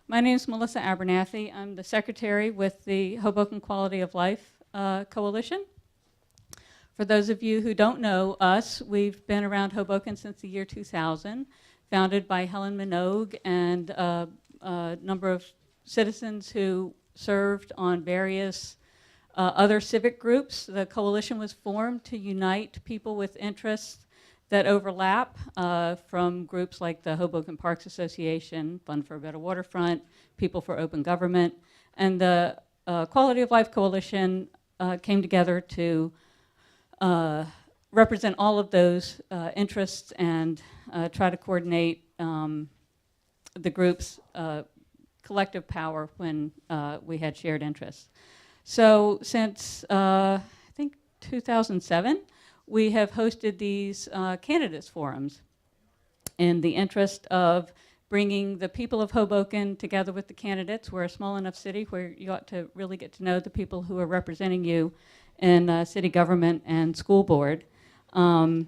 My name is Melissa Abernathy. I'm the secretary with the Hoboken Quality of Life Coalition. For those of you who don't know us, we've been around Hoboken since the year 2000, founded by Helen Minogue and a number of citizens who served on various other civic groups. The coalition was formed to unite people with interests that overlap from groups like the Hoboken Parks Association, Fund for a Better Waterfront, People for Open Government, and the Quality of Life Coalition came together to represent all of those interests and try to coordinate the group's collective power when we had shared interests. So since I think 2007, we have hosted these candidates forums in the interest of bringing the people of Hoboken together with the candidates. We're a small enough city where you ought to really get to know the people who are representing you in city government and school board. And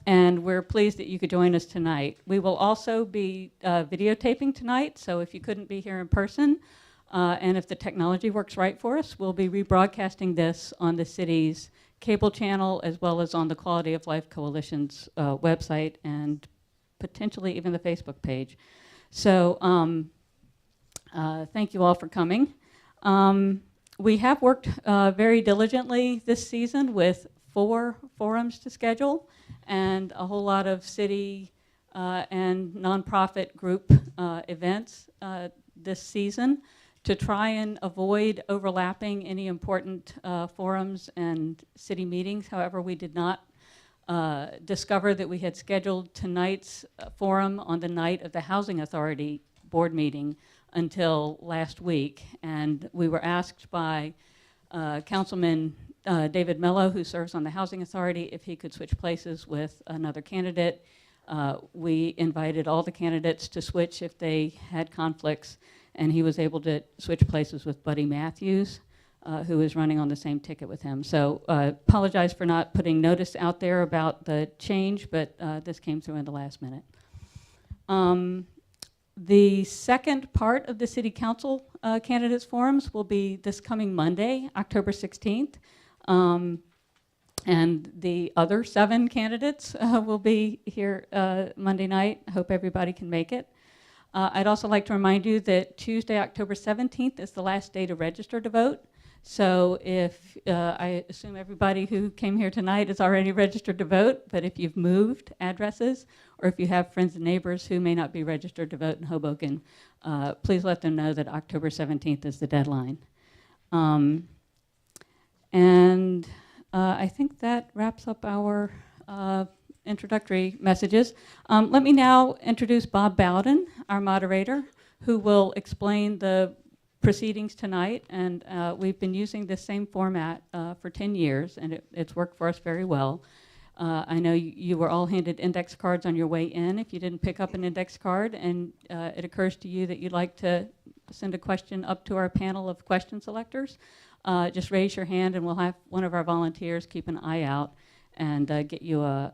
we're pleased that you could join us tonight. We will also be videotaping tonight, so if you couldn't be here in person, and if the technology works right for us, we'll be rebroadcasting this on the city's cable channel as well as on the Quality of Life Coalition's website and potentially even the Facebook page. So thank you all for coming. We have worked very diligently this season with 4 forums to schedule and a whole lot of city and nonprofit group events this season to try and avoid overlapping any important forums and city meetings. However, we did not discover that we had scheduled tonight's forum on the night of the Housing Authority board meeting until last week. And we were asked by Councilman David Mello, who serves on the Housing Authority, if he could switch places with another candidate. We invited all the candidates to switch if they had conflicts, and he was able to switch places with Buddy Matthews, who is running on the same ticket with him. So apologize for not putting notice out there about the change, but this came through in the last minute. The second part of the City Council candidates forums will be this coming Monday, October 16th. And the other 7 candidates will be here Monday night. I hope everybody can make it. I'd also like to remind you that Tuesday, October 17th is the last day to register to vote. So if, I assume everybody who came here tonight is already registered to vote, but if you've moved addresses or if you have friends and neighbors who may not be registered to vote in Hoboken, please let them know that October 17th is the deadline. And I think that wraps up our introductory messages. Let me now introduce Bob Bowdon, our moderator, who will explain the proceedings tonight. And we've been using this same format for 10 years, and it's worked for us very well. I know you were all handed index cards on your way in. If you didn't pick up an index card and it occurs to you that you'd like to send a question up to our panel of question selectors, just raise your hand and we'll have one of our volunteers keep an eye out and get you a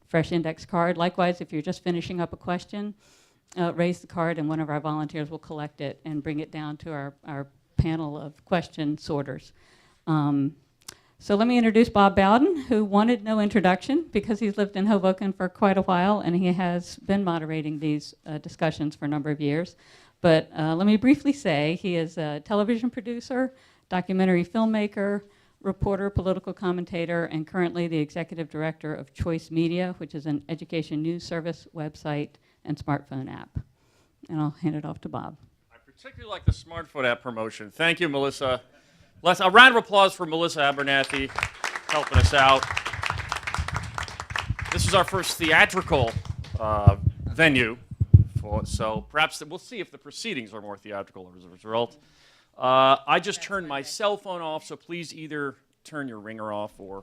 fresh index card. Likewise, if you're just finishing up a question, raise the card and one of our volunteers will collect it and bring it down to our panel of question sorters. So let me introduce Bob Bowdon, who wanted no introduction because he's lived in Hoboken for quite a while and he has been moderating these discussions for a number of years. But let me briefly say he is a television producer, documentary filmmaker, reporter, political commentator, and currently the executive director of Choice Media, which is an education news service, website, and smartphone app. And I'll hand it off to Bob. I particularly like the smartphone app promotion. Thank you, Melissa. A round of applause for Melissa Abernathy helping us out. This is our first theatrical venue, so perhaps we'll see if the proceedings are more theatrical as a result. I just turned my cell phone off, so please either turn your ringer off or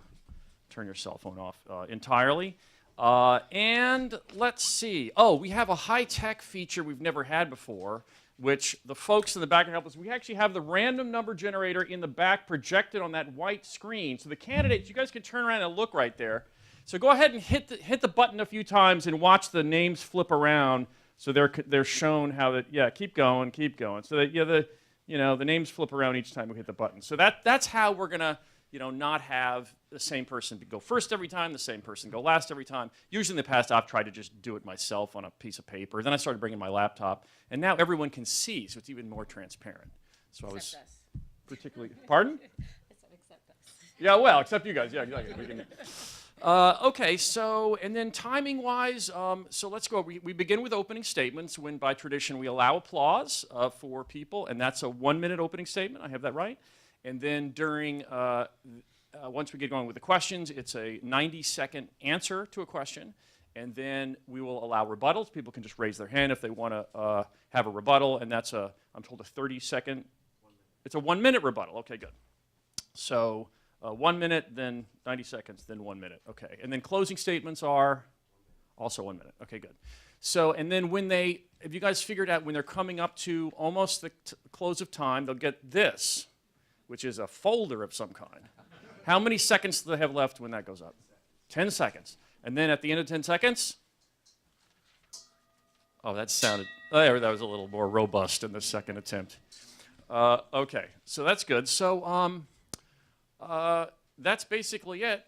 turn your cell phone off entirely. And let's see. Oh, we have a high-tech feature we've never had before, which the folks in the back can help us. We actually have the random number generator in the back projected on that white screen. So the candidates, you guys can turn around and look right there. So go ahead and hit the button a few times and watch the names flip around So they're shown how that, yeah, keep going. So that, the names flip around each time we hit the button. So that's how we're gonna, not have the same person go first every time, the same person go last every time. Usually in the past, I've tried to just do it myself on a piece of paper. Then I started bringing my laptop, and now everyone can see, so it's even more transparent. So I was particularly, pardon? Yeah, well, except you guys. Yeah, exactly. Okay, so, and then timing-wise, so let's go. We begin with opening statements when, by tradition, we allow applause for people, and that's a 1-minute opening statement. I have that right? And then during, once we get going with the questions, it's a 90-second answer to a question, and then we will allow rebuttals. People can just raise their hand if they want to have a rebuttal, and that's I'm told, a 30-second. It's a 1-minute rebuttal. Okay, good. So 1 minute, then 90 seconds, then 1 minute. Okay, and then closing statements are also 1 minute. Okay, good. So, and then if you guys figured out when they're coming up to almost the close of time, they'll get this, which is a folder of some kind. How many seconds do they have left when that goes up? 10 seconds. And then at the end of 10 seconds, oh, that was a little more robust in the second attempt. Okay, so that's good. So that's basically it.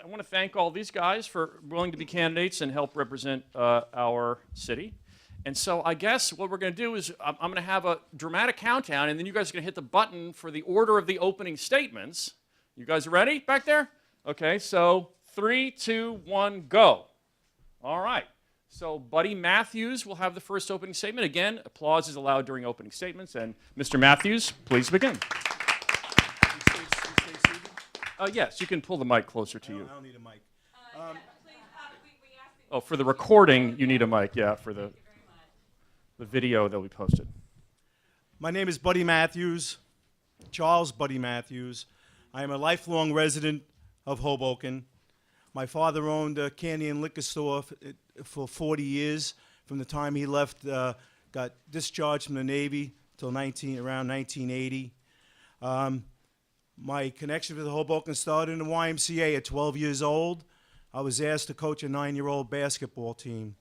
I want to thank all these guys for willing to be candidates and help represent our city. And so I guess what we're going to do is I'm going to have a dramatic countdown, and then you guys are going to hit the button for the order of the opening statements. You guys ready back there? Okay, so 3, 2, 1, go. All right. So Buddy Matthews will have the first opening statement. Again, applause is allowed during opening statements. And Mr. Matthews, please begin. Yes, you can pull the mic closer to you. I don't need a mic. Oh, for the recording, you need a mic, yeah, for the video that we posted. My name is Buddy Matthews, Charles Buddy Matthews. I am a lifelong resident of Hoboken. My father owned a candy and liquor store for 40 years. From the time he left, got discharged from the Navy till around 1980. My connection with Hoboken started in the YMCA at 12 years old. I was asked to coach a 9-year-old basketball team.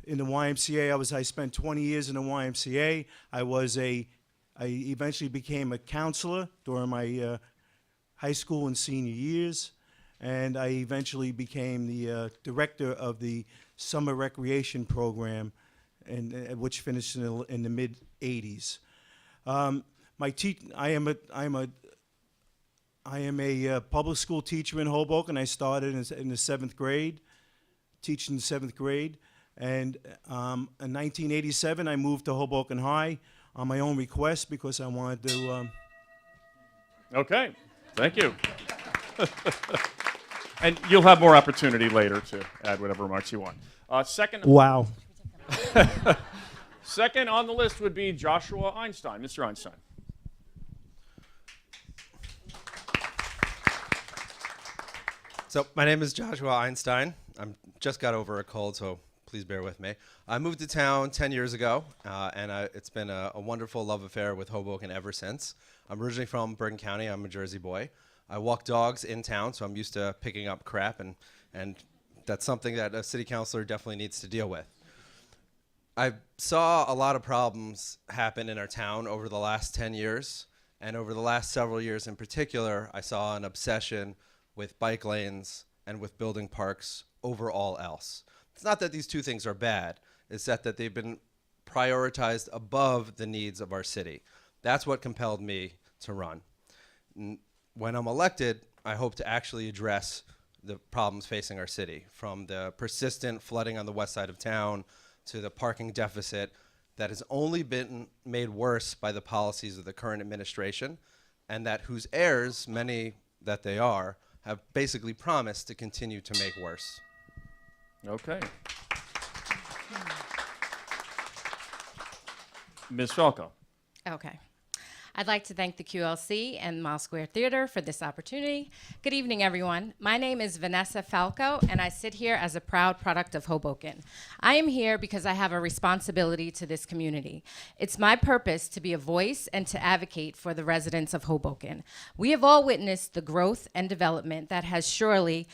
In the YMCA, I spent 20 years in the YMCA. I eventually became a counselor during my high school and senior years, and I eventually became the director of the summer recreation program, which finished in the mid-'80s. I am a public school teacher in Hoboken. I started in the 7th grade, teaching the 7th grade. And in 1987, I moved to Hoboken High on my own request because I wanted to... Okay, thank you. And you'll have more opportunity later to add whatever remarks you want. Second Wow. Second on the list would be Joshua Einstein. Mr. Einstein. So my name is Joshua Einstein. I'm just got over a cold, so please bear with me. I moved to town 10 years ago, and it's been a wonderful love affair with Hoboken ever since. I'm originally from Bergen County. I'm a Jersey boy. I walk dogs in town, so I'm used to picking up crap, and that's something that a city councilor definitely needs to deal with. I saw a lot of problems happen in our town over the last 10 years, and over the last several years in particular, I saw an obsession with bike lanes and with building parks over all else. It's not that these two things are bad, it's that they've been prioritized above the needs of our city. That's what compelled me to run. When I'm elected, I hope to actually address the problems facing our city, from the persistent flooding on the west side of town to the parking deficit that has only been made worse by the policies of the current administration, and that whose heirs, many that they are, have basically promised to continue to make worse. Okay. Ms. Falco. Okay. I'd like to thank the QLC and Mile Square Theater for this opportunity. Good evening, everyone. My name is Vanessa Falco, and I sit here as a proud product of Hoboken. I am here because I have a responsibility to this community. It's my purpose to be a voice and to advocate for the residents of Hoboken. We have all witnessed the growth and development that has surely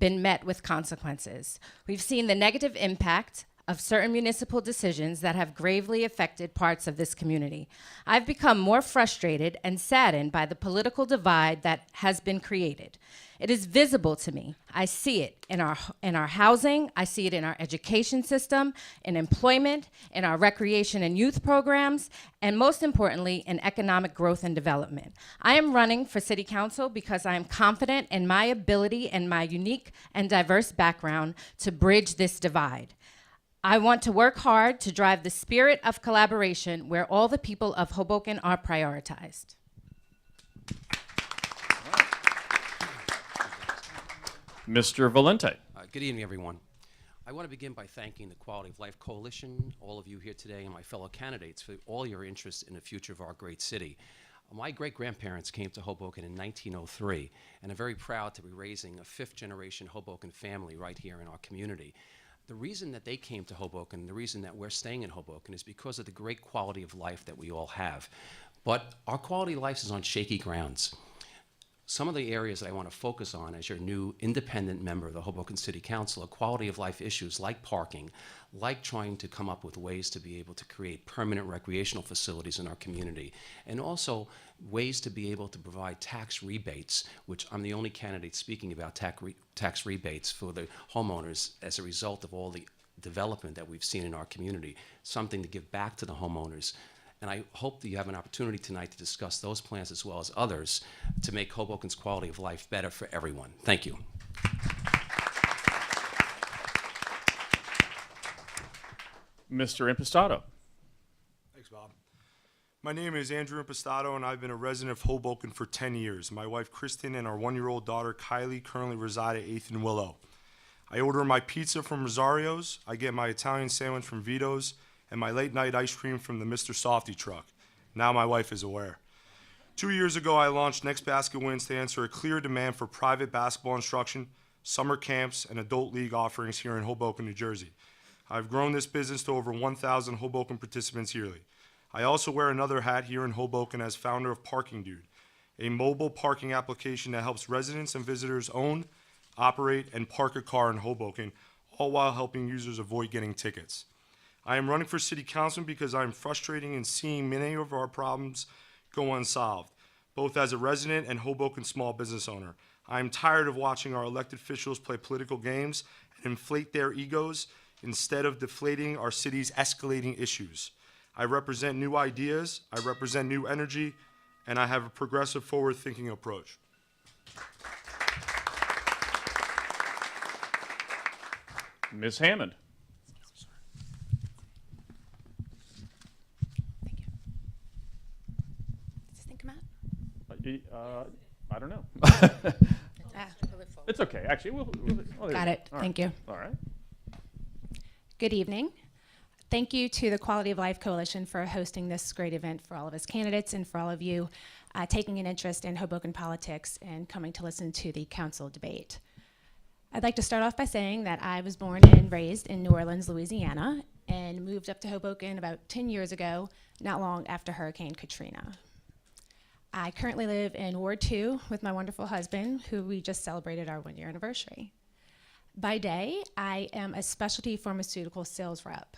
been met with consequences. We've seen the negative impact of certain municipal decisions that have gravely affected parts of this community. I've become more frustrated and saddened by the political divide that has been created. It is visible to me. I see it in our housing, I see it in our education system, in employment, in our recreation and youth programs, and most importantly, in economic growth and development. I am running for City Council because I am confident in my ability and my unique and diverse background to bridge this divide. I want to work hard to drive the spirit of collaboration where all the people of Hoboken are prioritized. Mr. Valente. Good evening, everyone. I want to begin by thanking the Quality of Life Coalition, all of you here today, and my fellow candidates for all your interest in the future of our great city. My great-grandparents came to Hoboken in 1903, and I'm very proud to be raising a fifth-generation Hoboken family right here in our community. The reason that they came to Hoboken, the reason that we're staying in Hoboken, is because of the great quality of life that we all have. But our quality of life is on shaky grounds. Some of the areas that I want to focus on as your new independent member of the Hoboken City Council are quality of life issues like parking, like trying to come up with ways to be able to create permanent recreational facilities in our community, and also ways to be able to provide tax rebates, which I'm the only candidate speaking about tax rebates for the homeowners as a result of all the development that we've seen in our community, something to give back to the homeowners. And I hope that you have an opportunity tonight to discuss those plans as well as others to make Hoboken's quality of life better for everyone. Thank you. Mr. Impastato. Thanks, Bob. My name is Andrew Impastato, and I've been a resident of Hoboken for 10 years. My wife, Kristen, and our one-year-old daughter, Kylie, currently reside at 8th and Willow. I order my pizza from Rosario's, I get my Italian sandwich from Vito's, and my late-night ice cream from the Mr. Softy truck. Now my wife is aware. 2 years ago, I launched Next Basket Wins to answer a clear demand for private basketball instruction, summer camps, and adult league offerings here in Hoboken, New Jersey. I've grown this business to over 1,000 Hoboken participants yearly. I also wear another hat here in Hoboken as founder of Parking Dude, a mobile parking application that helps residents and visitors own, operate, and park a car in Hoboken, all while helping users avoid getting tickets. I am running for City Council because I am frustrated in seeing many of our problems go unsolved, both as a resident and Hoboken small business owner. I am tired of watching our elected officials play political games and inflate their egos instead of deflating our city's escalating issues. I represent new ideas, I represent new energy, and I have a progressive, forward-thinking approach. Ms. Hammond. Thank you. Does this thing come out? I don't know. Ah, It's okay. Actually, we'll got it. All right. Thank you. All right. Good evening. Thank you to the Quality of Life Coalition for hosting this great event for all of us candidates and for all of you taking an interest in Hoboken politics and coming to listen to the council debate. I'd like to start off by saying that I was born and raised in New Orleans, Louisiana, and moved up to Hoboken about 10 years ago, not long after Hurricane Katrina. I currently live in Ward 2 with my wonderful husband, who we just celebrated our 1-year anniversary. By day, I am a specialty pharmaceutical sales rep.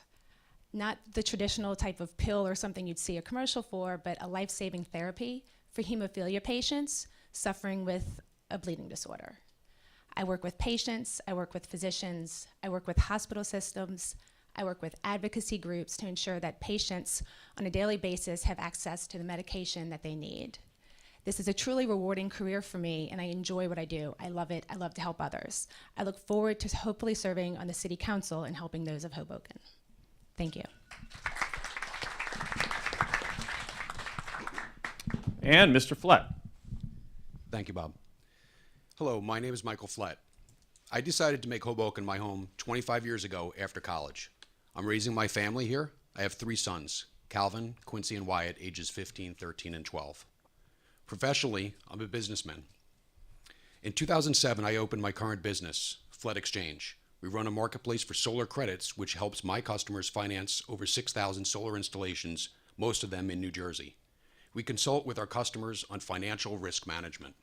Not the traditional type of pill or something you'd see a commercial for, but a life-saving therapy for hemophilia patients suffering with a bleeding disorder. I work with patients, I work with physicians, I work with hospital systems, I work with advocacy groups to ensure that patients on a daily basis have access to the medication that they need. This is a truly rewarding career for me, and I enjoy what I do. I love it. I love to help others. I look forward to hopefully serving on the City Council and helping those of Hoboken. Thank you. And Mr. Flett. Thank you, Bob. Hello, my name is Michael Flett. I decided to make Hoboken my home 25 years ago after college. I'm raising my family here. I have 3 sons, Calvin, Quincy, and Wyatt, ages 15, 13, and 12. Professionally, I'm a businessman. In 2007, I opened my current business, Flett Exchange. We run a marketplace for solar credits, which helps my customers finance over 6,000 solar installations, most of them in New Jersey. We consult with our customers on financial risk management.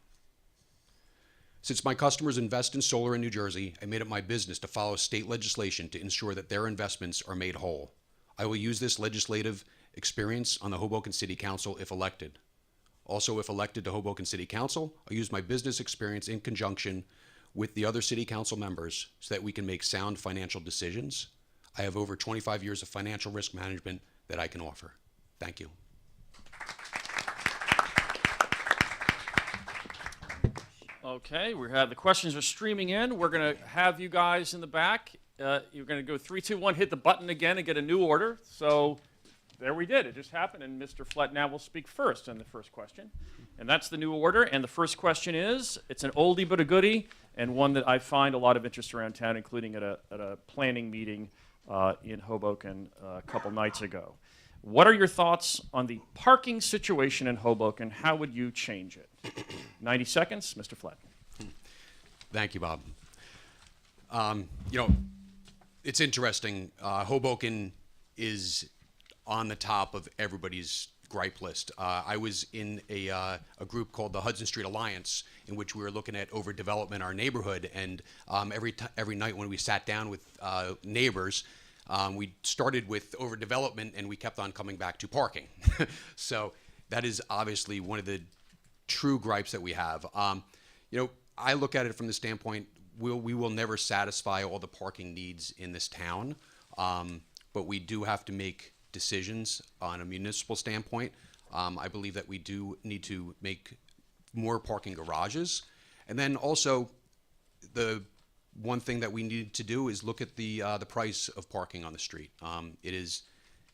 Since my customers invest in solar in New Jersey, I made it my business to follow state legislation to ensure that their investments are made whole. I will use this legislative experience on the Hoboken City Council if elected. Also, if elected to Hoboken City Council, I'll use my business experience in conjunction with the other City Council members so that we can make sound financial decisions. I have over 25 years of financial risk management that I can offer. Thank you. Okay, the questions are streaming in. We're going to have you guys in the back. You're going to go 3, 2, 1, hit the button again and get a new order. So there we did. It just happened, and Mr. Flett now will speak first on the first question. And that's the new order. And the first question is, it's an oldie but a goodie, and one that I find a lot of interest around town, including at a planning meeting in Hoboken a couple nights ago. What are your thoughts on the parking situation in Hoboken? How would you change it? 90 seconds, Mr. Flett. Thank you, Bob. It's interesting. Hoboken is on the top of everybody's gripe list. I was in a group called the Hudson Street Alliance, in which we were looking at overdevelopment in our neighborhood. And every night when we sat down with neighbors, we started with overdevelopment, and we kept on coming back to parking. So that is obviously one of the true gripes that we have. I look at it from the standpoint, we will never satisfy all the parking needs in this town, but we do have to make decisions on a municipal standpoint. I believe that we do need to make more parking garages. And then also, the one thing that we need to do is look at the price of parking on the street. It is,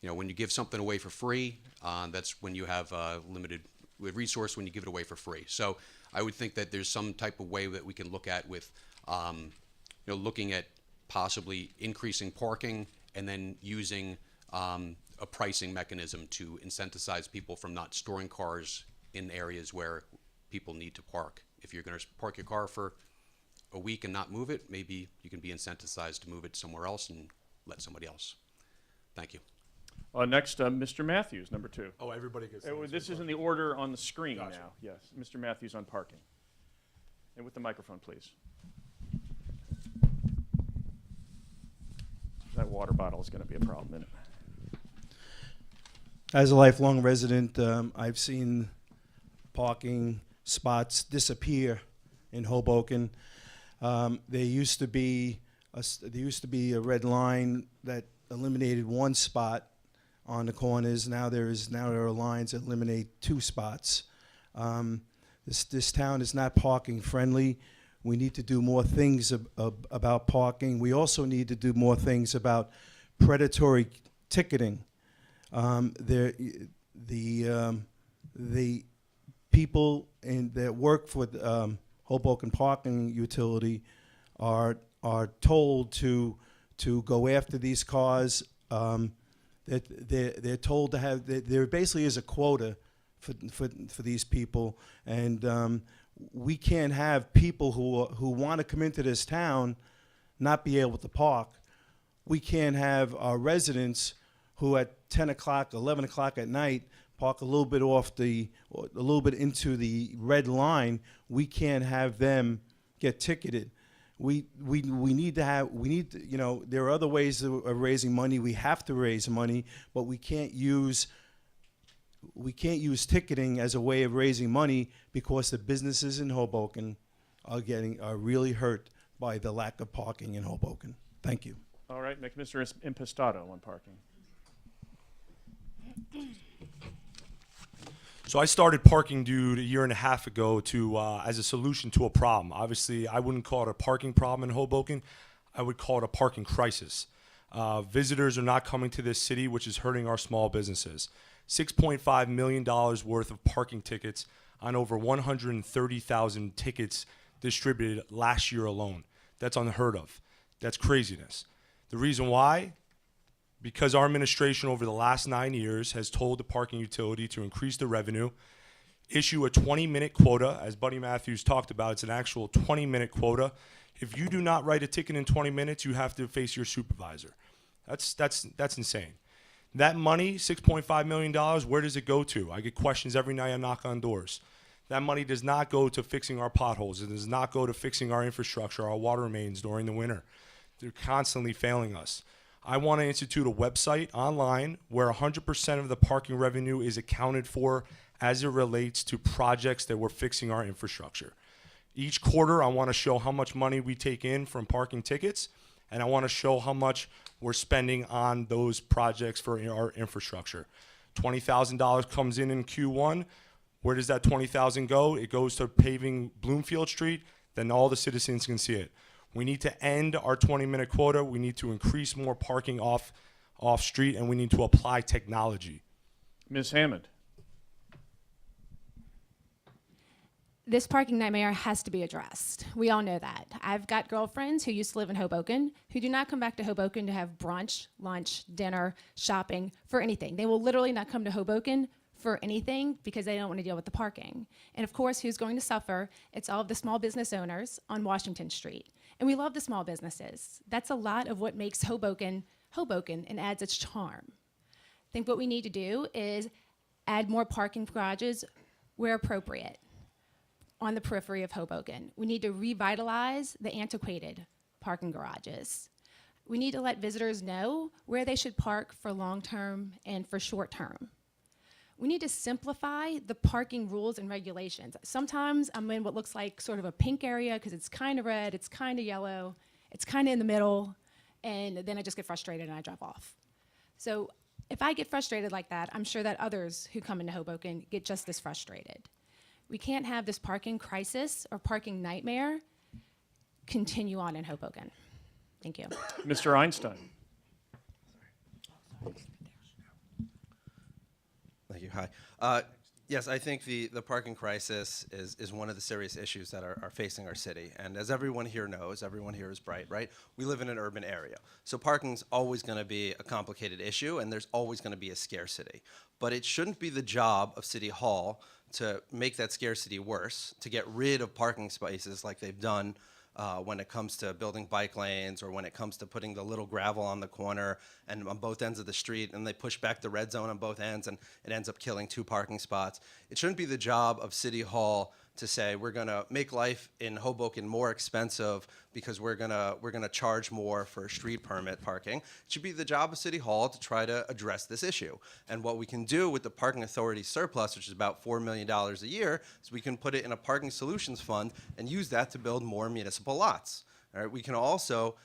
when you give something away for free, that's when you have limited resource, when you give it away for free. So I would think that there's some type of way that we can look at with, looking at possibly increasing parking and then using a pricing mechanism to incentivize people from not storing cars in areas where people need to park. If you're going to park your car for a week and not move it, maybe you can be incentivized to move it somewhere else and let somebody else. Thank you. Next, Mr. Matthews, number 2. Oh, everybody gets This is in the order on the screen now. Yes, Mr. Matthews on parking. And with the microphone, please. That water bottle is going to be a problem, isn't it? As a lifelong resident, I've seen parking spots disappear in Hoboken. There used to be a red line that eliminated one spot on the corners. Now there are lines that eliminate 2 spots. This town is not parking friendly. We need to do more things about parking. We also need to do more things about predatory ticketing. The people that work for the Hoboken Parking Utility are told to go after these cars. They're told to have, there basically is a quota for these people, and we can't have people who want to come into this town not be able to park. We can't have our residents who at 10 o'clock, 11 o'clock at night park a little bit into the red line. We can't have them get ticketed. We need to, there are other ways of raising money. We have to raise money, but we can't use ticketing as a way of raising money, because the businesses in Hoboken are really hurt by the lack of parking in Hoboken. Thank you. All right, Mr. Impastato on parking. So I started Parking Dude a year and a half ago as a solution to a problem. Obviously, I wouldn't call it a parking problem in Hoboken. I would call it a parking crisis. Visitors are not coming to this city, which is hurting our small businesses. $6.5 million worth of parking tickets on over 130,000 tickets distributed last year alone. That's unheard of. That's craziness. The reason why? Because our administration over the last 9 years has told the parking utility to increase the revenue, issue a 20-minute quota, as Buddy Matthews talked about. It's an actual 20-minute quota. If you do not write a ticket in 20 minutes, you have to face your supervisor. That's insane. That money, $6.5 million, where does it go to? I get questions every night I knock on doors. That money does not go to fixing our potholes. It does not go to fixing our infrastructure, our water mains during the winter. They're constantly failing us. I want to institute a website online where 100% of the parking revenue is accounted for as it relates to projects that we're fixing our infrastructure. Each quarter, I want to show how much money we take in from parking tickets, and I want to show how much we're spending on those projects for our infrastructure. $20,000 comes in Q1. Where does that $20,000 go? It goes to paving Bloomfield Street, then all the citizens can see it. We need to end our 20-minute quota. We need to increase more parking off street, and we need to apply technology. Ms. Hammond. This parking nightmare has to be addressed. We all know that. I've got girlfriends who used to live in Hoboken who do not come back to Hoboken to have brunch, lunch, dinner, shopping, for anything. They will literally not come to Hoboken for anything because they don't want to deal with the parking. And of course, who's going to suffer? It's all of the small business owners on Washington Street. And we love the small businesses. That's a lot of what makes Hoboken, Hoboken and adds its charm. I think what we need to do is add more parking garages where appropriate on the periphery of Hoboken. We need to revitalize the antiquated parking garages. We need to let visitors know where they should park for long-term and for short-term. We need to simplify the parking rules and regulations. Sometimes I'm in what looks like sort of a pink area because it's kind of red, it's kind of yellow, it's kind of in the middle, and then I just get frustrated and I drive off. So if I get frustrated like that, I'm sure that others who come into Hoboken get just as frustrated. We can't have this parking crisis or parking nightmare continue on in Hoboken. Thank you. Mr. Einstein. Thank you. Hi. Yes, I think the parking crisis is one of the serious issues that are facing our city. And as everyone here knows, everyone here is bright, right? We live in an urban area. So parking's always going to be a complicated issue, and there's always going to be a scarcity. But it shouldn't be the job of City Hall to make that scarcity worse, to get rid of parking spaces like they've done when it comes to building bike lanes or when it comes to putting the little gravel on the corner and on both ends of the street, and they push back the red zone on both ends and it ends up killing 2 parking spots. It shouldn't be the job of City Hall to say we're going to make life in Hoboken more expensive because we're going to charge more for street permit parking. It should be the job of City Hall to try to address this issue. And what we can do with the Parking Authority surplus, which is about $4 million a year, is we can put it in a parking solutions fund and use that to build more municipal lots. All right, we can also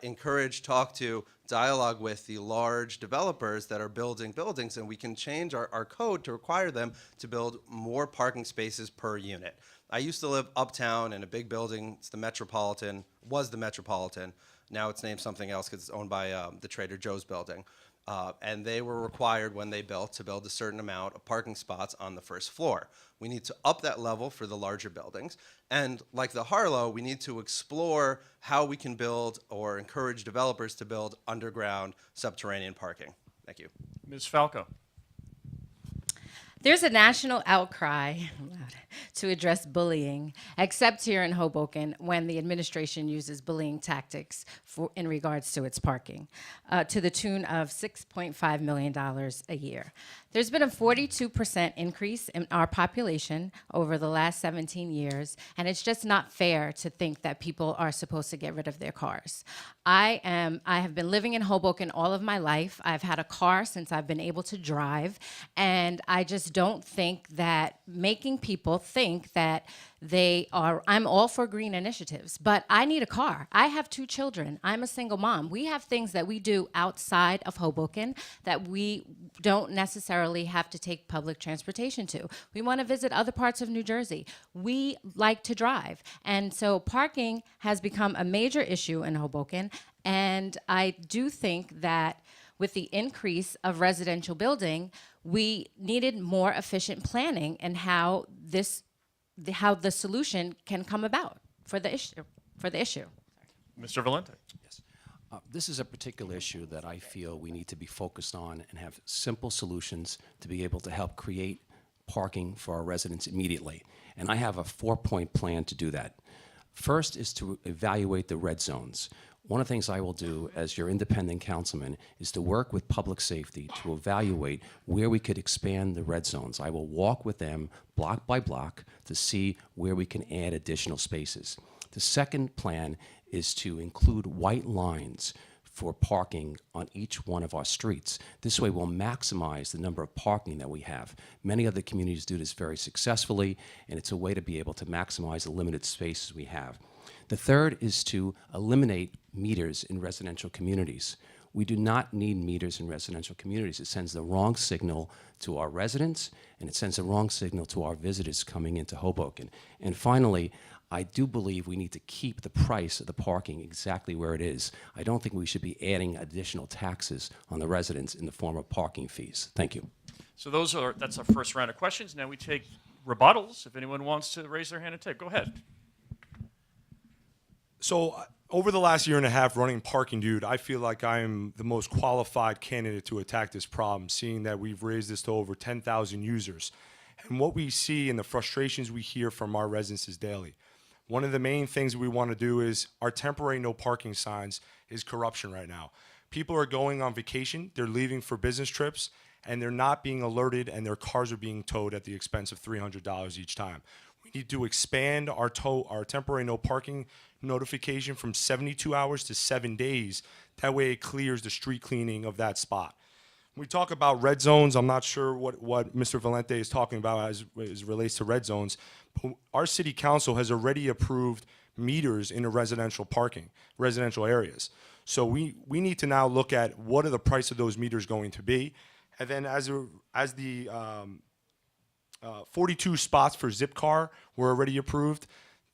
encourage, talk to, dialogue with the large developers that are building buildings, and we can change our code to require them to build more parking spaces per unit. I used to live uptown in a big building. It's the Metropolitan, was the Metropolitan. Now it's named something else because it's owned by the Trader Joe's building. And they were required when they built to build a certain amount of parking spots on the first floor. We need to up that level for the larger buildings. And like the Harlow, we need to explore how we can build or encourage developers to build underground subterranean parking. Thank you. Ms. Falco. There's a national outcry to address bullying, except here in Hoboken when the administration uses bullying tactics in regards to its parking, to the tune of $6.5 million a year. There's been a 42% increase in our population over the last 17 years, and it's just not fair to think that people are supposed to get rid of their cars. I have been living in Hoboken all of my life. I've had a car since I've been able to drive, and I just don't think that making people think that I'm all for green initiatives, but I need a car. I have 2 children. I'm a single mom. We have things that we do outside of Hoboken that we don't necessarily have to take public transportation to. We want to visit other parts of New Jersey. We like to drive. And so parking has become a major issue in Hoboken, and I do think that with the increase of residential building, we needed more efficient planning and how the solution can come about for the issue. Mr. Valente. Yes. This is a particular issue that I feel we need to be focused on and have simple solutions to be able to help create parking for our residents immediately. And I have a 4-point plan to do that. First is to evaluate the red zones. One of the things I will do as your independent councilman is to work with public safety to evaluate where we could expand the red zones. I will walk with them block by block to see where we can add additional spaces. The second plan is to include white lines for parking on each one of our streets. This way we'll maximize the number of parking that we have. Many other communities do this very successfully, and it's a way to be able to maximize the limited spaces we have. The third is to eliminate meters in residential communities. We do not need meters in residential communities. It sends the wrong signal to our residents, and it sends the wrong signal to our visitors coming into Hoboken. And finally, I do believe we need to keep the price of the parking exactly where it is. I don't think we should be adding additional taxes on the residents in the form of parking fees. Thank you. So that's our first round of questions. Now we take rebuttals. If anyone wants to raise their hand and take, go ahead. So over the last year and a half running Parking Dude, I feel like I'm the most qualified candidate to attack this problem, seeing that we've raised this to over 10,000 users. And what we see and the frustrations we hear from our residents is daily. One of the main things we want to do is our temporary no parking signs is corruption right now. People are going on vacation, they're leaving for business trips, and they're not being alerted, and their cars are being towed at the expense of $300 each time. We need to expand our temporary no parking notification from 72 hours to 7 days. That way it clears the street cleaning of that spot. When we talk about red zones, I'm not sure what Mr. Valente is talking about as it relates to red zones. But our city council has already approved meters in the residential areas. So we need to now look at what are the price of those meters going to be. And then as the 42 spots for Zipcar were already approved,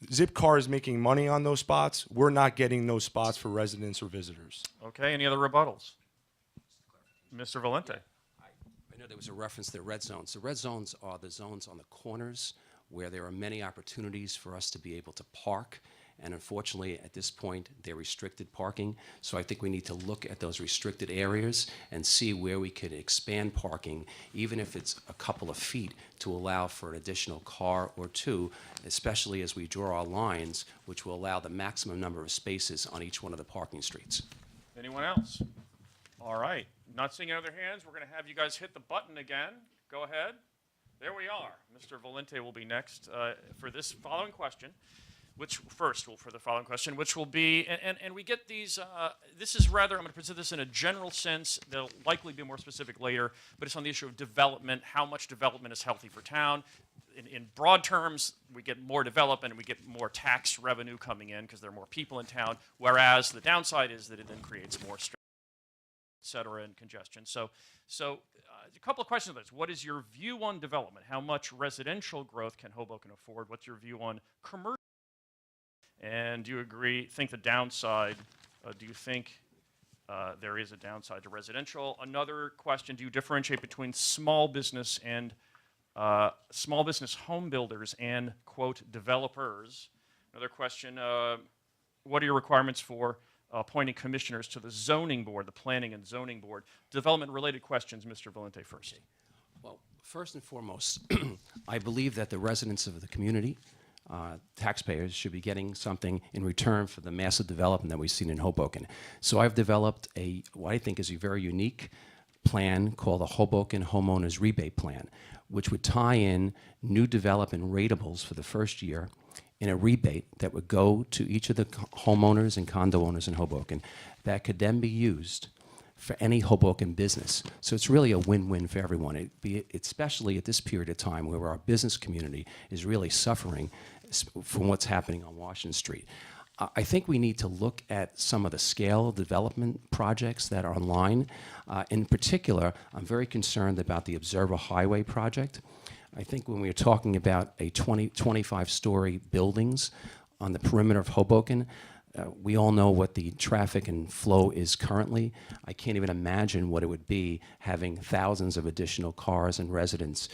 Zipcar is making money on those spots. We're not getting those spots for residents or visitors. Okay, any other rebuttals? Mr. Valente. I know there was a reference to red zones. The red zones are the zones on the corners where there are many opportunities for us to be able to park. And unfortunately, at this point, they're restricted parking. So I think we need to look at those restricted areas and see where we could expand parking, even if it's a couple of feet, to allow for an additional car or two, especially as we draw our lines, which will allow the maximum number of spaces on each one of the parking streets. Anyone else? All right. Not seeing any other hands. We're going to have you guys hit the button again. Go ahead. There we are. Mr. Valente will be next for this following question. Which will be, and we get these, this is rather, I'm going to present this in a general sense. They'll likely be more specific later, but it's on the issue of development, how much development is healthy for town. In broad terms, we get more development and we get more tax revenue coming in because there are more people in town, whereas the downside is that it then creates more stress, et cetera, and congestion. So a couple of questions on this. What is your view on development? How much residential growth can Hoboken afford? What's your view on commercial? And do you think the downside, do you think there is a downside to residential? Another question, do you differentiate between small business and small business home builders and, quote, developers? Another question, what are your requirements for appointing commissioners to the zoning board, the planning and zoning board? Development-related questions, Mr. Valente first. Well, first and foremost, I believe that the residents of the community, taxpayers, should be getting something in return for the massive development that we've seen in Hoboken. So I've developed what I think is a very unique plan called the Hoboken Homeowners Rebate Plan, which would tie in new development ratables for the first year in a rebate that would go to each of the homeowners and condo owners in Hoboken that could then be used for any Hoboken business. So it's really a win-win for everyone, especially at this period of time where our business community is really suffering from what's happening on Washington Street. I think we need to look at some of the scale development projects that are online. In particular, I'm very concerned about the Observer Highway project. I think when we're talking about a 25-story buildings on the perimeter of Hoboken, we all know what the traffic and flow is currently. I can't even imagine what it would be having thousands of additional cars and residents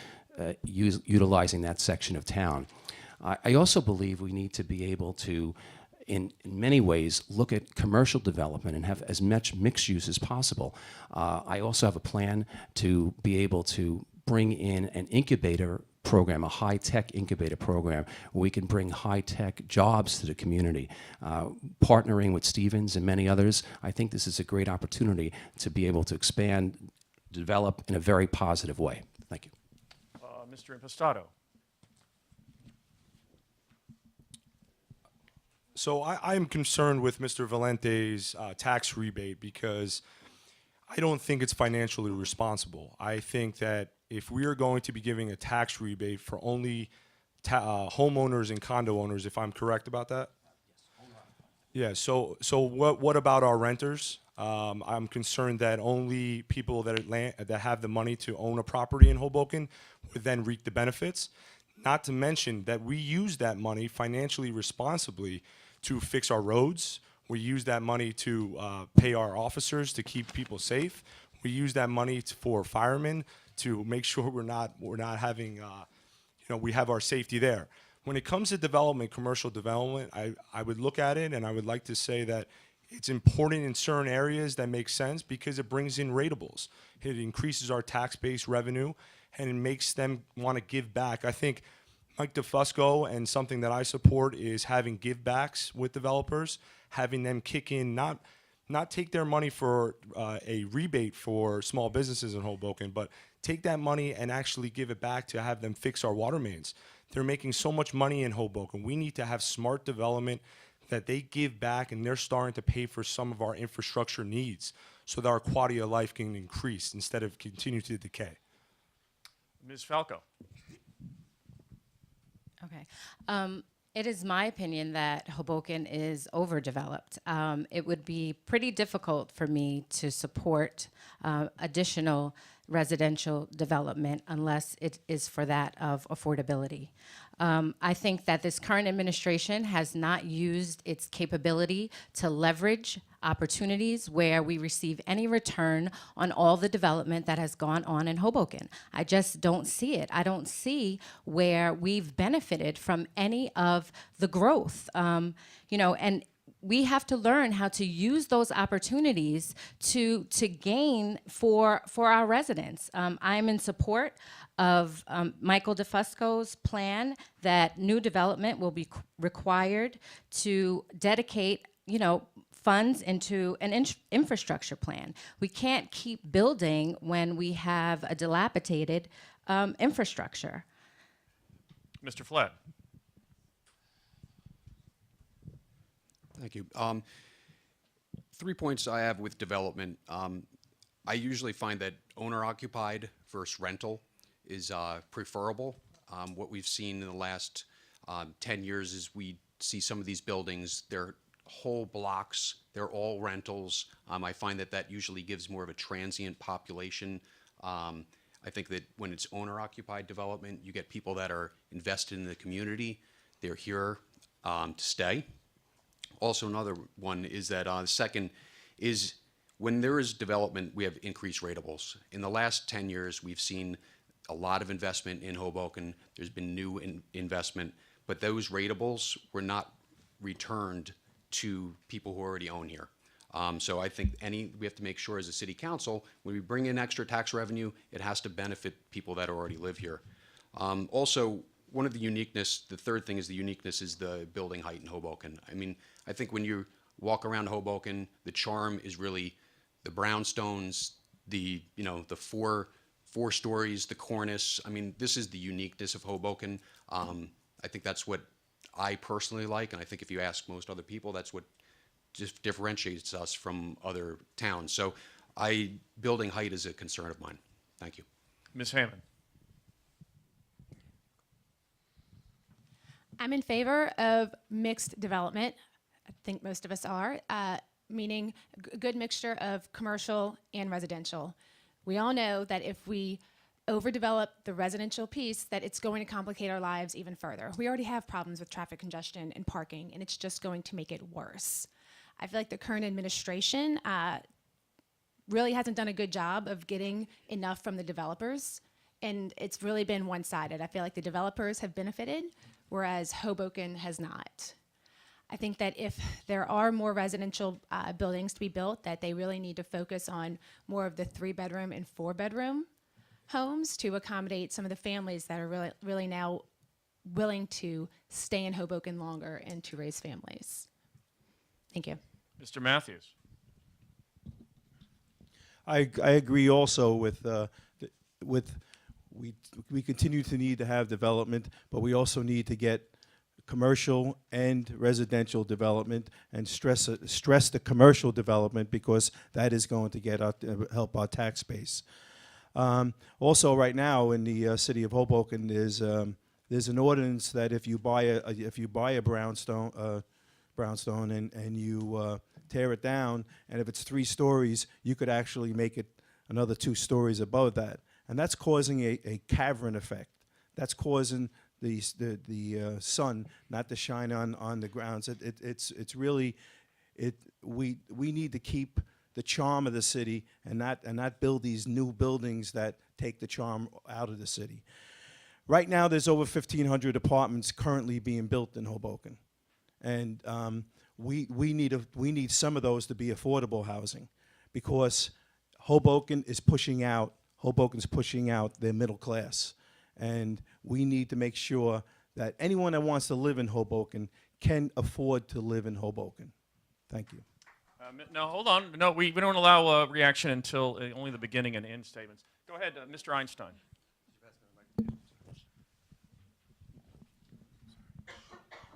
utilizing that section of town. I also believe we need to be able to, in many ways, look at commercial development and have as much mixed use as possible. I also have a plan to be able to bring in an incubator program, a high-tech incubator program, where we can bring high-tech jobs to the community. Partnering with Stevens and many others, I think this is a great opportunity to be able to expand, develop in a very positive way. Thank you. Mr. Impastato. So I am concerned with Mr. Valente's tax rebate because I don't think it's financially responsible. I think that if we are going to be giving a tax rebate for only homeowners and condo owners, if I'm correct about that? Yes. Yeah, so what about our renters? I'm concerned that only people that have the money to own a property in Hoboken would then reap the benefits. Not to mention that we use that money financially responsibly to fix our roads. We use that money to pay our officers to keep people safe. We use that money for firemen to make sure we're not having, we have our safety there. When it comes to development, commercial development, I would look at it and I would like to say that it's important in certain areas that make sense because it brings in ratables. It increases our tax-based revenue and it makes them want to give back. I think Mike DeFusco and something that I support is having give backs with developers, having them kick in, not take their money for a rebate for small businesses in Hoboken, but take that money and actually give it back to have them fix our water mains. They're making so much money in Hoboken. We need to have smart development that they give back, and they're starting to pay for some of our infrastructure needs so that our quality of life can increase instead of continue to decay. Ms. Falco. Okay. It is my opinion that Hoboken is overdeveloped. It would be pretty difficult for me to support additional residential development unless it is for that of affordability. I think that this current administration has not used its capability to leverage opportunities where we receive any return on all the development that has gone on in Hoboken. I just don't see it. I don't see where we've benefited from any of the growth. And we have to learn how to use those opportunities to gain for our residents. I'm in support of Michael DeFusco's plan that new development will be required to dedicate, funds into an infrastructure plan. We can't keep building when we have a dilapidated infrastructure. Mr. Flett. Thank you. 3 points I have with development. I usually find that owner-occupied versus rental is preferable. What we've seen in the last 10 years is we see some of these buildings, they're whole blocks, they're all rentals. I find that usually gives more of a transient population. I think that when it's owner-occupied development, you get people that are invested in the community. They're here to stay. Also, another one is that the second is when there is development, we have increased ratables. In the last 10 years, we've seen a lot of investment in Hoboken. There's been new investment, but those ratables were not returned to people who already own here. So I think we have to make sure as a city council, when we bring in extra tax revenue, it has to benefit people that already live here. Also, one of the third thing is the uniqueness is the building height in Hoboken. I mean, I think when you walk around Hoboken, the charm is really the brownstones, the four stories, the cornice. I mean, this is the uniqueness of Hoboken. I think that's what I personally like, and I think if you ask most other people, that's what just differentiates us from other towns. So building height is a concern of mine. Thank you. Ms. Hammond. I'm in favor of mixed development. I think most of us are, meaning a good mixture of commercial and residential. We all know that if we overdevelop the residential piece, that it's going to complicate our lives even further. We already have problems with traffic congestion and parking, and it's just going to make it worse. I feel like the current administration really hasn't done a good job of getting enough from the developers, and it's really been one-sided. I feel like the developers have benefited, whereas Hoboken has not. I think that if there are more residential buildings to be built, that they really need to focus on more of the 3-bedroom and 4-bedroom homes to accommodate some of the families that are really now willing to stay in Hoboken longer and to raise families. Thank you. Mr. Matthews. I agree also with we continue to need to have development, but we also need to get commercial and residential development and stress the commercial development because that is going to get help our tax base. Also, right now in the city of Hoboken, there's an ordinance that if you buy a brownstone and you tear it down, and if it's 3 stories, you could actually make it another 2 stories above that, and that's causing a cavern effect. That's causing the sun not to shine on the grounds. It's really we need to keep the charm of the city and not build these new buildings that take the charm out of the city. Right now, there's over 1,500 apartments currently being built in Hoboken, and we need some of those to be affordable housing, because Hoboken's pushing out their middle class, and we need to make sure that anyone that wants to live in Hoboken can afford to live in Hoboken. Thank you. No, hold on. No, we don't allow reaction until only the beginning and end statements. Go ahead, Mr. Einstein.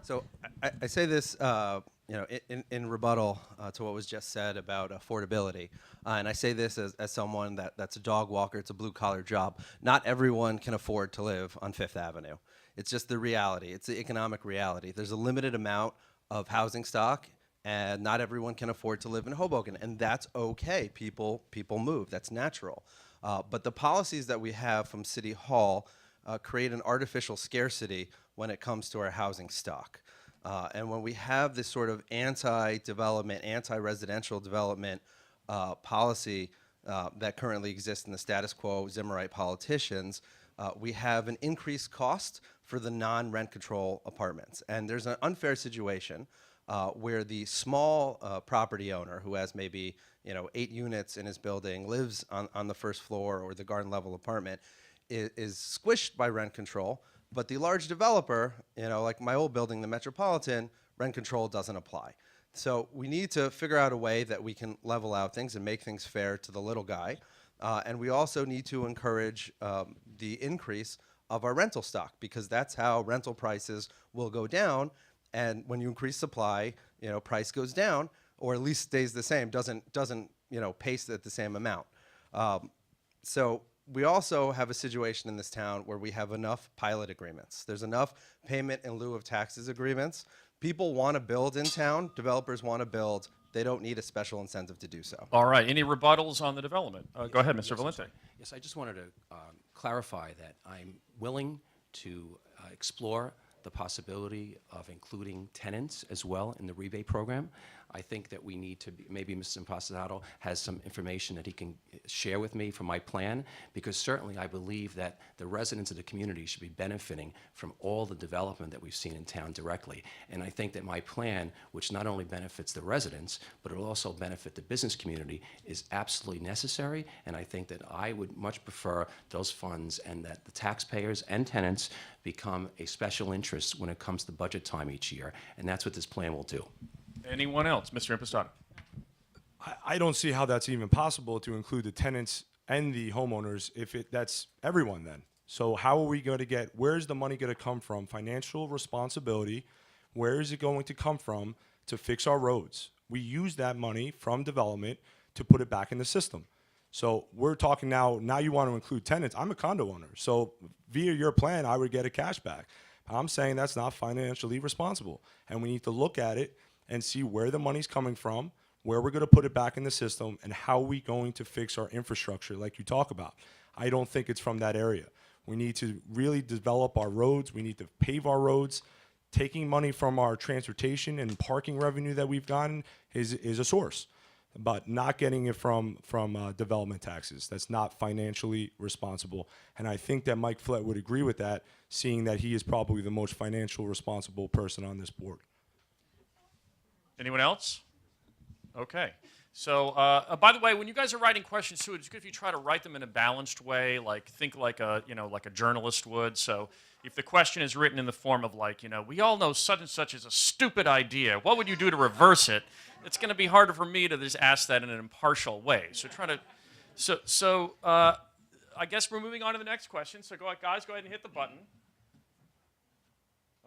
So I say this, in rebuttal to what was just said about affordability, and I say this as someone that's a dog walker. It's a blue-collar job. Not everyone can afford to live on Fifth Avenue. It's just the reality. It's the economic reality. There's a limited amount of housing stock, and not everyone can afford to live in Hoboken, and that's okay. People move. That's natural. But the policies that we have from City Hall create an artificial scarcity when it comes to our housing stock. And when we have this sort of anti-development, anti-residential development policy that currently exists in the status quo Zimmerite politicians, we have an increased cost for the non-rent control apartments. And there's an unfair situation where the small property owner who has maybe 8 units in his building, lives on the first floor or the garden level apartment, is squished by rent control. But the large developer, like my old building, the Metropolitan, rent control doesn't apply. So we need to figure out a way that we can level out things and make things fair to the little guy. And we also need to encourage the increase of our rental stock, because that's how rental prices will go down. And when you increase supply, price goes down, or at least stays the same, doesn't pace at the same amount. So we also have a situation in this town where we have enough pilot agreements. There's enough payment in lieu of taxes agreements. People want to build in town. Developers want to build. They don't need a special incentive to do so. All right. Any rebuttals on the development? Go ahead, Mr. Valente. Yes, I just wanted to clarify that I'm willing to explore the possibility of including tenants as well in the rebate program. I think that we need to maybe Mr. Impastato has some information that he can share with me for my plan, because certainly I believe that the residents of the community should be benefiting from all the development that we've seen in town directly. And I think that my plan, which not only benefits the residents, but it will also benefit the business community, is absolutely necessary. And I think that I would much prefer those funds, and that the taxpayers and tenants become a special interest when it comes to budget time each year. And that's what this plan will do. Anyone else? Mr. Impastato. I don't see how that's even possible to include the tenants and the homeowners if that's everyone then. So how are we going to get, where's the money going to come from? Financial responsibility, where is it going to come from to fix our roads? We use that money from development to put it back in the system. So we're talking now you want to include tenants. I'm a condo owner, so via your plan, I would get a cash back. I'm saying that's not financially responsible, and we need to look at it and see where the money's coming from, where we're going to put it back in the system, and how we going to fix our infrastructure like you talk about. I don't think it's from that area. We need to really develop our roads. We need to pave our roads. Taking money from our transportation and parking revenue that we've gotten is a source, but not getting it from development taxes. That's not financially responsible. And I think that Mike Flett would agree with that, seeing that he is probably the most financial responsible person on this board. Anyone else? Okay. So, by the way, when you guys are writing questions too, it's good if you try to write them in a balanced way, like think like a, like a journalist would. So, if the question is written in the form of like, we all know such and such is a stupid idea. What would you do to reverse it? It's going to be harder for me to just ask that in an impartial way. So, I guess we're moving on to the next question. So, guys, go ahead and hit the button.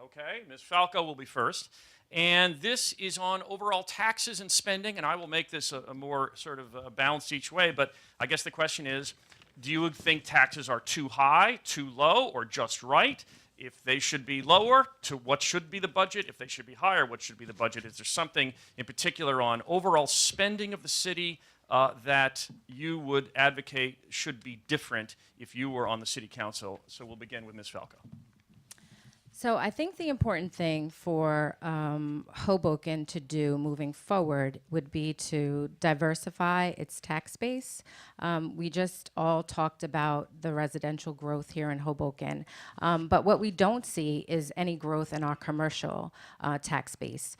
Okay, Ms. Falco will be first. And this is on overall taxes and spending, and I will make this a more sort of balanced each way, but I guess the question is, do you think taxes are too high, too low, or just right? If they should be lower, to what should be the budget? If they should be higher, what should be the budget? Is there something in particular on overall spending of the city that you would advocate should be different if you were on the city council? So we'll begin with Ms. Falco. So I think the important thing for Hoboken to do moving forward would be to diversify its tax base. We just all talked about the residential growth here in Hoboken, but what we don't see is any growth in our commercial tax base.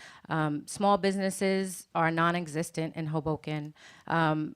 Small businesses are non-existent in Hoboken.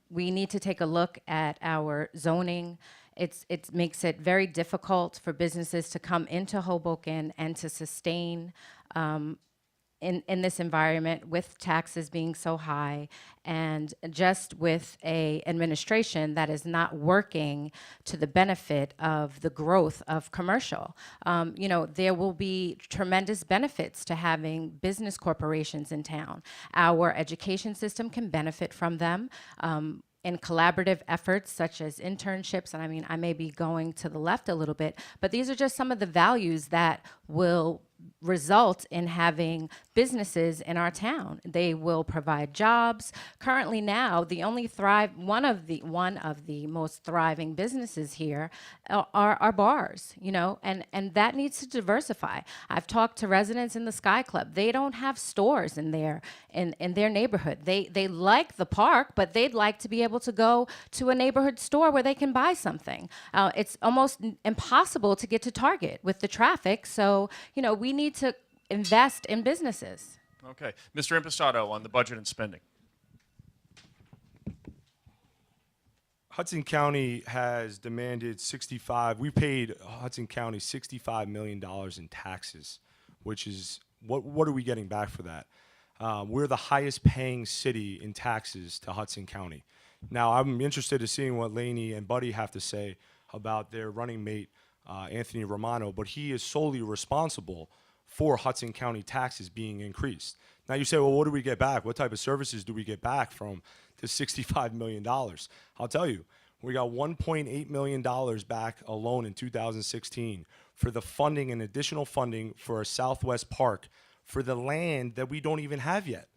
We need to take a look at our zoning. It makes it very difficult for businesses to come into Hoboken and to sustain in this environment with taxes being so high and just with a administration that is not working to the benefit of the growth of commercial. There will be tremendous benefits to having business corporations in town. Our education system can benefit from them. In collaborative efforts such as internships, and I may be going to the left a little bit, but these are just some of the values that will result in having businesses in our town. They will provide jobs. Currently now, one of the most thriving businesses here are bars, and that needs to diversify. I've talked to residents in the Sky Club. They don't have stores in their neighborhood. They like the park, but they'd like to be able to go to a neighborhood store where they can buy something. It's almost impossible to get to Target with the traffic, so we need to invest in businesses. Okay. Mr. Impastato on the budget and spending. Hudson County has demanded we paid Hudson County $65 million in taxes, which is, what are we getting back for that? We're the highest paying city in taxes to Hudson County. Now, I'm interested in seeing what Laini and Buddy have to say about their running mate, Anthony Romano, but he is solely responsible for Hudson County taxes being increased. Now you say, well, what do we get back? What type of services do we get back from the $65 million? I'll tell you, we got $1.8 million back alone in 2016 for the funding and additional funding for a Southwest Park for the land that we don't even have yet.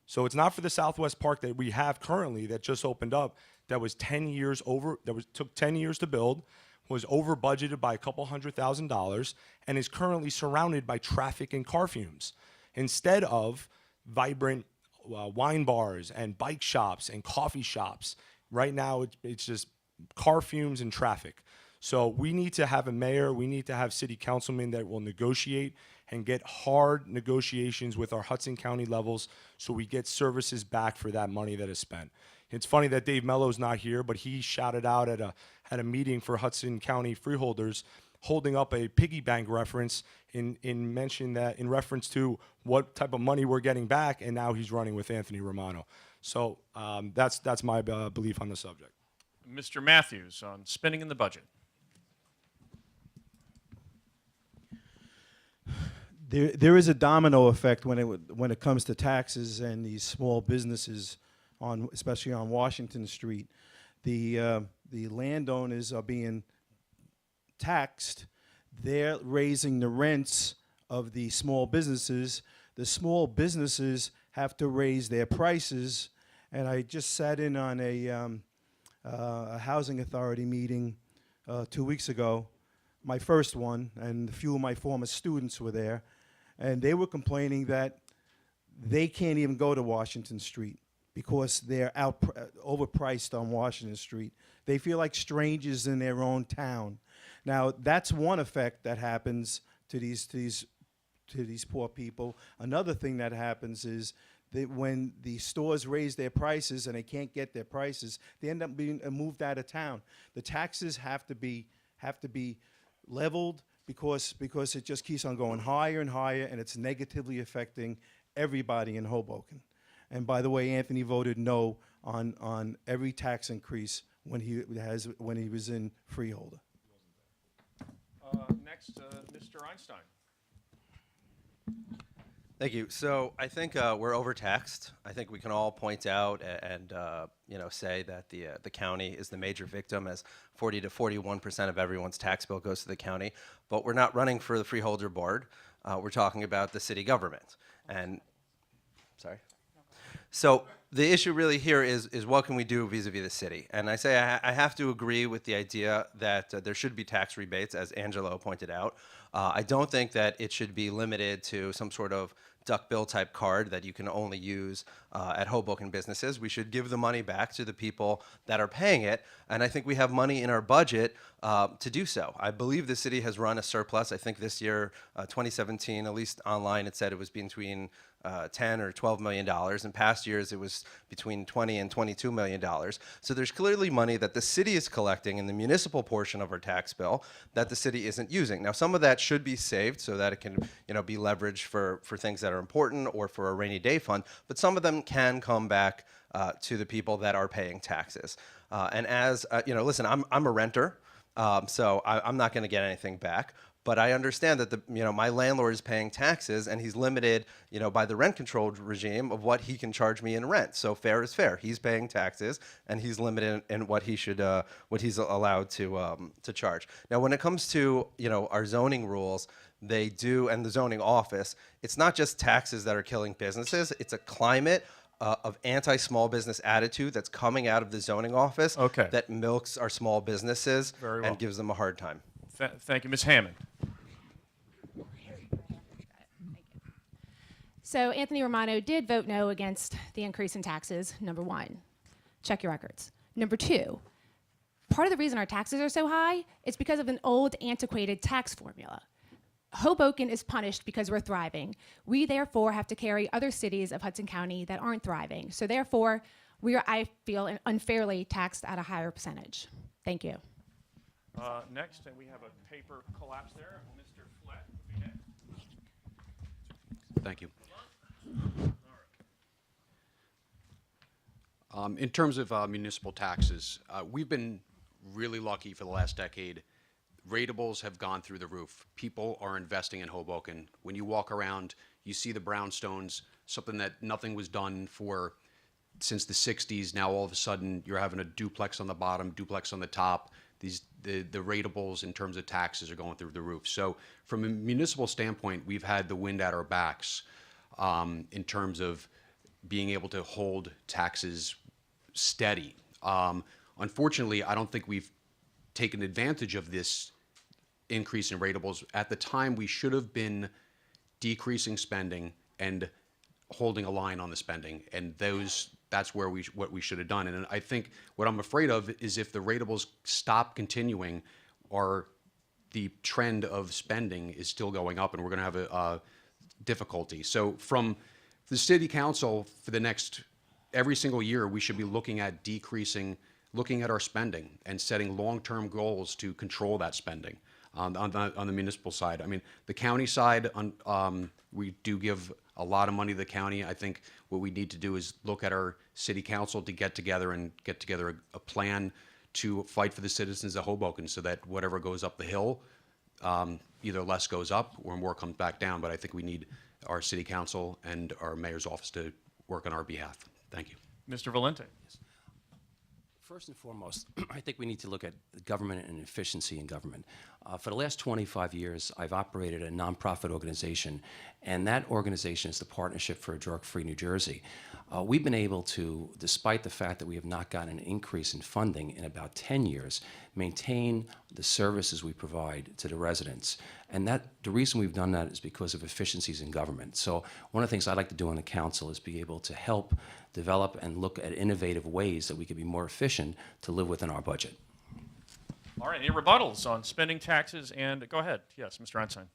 So it's not for the Southwest Park that we have currently that just opened up, that was 10 years over, took 10 years to build, was over budgeted by a couple $100,000, and is currently surrounded by traffic and car fumes. Instead of vibrant wine bars and bike shops and coffee shops, right now it's just car fumes and traffic. So we need to have a mayor, we need to have city councilmen that will negotiate and get hard negotiations with our Hudson County levels so we get services back for that money that is spent. It's funny that Dave Mello's not here, but he shouted out at a meeting for Hudson County freeholders, holding up a piggy bank reference in reference to what type of money we're getting back, and now he's running with Anthony Romano. So that's my belief on the subject. Mr. Matthews on spending in the budget. There is a domino effect when it comes to taxes and these small businesses, especially on Washington Street. The landowners are being taxed. They're raising the rents of the small businesses. The small businesses have to raise their prices. And I just sat in on a housing authority meeting 2 weeks ago, my first one, and a few of my former students were there. And they were complaining that they can't even go to Washington Street because they're overpriced on Washington Street. They feel like strangers in their own town. Now, that's one effect that happens to these to these poor people. Another thing that happens is that when the stores raise their prices and they can't get their prices, they end up being moved out of town. The taxes have to be leveled because it just keeps on going higher and higher, and it's negatively affecting everybody in Hoboken. And by the way, Anthony voted no on every tax increase when he was in Freeholder. Next, Mr. Einstein. Thank you. So I think we're overtaxed. I think we can all point out and say that the county is the major victim, as 40 to 41% of everyone's tax bill goes to the county. But we're not running for the Freeholder Board. We're talking about the city government. And sorry. So the issue really here is what can we do vis-a-vis the city? And I say I have to agree with the idea that there should be tax rebates, as Angelo pointed out. I don't think that it should be limited to some sort of duck bill type card that you can only use at Hoboken businesses. We should give the money back to the people that are paying it, and I think we have money in our budget to do so. I believe the city has run a surplus. I think this year, 2017, at least online, it said it was between 10 or $12 million. In past years, it was between 20 and $22 million. So there's clearly money that the city is collecting in the municipal portion of our tax bill that the city isn't using. Now, some of that should be saved so that it can, be leveraged for things that are important or for a rainy day fund. But some of them can come back to the people that are paying taxes. And as listen, I'm a renter, so I'm not going to get anything back. But I understand that my landlord is paying taxes, and he's limited, by the rent control regime of what he can charge me in rent. So fair is fair. He's paying taxes, and he's limited in what he should, what he's allowed to charge. Now, when it comes to our zoning rules, they do, and the zoning office, it's not just taxes that are killing businesses. It's a climate of anti-small business attitude that's coming out of the zoning office that milks our small businesses and gives them a hard time. Thank you, Ms. Hammond. So Anthony Romano did vote no against the increase in taxes, number one. Check your records. Number two, part of the reason our taxes are so high is because of an old, antiquated tax formula. Hoboken is punished because we're thriving. We therefore have to carry other cities of Hudson County that aren't thriving. So therefore, we are, I feel, unfairly taxed at a higher percentage. Thank you. Next, we have a paper collapse there. Mr. Flett would be next. Thank you. In terms of municipal taxes, we've been really lucky for the last decade. Ratables have gone through the roof. People are investing in Hoboken. When you walk around, you see the brownstones, something that nothing was done for since the 60s. Now all of a sudden you're having a duplex on the bottom, duplex on the top. The ratables in terms of taxes are going through the roof. So from a municipal standpoint, we've had the wind at our backs in terms of being able to hold taxes steady. Unfortunately, I don't think we've taken advantage of this increase in ratables. At the time, we should have been decreasing spending and holding a line on the spending, and that's where what we should have done. And I think what I'm afraid of is if the ratables stop continuing, or the trend of spending is still going up, and we're going to have a difficulty. So from the city council, for the next every single year, we should be looking at looking at our spending and setting long-term goals to control that spending on the municipal side. I mean, the county side, we do give a lot of money to the county. I think what we need to do is look at our city council to get together a plan to fight for the citizens of Hoboken, so that whatever goes up the hill, either less goes up or more comes back down. But I think we need our city council and our mayor's office to work on our behalf. Thank you. Mr. Valente. First and foremost, I think we need to look at government and efficiency in government. For the last 25 years, I've operated a nonprofit organization, and that organization is the Partnership for a Drug-Free New Jersey. We've been able to, despite the fact that we have not gotten an increase in funding in about 10 years, maintain the services we provide to the residents. And the reason we've done that is because of efficiencies in government. So one of the things I'd like to do on the council is be able to help develop and look at innovative ways that we could be more efficient to live within our budget. All right, any rebuttals on spending, taxes, and go ahead. Yes, Mr. Einstein.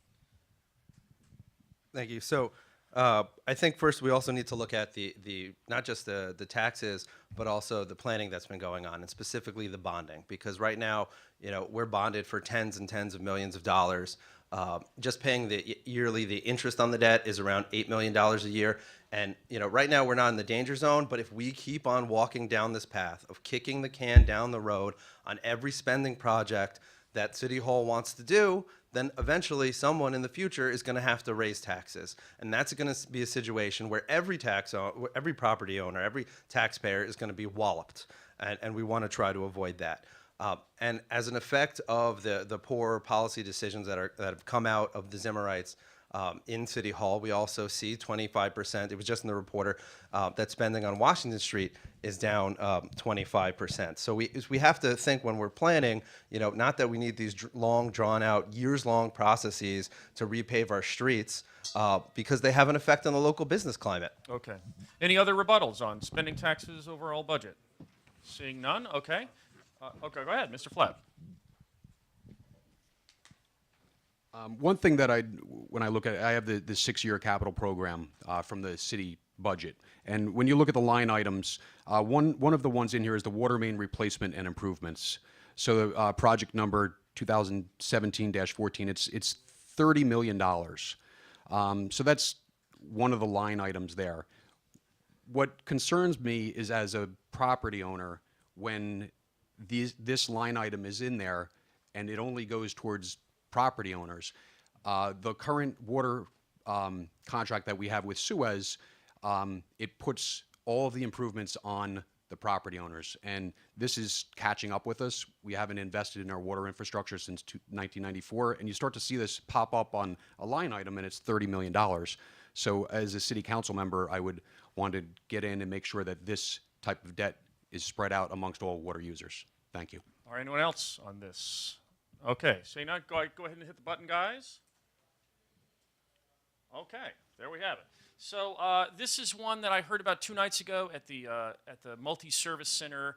Thank you. So I think first we also need to look at the not just the taxes, but also the planning that's been going on, and specifically the bonding. Because right now, we're bonded for tens and tens of millions of dollars. Just paying the interest on the debt is around $8 million a year. And right now we're not in the danger zone, but if we keep on walking down this path of kicking the can down the road on every spending project that City Hall wants to do, then eventually someone in the future is going to have to raise taxes. And that's going to be a situation where every property owner, every taxpayer is going to be walloped. And we want to try to avoid that. And as an effect of the poor policy decisions that have come out of the Zimmerites in City Hall, we also see 25%. It was just in the reporter that spending on Washington Street is down 25%. So we have to think when we're planning, not that we need these long, drawn-out, years-long processes to repave our streets because they have an effect on the local business climate. Okay. Any other rebuttals on spending taxes overall budget? Seeing none. Okay. Okay, go ahead, Mr. Flett. One thing that when I look at it, I have the 6-year capital program from the city budget. And when you look at the line items, one of the ones in here is the water main replacement and improvements. So project number 2017-14, it's $30 million. So that's one of the line items there. What concerns me is as a property owner, when this line item is in there and it only goes towards property owners. The current water contract that we have with Suez, it puts all of the improvements on the property owners. And this is catching up with us. We haven't invested in our water infrastructure since 1994. And you start to see this pop up on a line item and it's $30 million. So as a city council member, I would want to get in and make sure that this type of debt is spread out amongst all water users. Thank you. All right, anyone else on this? Okay, so now go ahead and hit the button, guys. Okay, there we have it. So this is one that I heard about 2 nights ago at the multi-service center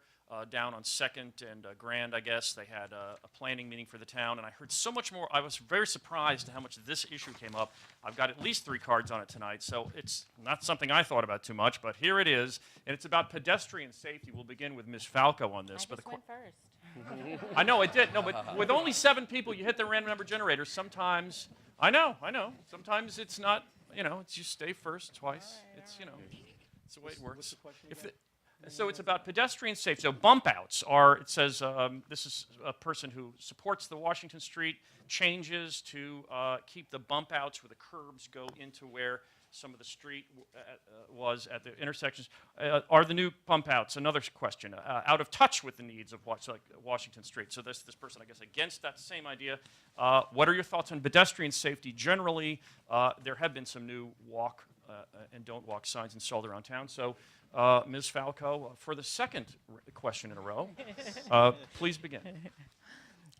down on 2nd and Grand, I guess. They had a planning meeting for the town, and I heard so much more. I was very surprised at how much this issue came up. I've got at least 3 cards on it tonight, so it's not something I thought about too much, but here it is, and it's about pedestrian safety. We'll begin with Ms. Falco on this. I just went first. I know, it did. No, but with only 7 people, you hit the random number generator. Sometimes, I know. Sometimes it's not, it's you stay first twice. It's the way it works. What's the question so it's about pedestrian safety. So bump outs are, it says, this is a person who supports the Washington Street changes to keep the bump outs where the curbs go into where some of the street was at the intersections. Are the new bump outs, another question, out of touch with the needs of Washington Street? So this person, I guess, against that same idea. What are your thoughts on pedestrian safety generally? There have been some new walk and don't walk signs installed around town. So Ms. Falco, for the second question in a row, please begin.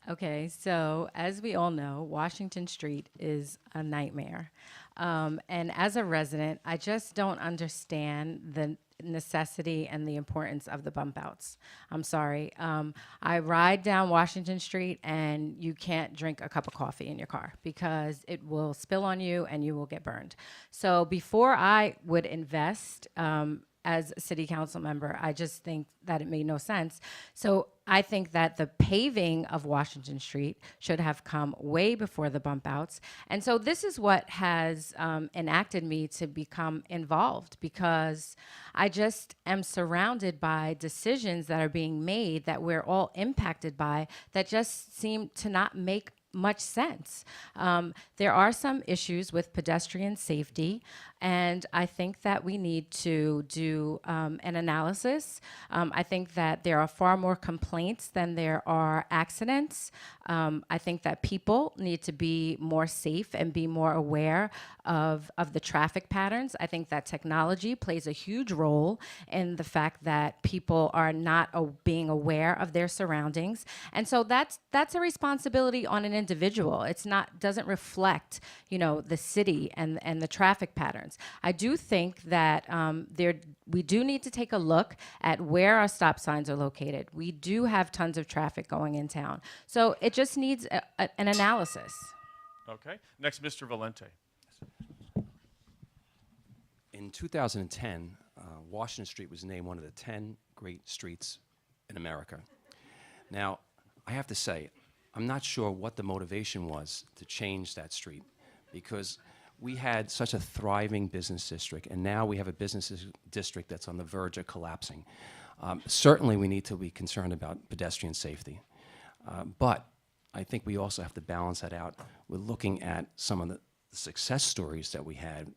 Okay, so as we all know, Washington Street is a nightmare. And as a resident, I just don't understand the necessity and the importance of the bump outs. I'm sorry. I ride down Washington Street and you can't drink a cup of coffee in your car because it will spill on you and you will get burned. So before I would invest as a city council member, I just think that it made no sense. So I think that the paving of Washington Street should have come way before the bump outs. And so this is what has enacted me to become involved, because I just am surrounded by decisions that are being made that we're all impacted by that just seem to not make much sense. There are some issues with pedestrian safety, and I think that we need to do an analysis. I think that there are far more complaints than there are accidents. I think that people need to be more safe and be more aware of the traffic patterns. I think that technology plays a huge role in the fact that people are not being aware of their surroundings. And so that's a responsibility on an individual. It's not, doesn't reflect, the city and the traffic patterns. I do think that we do need to take a look at where our stop signs are located. We do have tons of traffic going in town. So it just needs an analysis. Okay. Next, Mr. Valente. In 2010, Washington Street was named one of the 10 great streets in America. Now, I have to say, I'm not sure what the motivation was to change that street, because we had such a thriving business district, and now we have a district that's on the verge of collapsing. Certainly, we need to be concerned about pedestrian safety, but I think we also have to balance that out with looking at some of the success stories that we had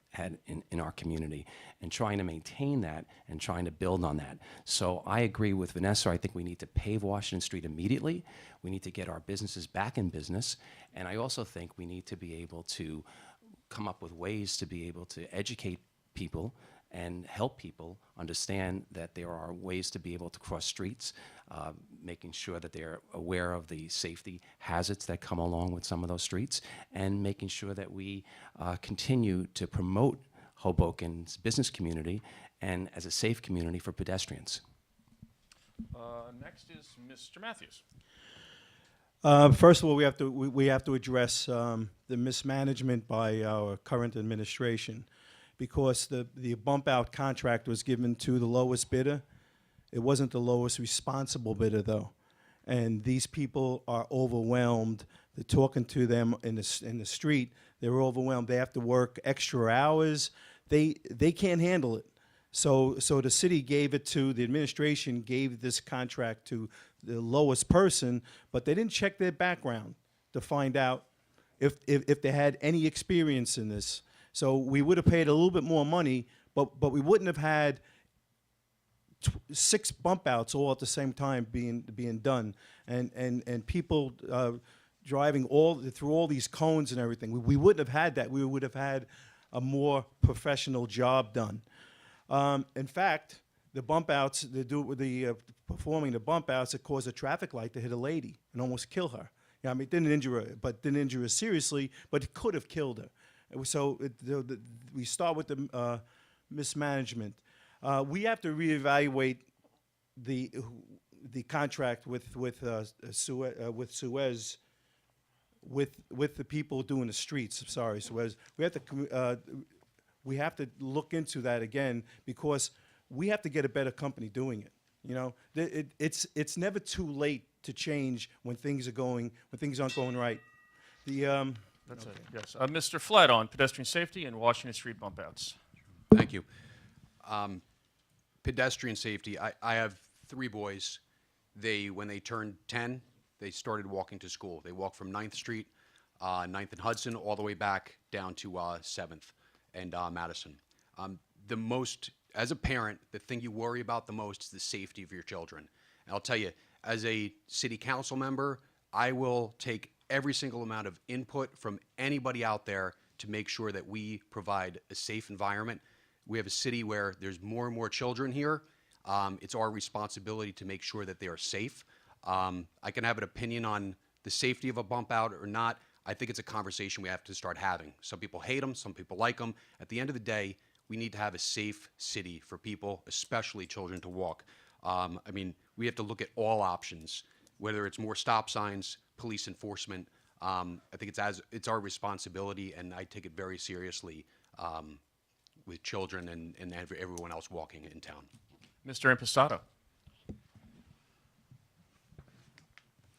in our community and trying to maintain that and trying to build on that. So I agree with Vanessa. I think we need to pave Washington Street immediately. We need to get our businesses back in business. And I also think we need to be able to come up with ways to be able to educate people and help people understand that there are ways to be able to cross streets, making sure that they're aware of the safety hazards that come along with some of those streets, and making sure that we continue to promote Hoboken's business community and as a safe community for pedestrians. Next is Mr. Matthews. First of all, we have to address the mismanagement by our current administration, because the bump out contract was given to the lowest bidder. It wasn't the lowest responsible bidder, though, and these people are overwhelmed. They're talking to them in the street. They're overwhelmed. They have to work extra hours. They can't handle it. So the city gave it to, the administration gave this contract to the lowest person, but they didn't check their background to find out if they had any experience in this. So we would have paid a little bit more money, but we wouldn't have had 6 bump outs all at the same time being done, and people driving through all these cones and everything. We wouldn't have had that. We would have had a more professional job done. In fact, the bump outs, performing the bump outs, it caused a traffic light to hit a lady and almost kill her. Yeah, I mean, it didn't injure her seriously, but it could have killed her. So we start with the mismanagement. We have to reevaluate the contract with Suez, with the people doing the streets. Sorry, Suez. We have to look into that again, because we have to get a better company doing it. You know, it's never too late to change when things aren't going right. That's it, yes. Mr. Flett on pedestrian safety and Washington Street bump outs. Thank you. Pedestrian safety, I have 3 boys. When they turned 10, they started walking to school. They walked from 9th Street, 9th and Hudson, all the way back down to 7th and Madison. As a parent, the thing you worry about the most is the safety of your children. And I'll tell you, as a city council member, I will take every single amount of input from anybody out there to make sure that we provide a safe environment. We have a city where there's more and more children here. It's our responsibility to make sure that they are safe. I can have an opinion on the safety of a bump out or not. I think it's a conversation we have to start having. Some people hate them, some people like them. At the end of the day, we need to have a safe city for people, especially children, to walk. I mean, we have to look at all options, whether it's more stop signs, police enforcement. I think it's our responsibility, and I take it very seriously with children and everyone else walking in town. Mr. Impastato.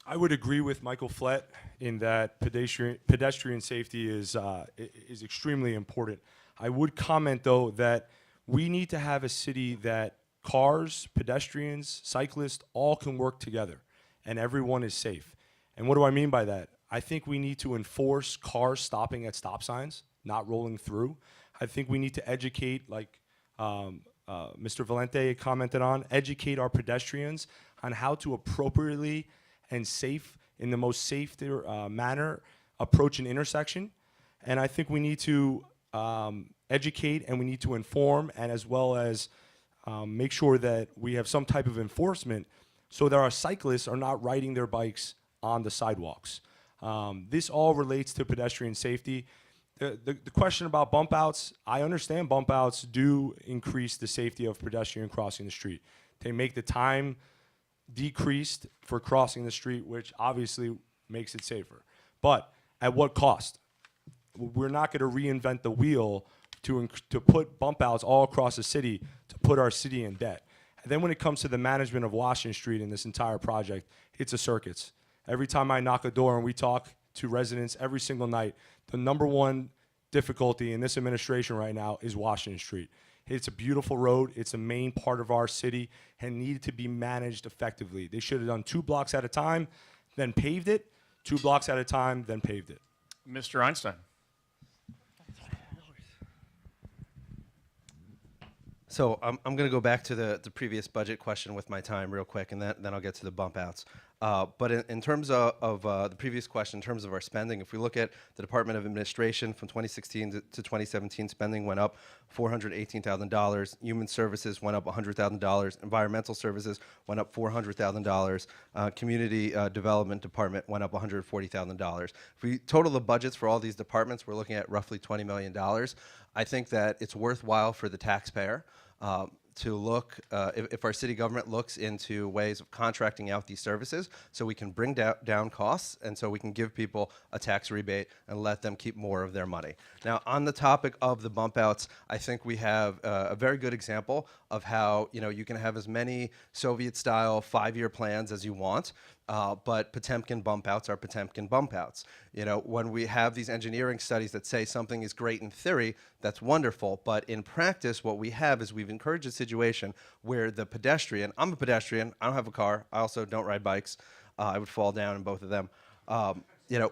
I would agree with Michael Flett in that pedestrian safety is extremely important. I would comment, though, that we need to have a city that cars, pedestrians, cyclists all can work together and everyone is safe. And what do I mean by that? I think we need to enforce cars stopping at stop signs, not rolling through. I think we need to educate, like Mr. Valente commented on, educate our pedestrians on how to appropriately and in the most safe manner approach an intersection. And I think we need to educate and we need to inform, and as well as make sure that we have some type of enforcement so that our cyclists are not riding their bikes on the sidewalks. This all relates to pedestrian safety. The question about bump outs, I understand bump outs do increase the safety of pedestrian crossing the street. They make the time decreased for crossing the street, which obviously makes it safer. But at what cost? We're not going to reinvent the wheel to put bump outs all across the city to put our city in debt. And then when it comes to the management of Washington Street in this entire project, it's a circus. Every time I knock a door and we talk to residents every single night, the number one difficulty in this administration right now is Washington Street. It's a beautiful road. It's a main part of our city and needed to be managed effectively. They should have done 2 blocks at a time, then paved it, 2 blocks at a time, then paved it. Mr. Einstein. So I'm going to go back to the previous budget question with my time real quick, and then I'll get to the bump outs. But in terms of the previous question, in terms of our spending, if we look at the Department of Administration from 2016 to 2017, spending went up $418,000. Human Services went up $100,000. Environmental Services went up $400,000. Community Development Department went up $140,000. If we total the budgets for all these departments, we're looking at roughly $20 million. I think that it's worthwhile for the taxpayer to look, if our city government looks into ways of contracting out these services so we can bring down costs and so we can give people a tax rebate and let them keep more of their money. Now, on the topic of the bump outs, I think we have a very good example of how you can have as many Soviet-style 5-year plans as you want, but Potemkin bump outs are Potemkin bump outs. When we have these engineering studies that say something is great in theory, that's wonderful, but in practice, what we have is we've encouraged a situation where the pedestrian, I'm a pedestrian, I don't have a car, I also don't ride bikes, I would fall down in both of them.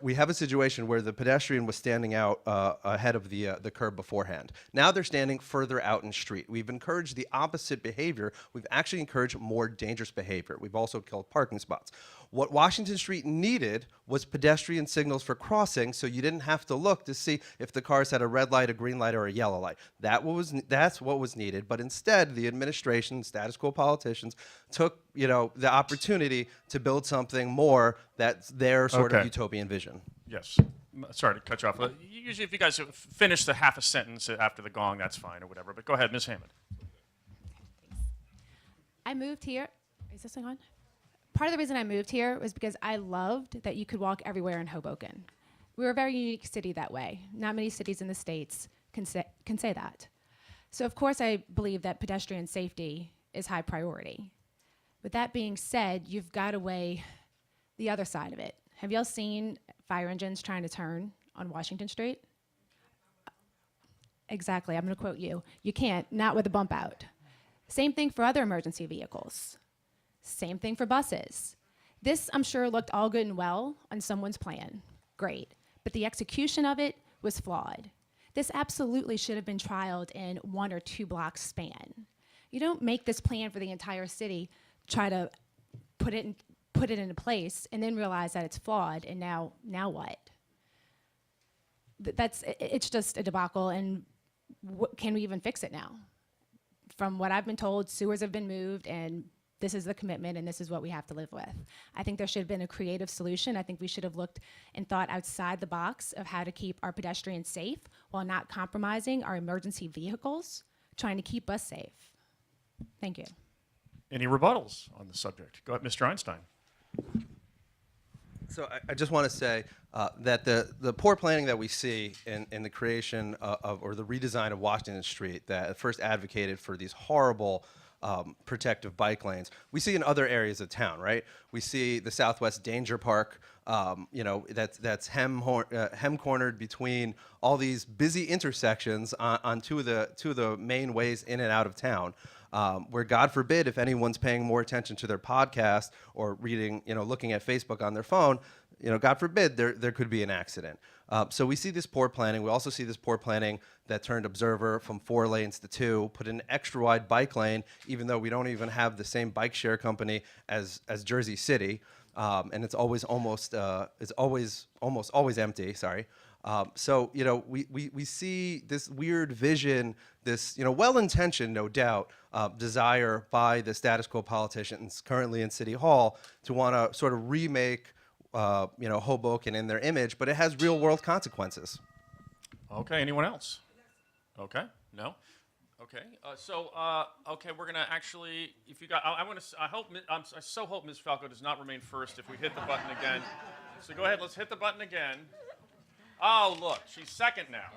We have a situation where the pedestrian was standing out ahead of the curb beforehand. Now they're standing further out in the street. We've encouraged the opposite behavior. We've actually encouraged more dangerous behavior. We've also killed parking spots. What Washington Street needed was pedestrian signals for crossing, so you didn't have to look to see if the cars had a red light, a green light, or a yellow light. That's what was needed. But instead, the administration, status quo politicians, took the opportunity to build something more that's their sort of utopian vision. Yes. Sorry to cut you off. Usually if you guys finish the half a sentence after the gong, that's fine or whatever. But go ahead, Ms. Hammond. I moved here. Is this thing on? Part of the reason I moved here was because I loved that you could walk everywhere in Hoboken. We're a very unique city that way. Not many cities in the States can say that. So of course I believe that pedestrian safety is high priority. With that being said, you've got to weigh the other side of it. Have y'all seen fire engines trying to turn on Washington Street? Exactly, I'm gonna quote you. You can't, not with a bump out. Same thing for other emergency vehicles. Same thing for buses. This, I'm sure, looked all good and well on someone's plan. Great. But the execution of it was flawed. This absolutely should have been trialed in 1 or 2 block span. You don't make this plan for the entire city, try to put it into place, and then realize that it's flawed, and now what? It's just a debacle, and can we even fix it now? From what I've been told, sewers have been moved, and this is the commitment, and this is what we have to live with. I think there should have been a creative solution. I think we should have looked and thought outside the box of how to keep our pedestrians safe while not compromising our emergency vehicles, trying to keep us safe. Thank you. Any rebuttals on the subject? Go ahead, Mr. Einstein. So I just want to say that the poor planning that we see in the creation or the redesign of Washington Street that first advocated for these horrible protective bike lanes, we see in other areas of town, right? We see the Southwest Danger Park, that's hem-cornered between all these busy intersections on two of the main ways in and out of town. Where, God forbid, if anyone's paying more attention to their podcast or reading, looking at Facebook on their phone, God forbid, there could be an accident. So we see this poor planning. We also see this poor planning that turned Observer from 4 lanes to 2, put an extra wide bike lane, even though we don't even have the same bike share company as Jersey City, and it's always almost empty. Sorry. So we see this weird vision, this well-intentioned, no doubt, desire by the status quo politicians currently in City Hall to want to sort of remake Hoboken in their image, but it has real-world consequences. Okay. Anyone else? Okay. No. Okay. Okay, we're gonna actually, if you got, I so hope Ms. Falco does not remain first if we hit the button again. So go ahead. Let's hit the button again. Oh, look, she's second now.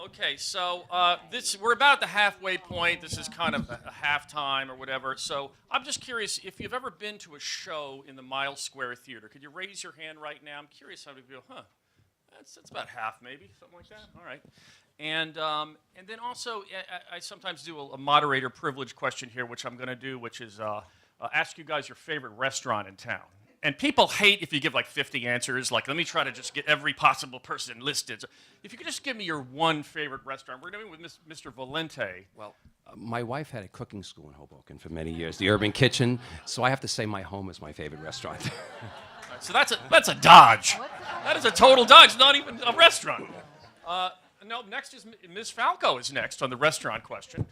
Okay, so we're about at the halfway point. This is kind of a halftime or whatever. So I'm just curious if you've ever been to a show in the Miles Square Theater. Could you raise your hand right now? I'm curious how to go. That's about half, maybe something like that. All right, and then also I sometimes do a moderator privilege question here, which I'm going to do, which is ask you guys your favorite restaurant in town. And people hate if you give like 50 answers. Like, let me try to just get every possible person listed. So if you could just give me your one favorite restaurant. We're going to be with Mr. Valente. Well, my wife had a cooking school in Hoboken for many years, the Urban Kitchen, so I have to say my home is my favorite restaurant. Right, so that's a dodge. That is a total dodge, not even a restaurant. No, next is Ms. Falco is next on the restaurant question.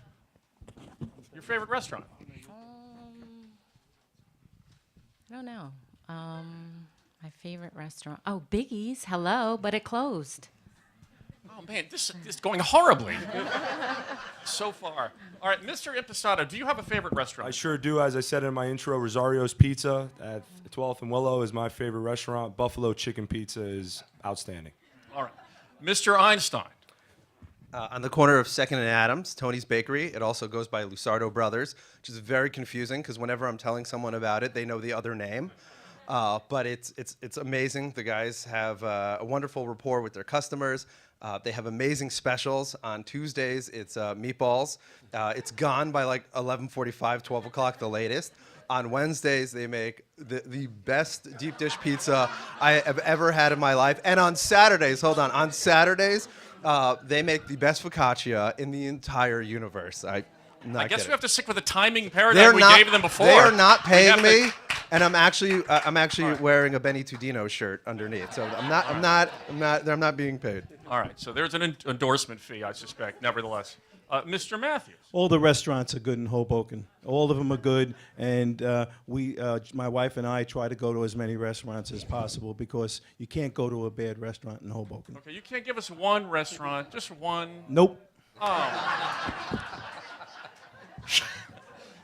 Your favorite restaurant? I don't know. My favorite restaurant. Oh, Biggie's. Hello, but it closed. Oh man, this is going horribly so far. All right, Mr. Impastato, do you have a favorite restaurant? I sure do. As I said in my intro, Rosario's Pizza at 12th and Willow is my favorite restaurant. Buffalo Chicken Pizza is outstanding. All right, Mr. Einstein. On the corner of 2nd and Adams, Tony's Bakery. It also goes by Lusardo Brothers, which is very confusing because whenever I'm telling someone about it, they know the other name. But it's amazing. The guys have a wonderful rapport with their customers. They have amazing specials. On Tuesdays, it's meatballs. It's gone by like 11:45, 12 o'clock, the latest. On Wednesdays, they make the best deep dish pizza I have ever had in my life. And on Saturdays, on Saturdays, they make the best focaccia in the entire universe. I guess we have to stick with the timing paradigm we gave them before. They are not paying me, and I'm actually wearing a Benny Tudino shirt underneath. So I'm not being paid. All right, so there's an endorsement fee, I suspect. Nevertheless, Mr. Matthews. All the restaurants are good in Hoboken. All of them are good, and my wife and I try to go to as many restaurants as possible because you can't go to a bad restaurant in Hoboken. Okay, you can't give us one restaurant, just one. Nope. Oh.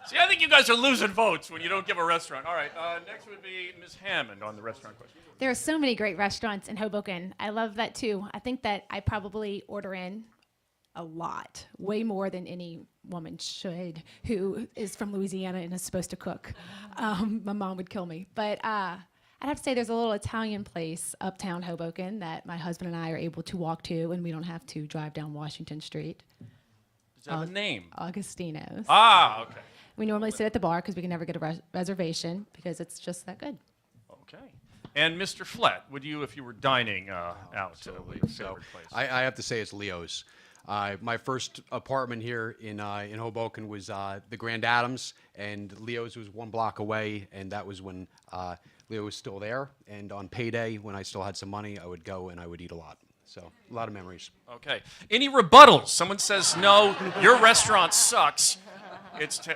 See, I think you guys are losing votes when you don't give a restaurant. All right, next would be Ms. Hammond on the restaurant question. There are so many great restaurants in Hoboken. I love that too. I think that I probably order in a lot, way more than any woman should who is from Louisiana and is supposed to cook. My mom would kill me. But I'd have to say there's a little Italian place uptown Hoboken that my husband and I are able to walk to, and we don't have to drive down Washington Street. Does that have a name? Augustino's. Ah, okay. We normally sit at the bar because we can never get a reservation because it's just that good. Okay. And Mr. Flett, would you, if you were dining out, leave a favorite place? I have to say it's Leo's. My first apartment here in Hoboken was the Grand Adams, and Leo's was one block away, and that was when Leo was still there. And on payday, when I still had some money, I would go and I would eat a lot. So a lot of memories. Okay. Any rebuttals? Someone says, no, your restaurant sucks.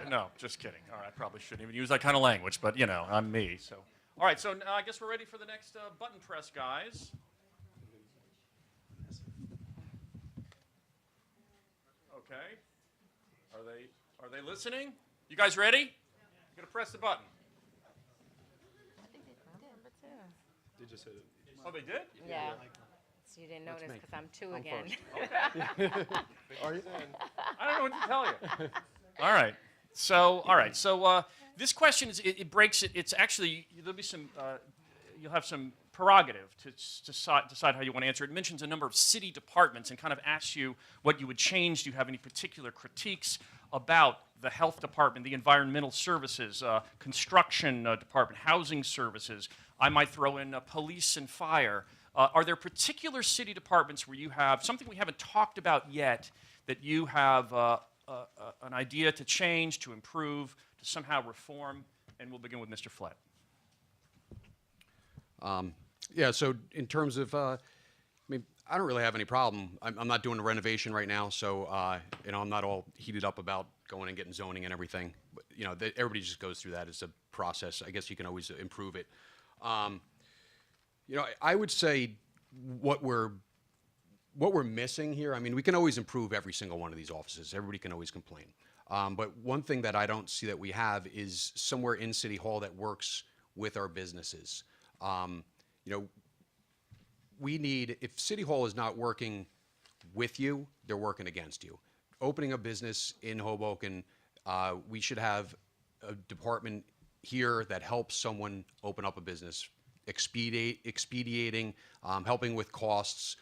No, just kidding. All right, I probably shouldn't even use that kind of language, but, you know, I'm me. So, all right, so I guess we're ready for the next button press, guys. Okay. Are they listening? You guys ready? You're going to press the button. They just hit it. Oh, they did? Yeah. So you didn't notice because I'm two again. Okay. Are you? I don't know what to tell you. All right. So this question is it breaks it. It's actually there'll be some you'll have some prerogative to decide how you want to answer. It mentions a number of city departments and kind of asks you what you would change. Do you have any particular critiques about the health department, the environmental services, construction department, housing services? I might throw in police and fire. Are there particular city departments where you have something we haven't talked about yet that you have an idea to change, to improve, to somehow reform? And we'll begin with Mr. Flett. Yeah, so in terms of, I don't really have any problem. I'm not doing a renovation right now, so I'm not all heated up about going and getting zoning and everything. But, everybody just goes through that. It's a process. I guess you can always improve it. I would say what we're missing here, we can always improve every single one of these offices. Everybody can always complain. But one thing that I don't see that we have is somewhere in City Hall that works with our businesses. We need, if City Hall is not working with you, they're working against you. Opening a business in Hoboken, we should have a department here that helps someone open up a business, expediting, helping with costs.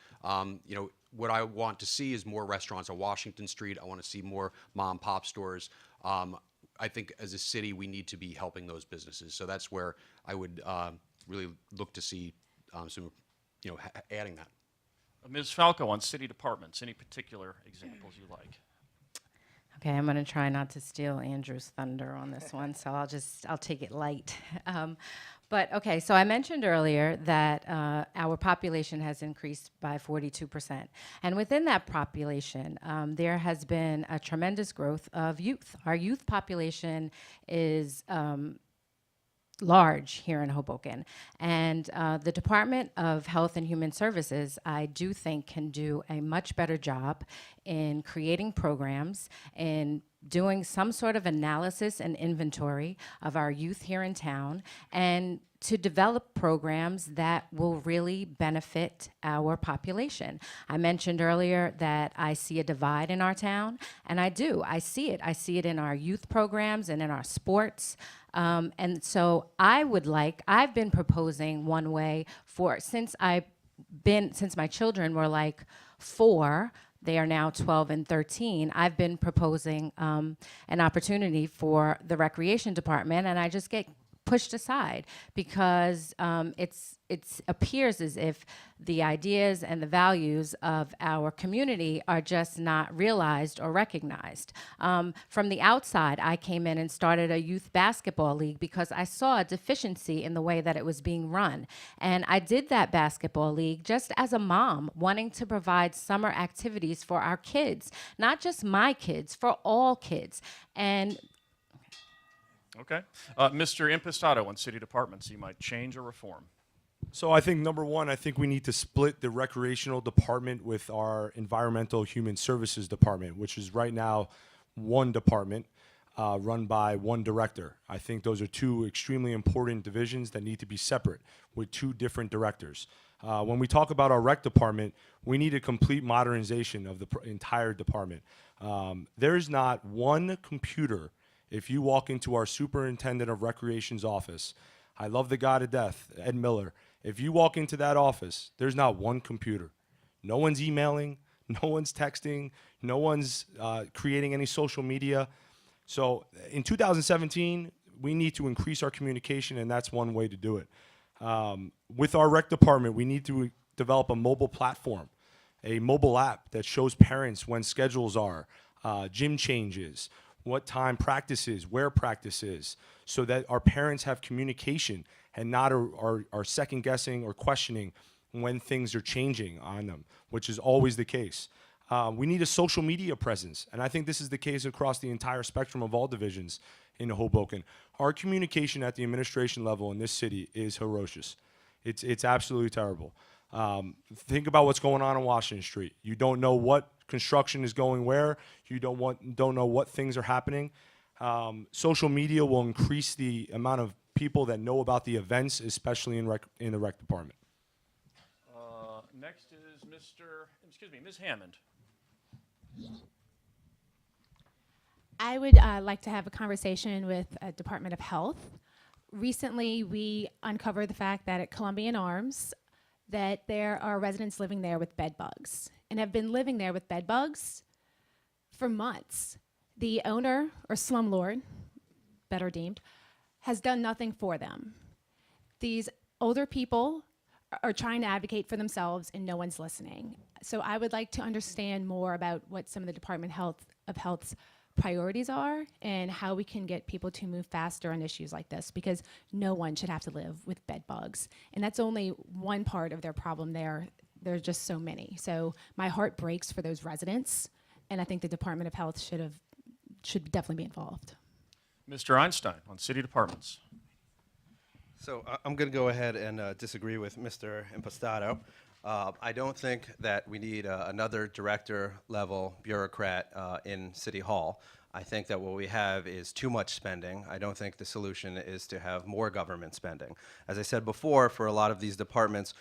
What I want to see is more restaurants on Washington Street. I want to see more mom and pop stores. I think as a city, we need to be helping those businesses. So that's where I would really look to see some, adding that. Ms. Falco, on city departments, any particular examples you like? Okay, I'm going to try not to steal Andrew's thunder on this one, so I'll take it light. But okay, so I mentioned earlier that our population has increased by 42%. And within that population, there has been a tremendous growth of youth. Our youth population is large here in Hoboken. And the Department of Health and Human Services, I do think, can do a much better job in creating programs and doing some sort of analysis and inventory of our youth here in town, and to develop programs that will really benefit our population. I mentioned earlier that I see a divide in our town, and I do. I see it. I see it in our youth programs and in our sports. And so I've been proposing one way since my children were like 4, they are now 12 and 13, I've been proposing an opportunity for the recreation department, and I just get pushed aside because it appears as if the ideas and the values of our community are just not realized or recognized. From the outside, I came in and started a youth basketball league because I saw a deficiency in the way that it was being run. And I did that basketball league just as a mom, wanting to provide summer activities for our kids, not just my kids, for all kids. And Okay. Mr. Impastato, on city departments, you might change or reform. So I think number one, I think we need to split the recreational department with our environmental human services department, which is right now one department run by one director. I think those are two extremely important divisions that need to be separate with two different directors. When we talk about our rec department, we need a complete modernization of the entire department. There is not one computer. If you walk into our superintendent of recreation's office, I love the guy to death, Ed Miller. If you walk into that office, there's not one computer. No one's emailing, no one's texting, no one's creating any social media. So in 2017, we need to increase our communication, and that's one way to do it. With our rec department, we need to develop a mobile platform, a mobile app that shows parents when schedules are, gym changes, what time practice is, where practice is, so that our parents have communication and not are second guessing or questioning when things are changing on them, which is always the case. We need a social media presence, and I think this is the case across the entire spectrum of all divisions in Hoboken. Our communication at the administration level in this city is ferocious. It's absolutely terrible. Think about what's going on Washington Street. You don't know what construction is going where. You don't know what things are happening. Social media will increase the amount of people that know about the events, especially in the rec department. Next is Ms. Hammond. I would like to have a conversation with Department of Health. Recently, we uncovered the fact that at Columbian Arms, that there are residents living there with bed bugs and have been living there with bed bugs for months. The owner, or slumlord, better deemed, has done nothing for them. These older people are trying to advocate for themselves and no one's listening. So I would like to understand more about what some of the Department of Health's priorities are and how we can get people to move faster on issues like this, because no one should have to live with bed bugs. And that's only one part of their problem there. There's just so many. So my heart breaks for those residents, and I think the Department of Health should definitely be involved. Mr. Einstein, on city departments. So I'm going to go ahead and disagree with Mr. Impastato. I don't think that we need another director-level bureaucrat in City Hall. I think that what we have is too much spending. I don't think the solution is to have more government spending. As I said before, for a lot of these departments,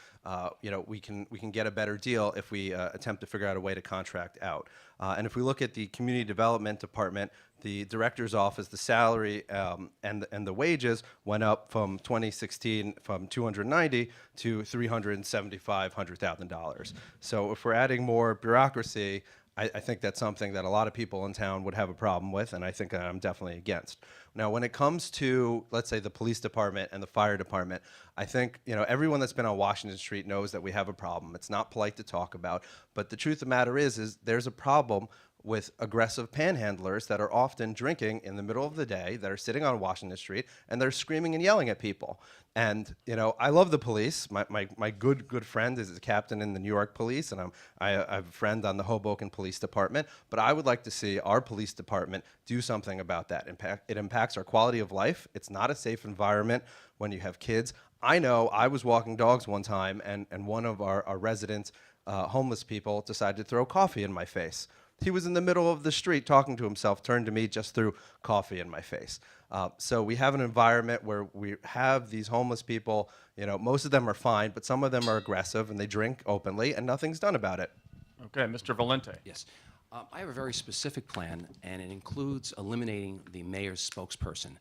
we can get a better deal if we attempt to figure out a way to contract out. And if we look at the community development department, the director's office, the salary and the wages went up from 2016 from $290 to $375,000. So if we're adding more bureaucracy, I think that's something that a lot of people in town would have a problem with, and I think I'm definitely against. Now, when it comes to, let's say, the police department and the fire department, I think everyone that's been on Washington Street knows that we have a problem. It's not polite to talk about, but the truth of the matter is there's a problem with aggressive panhandlers that are often drinking in the middle of the day, that are sitting on Washington Street, and they're screaming and yelling at people. And I love the police. My good friend is a captain in the New York Police, and I have a friend on the Hoboken Police Department. But I would like to see our police department do something about that. It impacts our quality of life. It's not a safe environment when you have kids. I know I was walking dogs one time, and one of our residents, homeless people, decided to throw coffee in my face. He was in the middle of the street talking to himself, turned to me, just threw coffee in my face. So we have an environment where we have these homeless people, most of them are fine, but some of them are aggressive and they drink openly and nothing's done about it. Okay, Mr. Valente. Yes. I have a very specific plan, and it includes eliminating the mayor's spokesperson.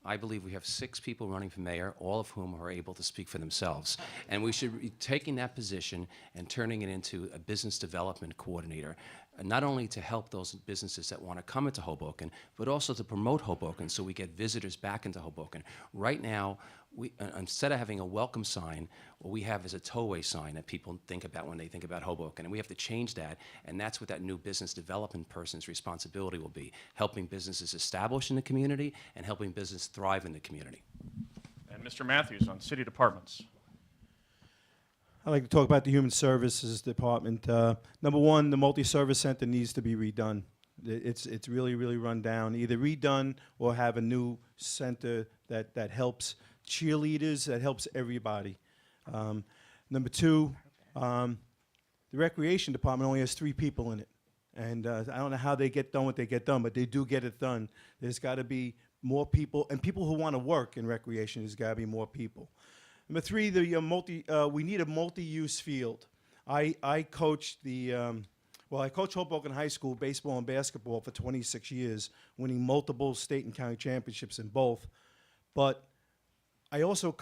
I believe we have 6 people running for mayor, all of whom are able to speak for themselves. And we should be taking that position and turning it into a business development coordinator, not only to help those businesses that want to come into Hoboken, but also to promote Hoboken so we get visitors back into Hoboken. Right now, instead of having a welcome sign, what we have is a tollway sign that people think about when they think about Hoboken. And we have to change that, and that's what that new business development person's responsibility will be, helping businesses establish in the community and helping business thrive in the community. And Mr. Matthews on city departments. I'd like to talk about the Human Services Department. Number one, the multi-service center needs to be redone. It's really, really run down. Either redone or have a new center that helps cheerleaders, that helps everybody. Number two, the Recreation Department only has 3 people in it. And I don't know how they get done what they get done, but they do get it done. There's got to be more people, and people who want to work in recreation, there's got to be more people. Number 3, we need a multi-use field. I coached I coached Hoboken High School baseball and basketball for 26 years, winning multiple state and county championships in both. But I also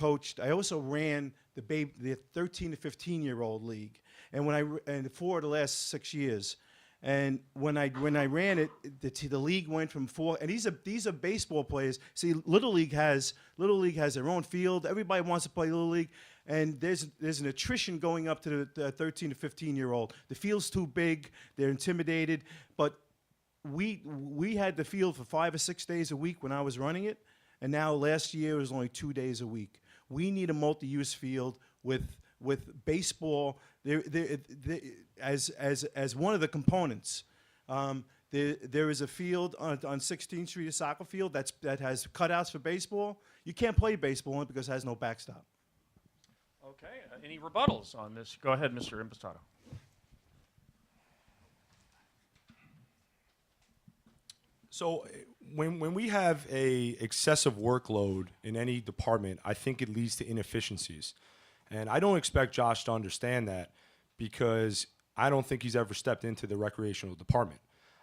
ran the 13 to 15-year-old league, and for the last 6 years. And when I ran it, the league went from 4, and these are baseball players. See, Little League has their own field. Everybody wants to play Little League, and there's an attrition going up to the 13 to 15-year-old. The field's too big. They're intimidated. But we had the field for 5 or 6 days a week when I was running it, and now last year it was only 2 days a week. We need a multi-use field with baseball as one of the components. There is a field on 16th Street, a soccer field that has cutouts for baseball. You can't play baseball on it because it has no backstop. Okay, any rebuttals on this? Go ahead, Mr. Impastato. So when we have a excessive workload in any department, I think it leads to inefficiencies. And I don't expect Josh to understand that because I don't think he's ever stepped into the recreational department.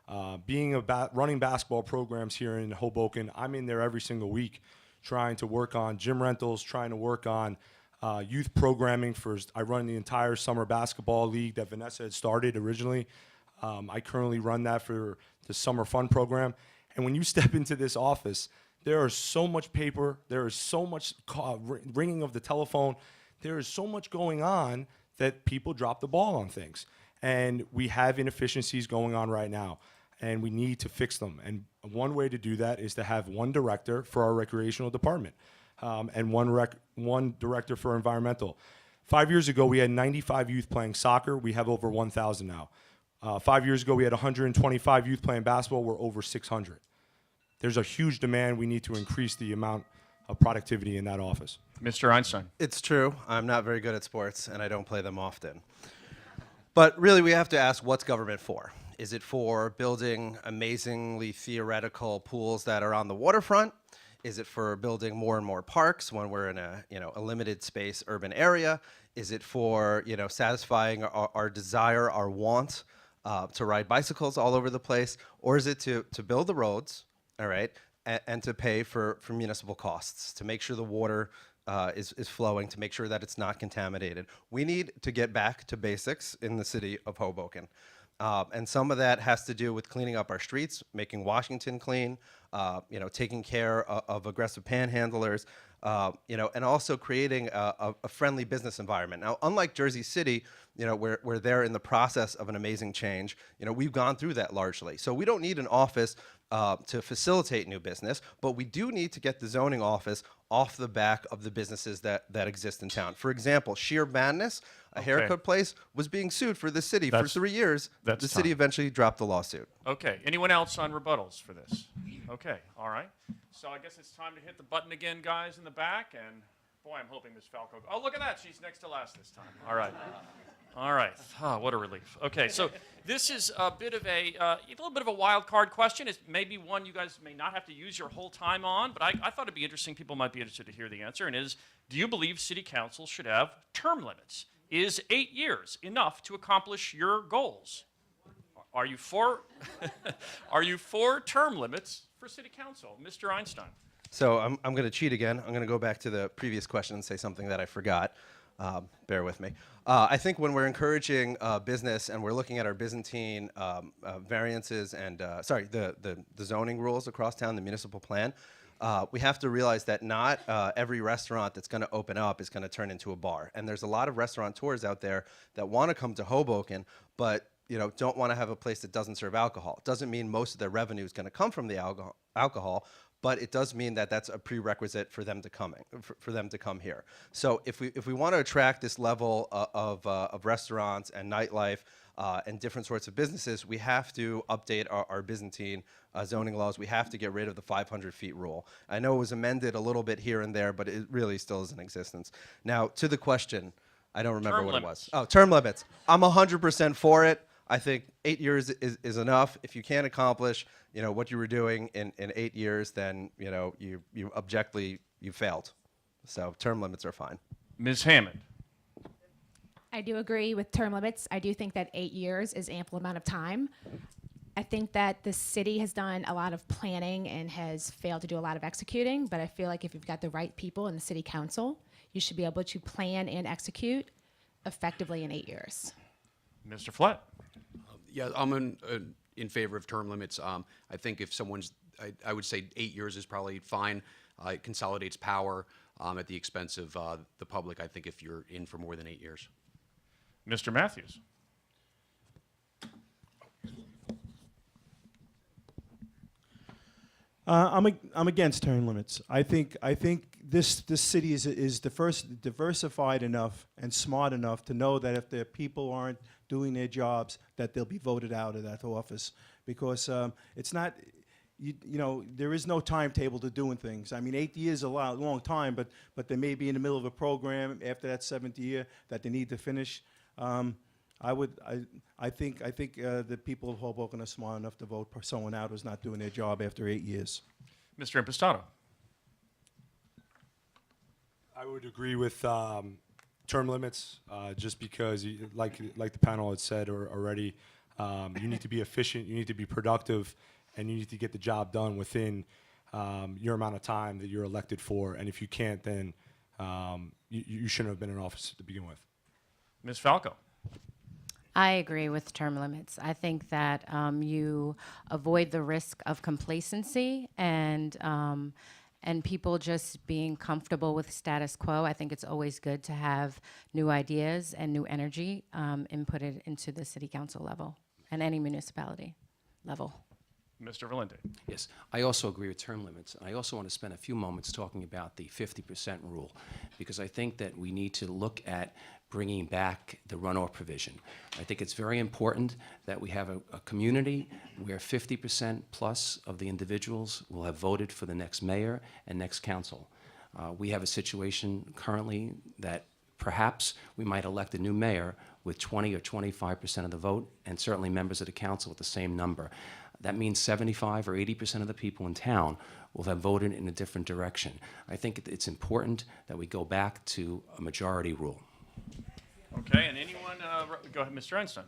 Running basketball programs here in Hoboken, I'm in there every single week trying to work on gym rentals, trying to work on youth programming. I run the entire summer basketball league that Vanessa had started originally. I currently run that for the summer fun program. And when you step into this office, there is so much paper, there is so much ringing of the telephone, there is so much going on that people drop the ball on things. And we have inefficiencies going on right now, and we need to fix them. And one way to do that is to have one director for our recreational department and one director for environmental. 5 years ago, we had 95 youth playing soccer. We have over 1,000 now. 5 years ago, we had 125 youth playing basketball. We're over 600. There's a huge demand. We need to increase the amount of productivity in that office. Mr. Einstein. It's true. I'm not very good at sports, and I don't play them often. But really, we have to ask, what's government for? Is it for building amazingly theoretical pools that are on the waterfront? Is it for building more and more parks when we're in a, a limited space urban area? Is it for, satisfying our desire, our want to ride bicycles all over the place? Or is it to build the roads, all right, and to pay for municipal costs, to make sure the water is flowing, to make sure that it's not contaminated? We need to get back to basics in the city of Hoboken. And some of that has to do with cleaning up our streets, making Washington clean, taking care of aggressive panhandlers, and also creating a friendly business environment. Now, unlike Jersey City, where they're in the process of an amazing change, we've gone through that largely. So we don't need an office to facilitate new business, but we do need to get the zoning office off the back of the businesses that exist in town. For example, Sheer Madness, a haircut place, was being sued for the city for 3 years. The city eventually dropped the lawsuit. Okay. Anyone else on rebuttals for this? Okay. All right. So I guess it's time to hit the button again, guys, in the back. And boy, I'm hoping Ms. Falco. Oh, look at that. She's next to last this time. All right. All right. Oh, what a relief. Okay, so this is a little bit of a wild card question. It's maybe one you guys may not have to use your whole time on, but I thought it'd be interesting. People might be interested to hear the answer. And do you believe city council should have term limits? Is 8 years enough to accomplish your goals? Are you for are you for term limits for city council, Mr. Einstein? So I'm going to cheat again. I'm going to go back to the previous question and say something that I forgot. Bear with me. I think when we're encouraging business and we're looking at our Byzantine variances and, the zoning rules across town, the municipal plan, we have to realize that not every restaurant that's going to open up is going to turn into a bar. And there's a lot of restaurateurs out there that want to come to Hoboken, but don't want to have a place that doesn't serve alcohol. Doesn't mean most of their revenue is going to come from the alcohol, but it does mean that that's a prerequisite for them to come here. So if we want to attract this level of restaurants and nightlife and different sorts of businesses, we have to update our Byzantine zoning laws. We have to get rid of the 500 feet rule. I know it was amended a little bit here and there, but it really still is in existence. Now, to the question, I don't remember what it was. Oh, term limits. I'm 100% for it. I think 8 years is enough. If you can't accomplish, what you were doing in 8 years, then, you objectively, you failed. So term limits are fine. Ms. Hammond. I do agree with term limits. I do think that 8 years is ample amount of time. I think that the city has done a lot of planning and has failed to do a lot of executing, but I feel like if you've got the right people in the city council, you should be able to plan and execute effectively in 8 years. Mr. Flett. Yeah, I'm in favor of term limits. I think if someone's, I would say 8 years is probably fine. It consolidates power at the expense of the public, I think, if you're in for more than 8 years. Mr. Matthews. I'm against term limits. I think this city is diversified enough and smart enough to know that if their people aren't doing their jobs, that they'll be voted out of that office, because it's not. There is no timetable to doing things. I mean, 8 years is a long time, but they may be in the middle of a program after that 7th year that they need to finish. I think the people of Hoboken are smart enough to vote someone out who's not doing their job after 8 years. Mr. Impastato. I would agree with term limits, just because, like the panel had said already, you need to be efficient, you need to be productive, and you need to get the job done within your amount of time that you're elected for. And if you can't, then you shouldn't have been in office to begin with. Ms. Falco. I agree with term limits. I think that you avoid the risk of complacency and people just being comfortable with status quo. I think it's always good to have new ideas and new energy inputted into the city council level and any municipality level. Mr. Valente. Yes, I also agree with term limits. I also want to spend a few moments talking about the 50% rule, because I think that we need to look at bringing back the runoff provision. I think it's very important that we have a community where 50% plus of the individuals will have voted for the next mayor and next council. We have a situation currently that perhaps we might elect a new mayor with 20 or 25% of the vote, and certainly members of the council with the same number. That means 75 or 80% of the people in town will have voted in a different direction. I think it's important that we go back to a majority rule. Okay, and anyone, go ahead, Mr. Einstein.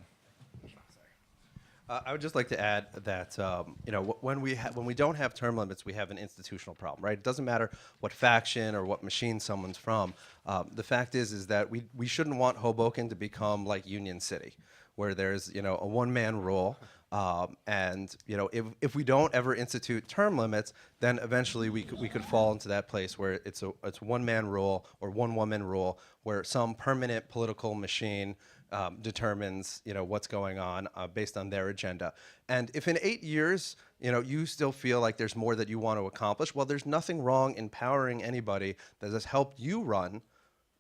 I would just like to add that when we don't have term limits, we have an institutional problem, right? It doesn't matter what faction or what machine someone's from. The fact is that we shouldn't want Hoboken to become like Union City, where there's a one-man rule. And if we don't ever institute term limits, then eventually we could fall into that place where it's one-man rule or one-woman rule, where some permanent political machine determines what's going on based on their agenda. And if in 8 years you still feel like there's more that you want to accomplish, well, there's nothing wrong in empowering anybody that has helped you run,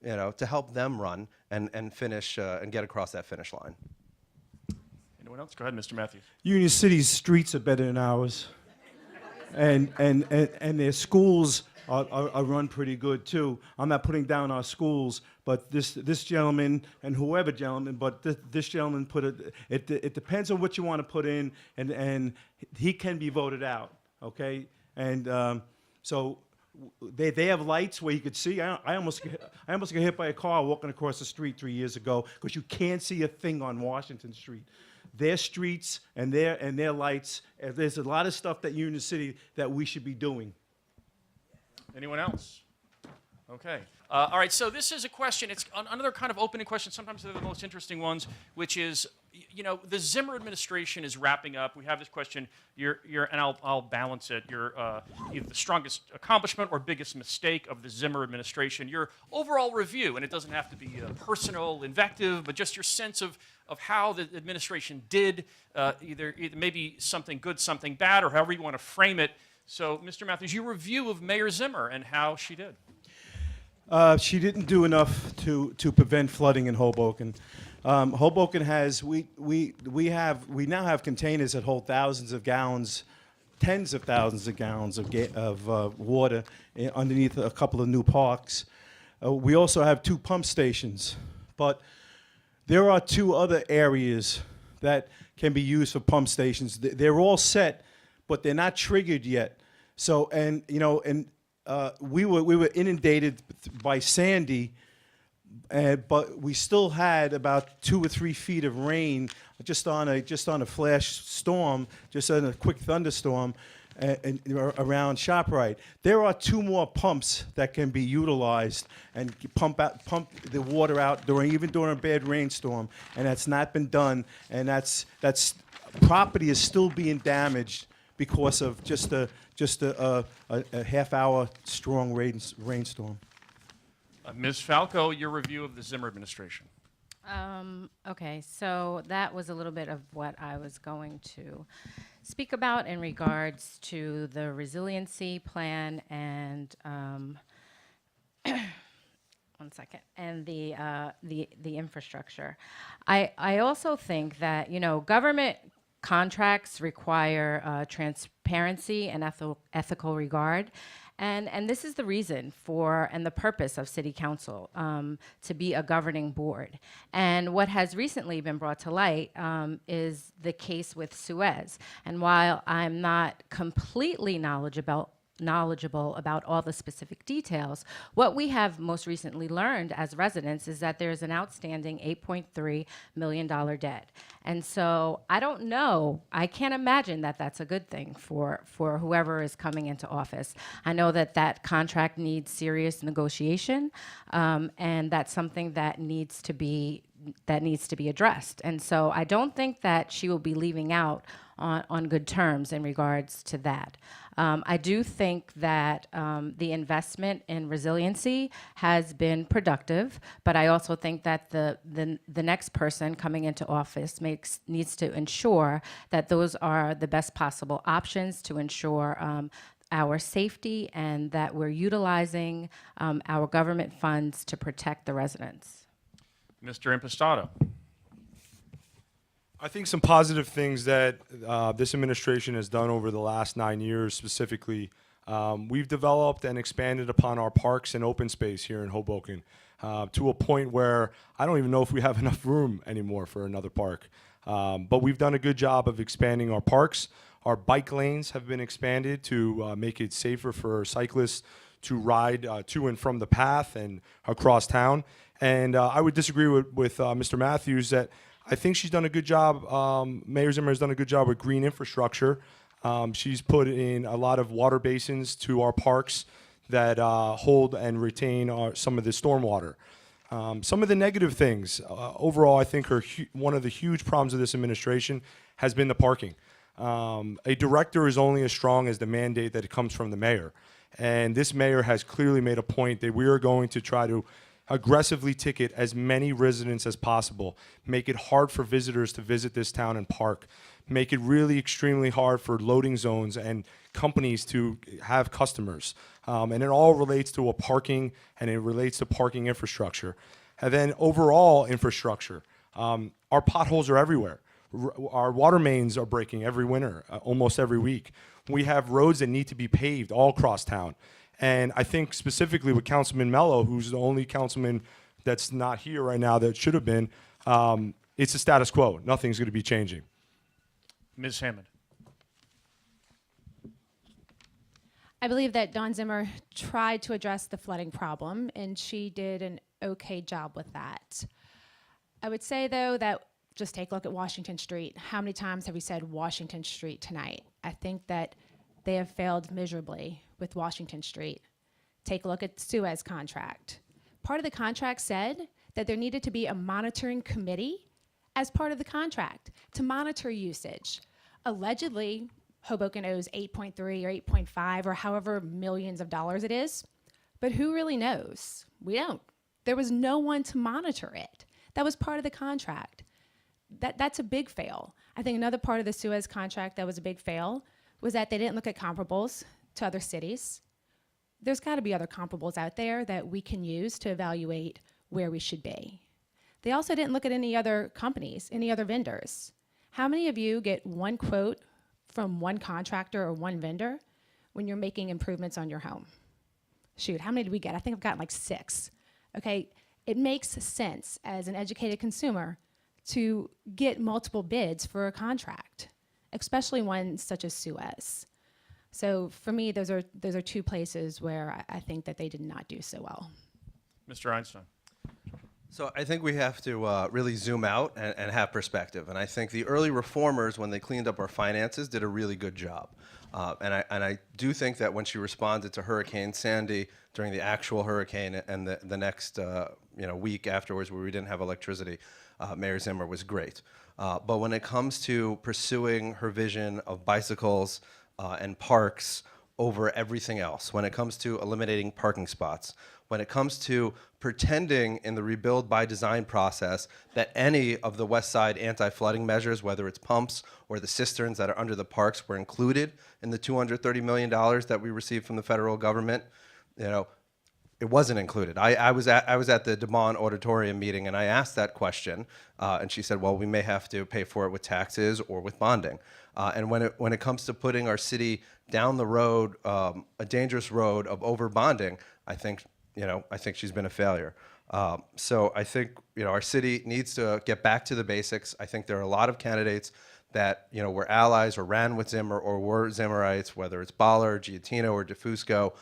to help them run and finish and get across that finish line. Anyone else? Go ahead, Mr. Matthews. Union City's streets are better than ours, and their schools are run pretty good too. I'm not putting down our schools, but this gentleman and whoever gentleman, but this gentleman put it. It depends on what you want to put in, and he can be voted out. Okay, and so they have lights where you could see. I almost got hit by a car walking across the street 3 years ago because you can't see a thing on Washington Street. Their streets and their lights. There's a lot of stuff that Union City that we should be doing. Anyone else? Okay. All right, so this is a question. It's another kind of opening question. Sometimes they're the most interesting ones, which is, the Zimmer administration is wrapping up. We have this question. And I'll balance it. Either the strongest accomplishment or biggest mistake of the Zimmer administration. Your overall review, and it doesn't have to be a personal invective, but just your sense of how the administration did, either maybe something good, something bad, or however you want to frame it. So, Mr. Matthews, your review of Mayor Zimmer and how she did. She didn't do enough to prevent flooding in Hoboken. Hoboken has we now have containers that hold thousands of gallons, tens of thousands of gallons of water underneath a couple of new parks. We also have 2 pump stations, but there are 2 other areas that can be used for pump stations. They're all set, but they're not triggered yet. So, we were inundated by Sandy, but we still had about 2 or 3 feet of rain just on a flash storm, just on a quick thunderstorm, around ShopRite. There are 2 more pumps that can be utilized and pump the water out even during a bad rainstorm, and that's not been done. And that's property is still being damaged because of just a half-hour strong rainstorm. Ms. Falco, your review of the Zimmer administration. Okay, so that was a little bit of what I was going to speak about in regards to the resiliency plan and one second, and the infrastructure. I also think that government contracts require transparency and ethical regard. And this is the reason for and the purpose of City Council, to be a governing board. And what has recently been brought to light is the case with Suez. And while I'm not completely knowledgeable about all the specific details, what we have most recently learned as residents is that there's an outstanding $8.3 million debt. And so I don't know, I can't imagine that that's a good thing for whoever is coming into office. I know that contract needs serious negotiation, and that's something that needs to be addressed. And so I don't think that she will be leaving out on good terms in regards to that. I do think that the investment in resiliency has been productive, but I also think that the next person coming into office needs to ensure that those are the best possible options to ensure our safety and that we're utilizing our government funds to protect the residents. Mr. Impastato. I think some positive things that this administration has done over the last 9 years, specifically We've developed and expanded upon our parks and open space here in Hoboken to a point where I don't even know if we have enough room anymore for another park. But we've done a good job of expanding our parks. Our bike lanes have been expanded to make it safer for cyclists to ride to and from the path and across town. And I would disagree with Mr. Matthews that I think she's done a good job. Mayor Zimmer has done a good job with green infrastructure. She's put in a lot of water basins to our parks that hold and retain some of the stormwater. Some of the negative things, overall, I think one of the huge problems of this administration has been the parking. A director is only as strong as the mandate that comes from the mayor. And this mayor has clearly made a point that we are going to try to aggressively ticket as many residents as possible, make it hard for visitors to visit this town and park, make it really extremely hard for loading zones and companies to have customers. And it all relates to parking, and it relates to parking infrastructure. And then overall infrastructure, our potholes are everywhere. Our water mains are breaking every winter, almost every week. We have roads that need to be paved all across town. And I think specifically with Councilman Mello, who's the only councilman that's not here right now that should have been, it's the status quo. Nothing's going to be changing. Ms. Hammond. I believe that Dawn Zimmer tried to address the flooding problem, and she did an okay job with that. I would say, though, that just take a look at Washington Street. How many times have we said Washington Street tonight? I think that they have failed miserably with Washington Street. Take a look at the Suez contract. Part of the contract said that there needed to be a monitoring committee as part of the contract to monitor usage. Allegedly, Hoboken owes 8.3 or 8.5 or however millions of dollars it is, but who really knows? We don't. There was no one to monitor it. That was part of the contract. That's a big fail. I think another part of the Suez contract that was a big fail was that they didn't look at comparables to other cities. There's got to be other comparables out there that we can use to evaluate where we should be. They also didn't look at any other companies, any other vendors. How many of you get one quote from one contractor or one vendor when you're making improvements on your home? Shoot, how many did we get? I think I've gotten like 6. Okay, it makes sense as an educated consumer to get multiple bids for a contract, especially one such as Suez. So for me, those are 2 places where I think that they did not do so well. Mr. Einstein. So I think we have to really zoom out and have perspective. And I think the early reformers, when they cleaned up our finances, did a really good job. And I do think that when she responded to Hurricane Sandy during the actual hurricane and the next week afterwards where we didn't have electricity, Mayor Zimmer was great. But when it comes to pursuing her vision of bicycles and parks over everything else, when it comes to eliminating parking spots, when it comes to pretending in the rebuild by design process that any of the West Side anti-flooding measures, whether it's pumps or the cisterns that are under the parks, were included in the $230 million that we received from the federal government, it wasn't included. I was at the DeMond Auditorium meeting, and I asked that question, and she said, well, we may have to pay for it with taxes or with bonding. And when it comes to putting our city down the road, a dangerous road of over bonding, I think she's been a failure. So I think our city needs to get back to the basics. I think there are a lot of candidates that were allies or ran with Zimmer or were Zimmerites, whether it's Baller, Giattino, or DeFusco,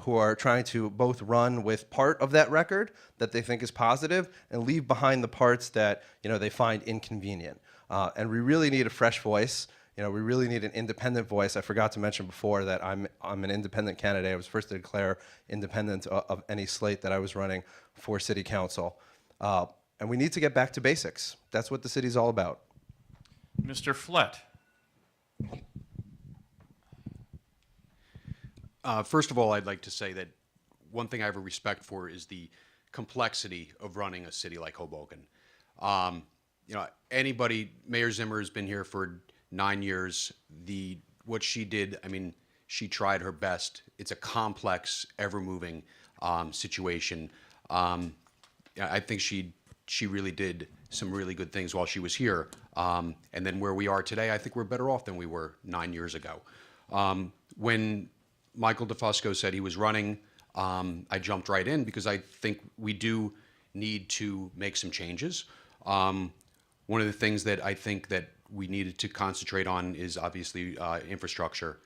who are trying to both run with part of that record that they think is positive and leave behind the parts that they find inconvenient. And we really need a fresh voice. We really need an independent voice. I forgot to mention before that I'm an independent candidate. I was first to declare independent of any slate that I was running for city council. And we need to get back to basics. That's what the city's all about. Mr. Flett. First of all, I'd like to say that one thing I have a respect for is the complexity of running a city like Hoboken. Mayor Zimmer has been here for 9 years. What she did, she tried her best. It's a complex, ever-moving situation. I think she really did some really good things while she was here. And then where we are today, I think we're better off than we were 9 years ago. When Michael DeFusco said he was running, I jumped right in because I think we do need to make some changes. One of the things that I think that we needed to concentrate on is obviously infrastructure.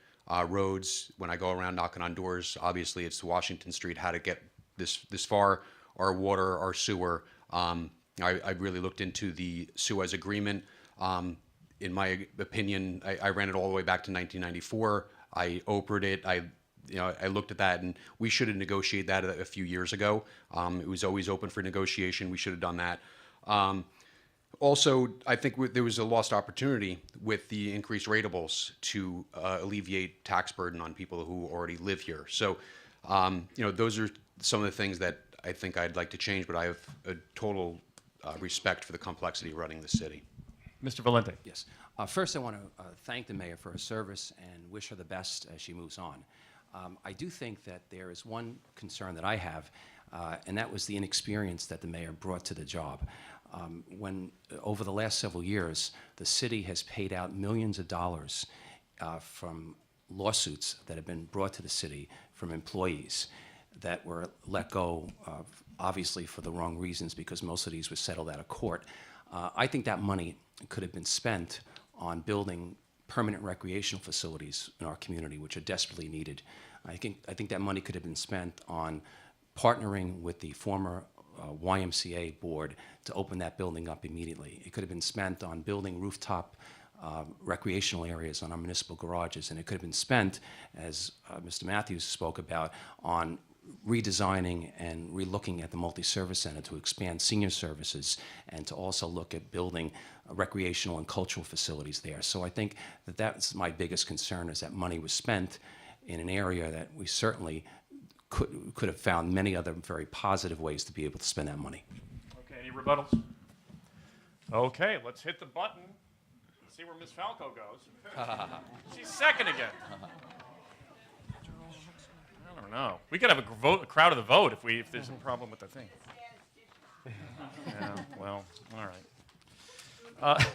Roads, when I go around knocking on doors, obviously it's Washington Street, how to get this far, our water, our sewer. I really looked into the Suez Agreement. In my opinion, I ran it all the way back to 1994. I Oprah'd it. I looked at that, and we should have negotiated that a few years ago. It was always open for negotiation. We should have done that. Also, I think there was a lost opportunity with the increased rateables to alleviate tax burden on people who already live here. So, those are some of the things that I think I'd like to change, but I have a total respect for the complexity of running the city. Mr. Valente. Yes. First, I want to thank the mayor for her service and wish her the best as she moves on. I do think that there is one concern that I have, and that was the inexperience that the mayor brought to the job. When over the last several years, the city has paid out millions of dollars from lawsuits that have been brought to the city from employees that were let go, obviously for the wrong reasons, because most of these were settled out of court. I think that money could have been spent on building permanent recreational facilities in our community, which are desperately needed. I think that money could have been spent on partnering with the former YMCA board to open that building up immediately. It could have been spent on building rooftop recreational areas on our municipal garages, and it could have been spent, as Mr. Matthews spoke about, on redesigning and relooking at the multi-service center to expand senior services and to also look at building recreational and cultural facilities there. So I think that that's my biggest concern, is that money was spent in an area that we certainly could have found many other very positive ways to be able to spend that money. Okay, any rebuttals? Okay, let's hit the button. See where Ms. Falco goes. She's second again. I don't know. We could have a crowd of the vote if there's a problem with the thing. Yeah, well, all right.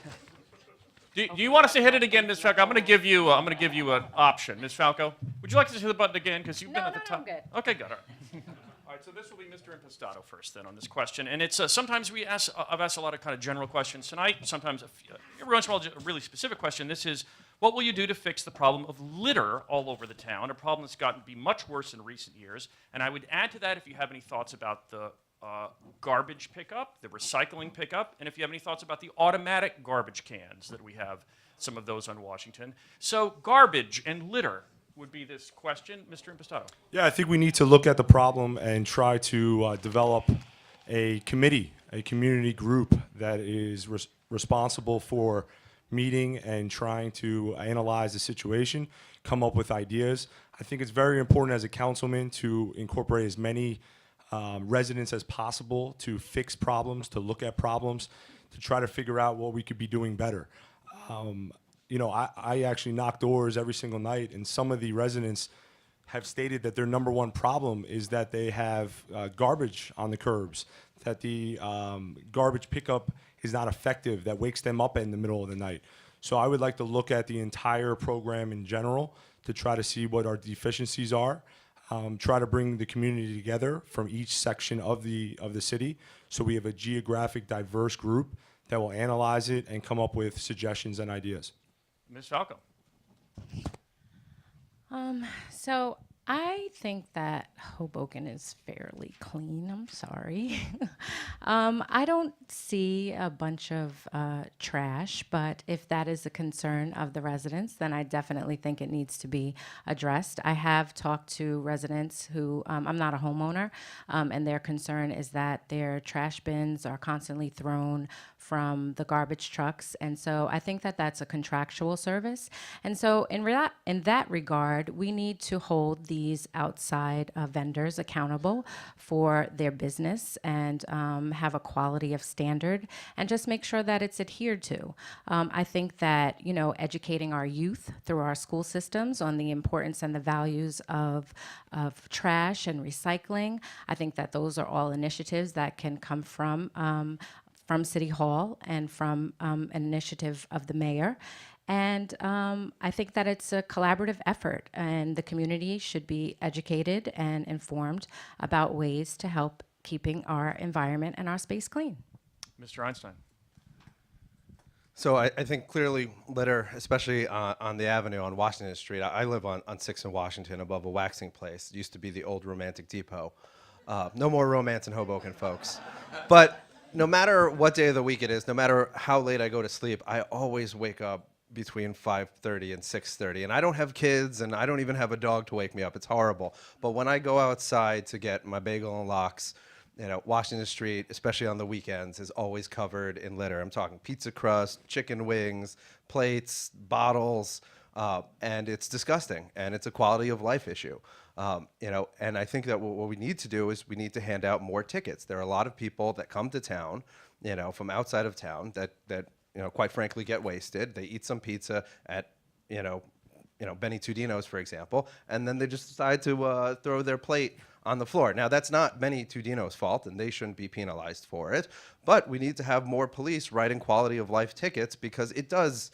Do you want us to hit it again, Ms. Falco? I'm going to give you an option, Ms. Falco. Would you like to hit the button again because you've been at the top? I'm good. Okay, good. All right. All right. So this will be Mr. Impastato first, then, on this question. And it's sometimes I've asked a lot of kind of general questions tonight. Sometimes every once in a while a really specific question. This is, what will you do to fix the problem of litter all over the town? A problem that's gotten to be much worse in recent years. And I would add to that if you have any thoughts about the garbage pickup, the recycling pickup, and if you have any thoughts about the automatic garbage cans that we have, some of those on Washington. So garbage and litter would be this question. Mr. Impastato. Yeah, I think we need to look at the problem and try to develop a committee, a community group that is responsible for meeting and trying to analyze the situation, come up with ideas. I think it's very important as a councilman to incorporate as many residents as possible to fix problems, to look at problems, to try to figure out what we could be doing better. I actually knock doors every single night, and some of the residents have stated that their number one problem is that they have garbage on the curbs, that the garbage pickup is not effective, that wakes them up in the middle of the night. So I would like to look at the entire program in general to try to see what our deficiencies are. Try to bring the community together from each section of the city, so we have a geographic diverse group that will analyze it and come up with suggestions and ideas. Ms. Falco. So I think that Hoboken is fairly clean. I'm sorry. I don't see a bunch of trash, but if that is a concern of the residents, then I definitely think it needs to be addressed. I have talked to residents who, I'm not a homeowner, and their concern is that their trash bins are constantly thrown from the garbage trucks, and so I think that that's a contractual service. And so in that regard, we need to hold these outside vendors accountable for their business and have a quality of standard and just make sure that it's adhered to. I think that, educating our youth through our school systems on the importance and the values of trash and recycling, I think that those are all initiatives that can come from City Hall and from an initiative of the mayor. And I think that it's a collaborative effort, and the community should be educated and informed about ways to help keeping our environment and our space clean. Mr. Einstein. So I think clearly litter, especially on the avenue on Washington Street. I live on 6th and Washington above a waxing place. It used to be the old Romantic Depot. No more romance in Hoboken, folks. But no matter what day of the week it is, no matter how late I go to sleep, I always wake up between 5:30 and 6:30. And I don't have kids, and I don't even have a dog to wake me up. It's horrible. But when I go outside to get my bagel and lox, Washington Street, especially on the weekends, is always covered in litter. I'm talking pizza crust, chicken wings, plates, bottles, and it's disgusting. And it's a quality of life issue. And I think that what we need to do is we need to hand out more tickets. There are a lot of people that come to town, from outside of town that quite frankly get wasted. They eat some pizza at, Benny Tudino's, for example, and then they just decide to throw their plate on the floor. Now, that's not Benny Tudino's fault, and they shouldn't be penalized for it, but we need to have more police writing quality of life tickets because it does,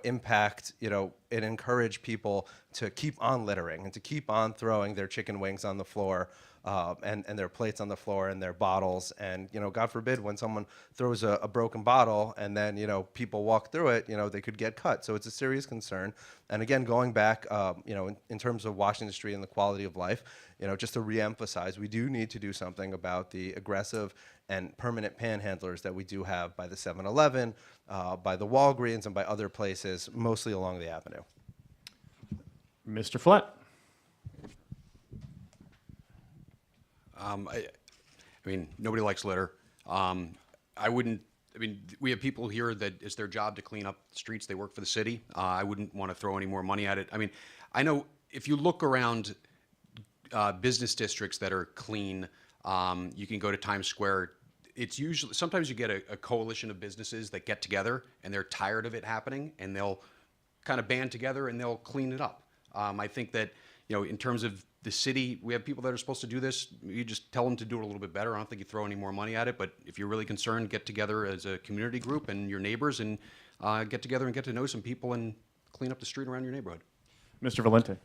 impact, and encourage people to keep on littering and to keep on throwing their chicken wings on the floor and their plates on the floor and their bottles. And, God forbid when someone throws a broken bottle and then, people walk through it, they could get cut. So it's a serious concern. And again, going back, in terms of Washington Street and the quality of life, just to reemphasize, we do need to do something about the aggressive and permanent panhandlers that we do have by the 7-Eleven, by the Walgreens, and by other places, mostly along the avenue. Mr. Flett. I mean, nobody likes litter. We have people here that it's their job to clean up the streets. They work for the city. I wouldn't want to throw any more money at it. I mean, I know if you look around business districts that are clean, you can go to Times Square. It's usually, sometimes you get a coalition of businesses that get together and they're tired of it happening and they'll kind of band together and they'll clean it up. I think that, in terms of the city, we have people that are supposed to do this. You just tell them to do it a little bit better. I don't think you throw any more money at it, but if you're really concerned, get together as a community group and your neighbors and get together and get to know some people and clean up the street around your neighborhood. Mr. Valente.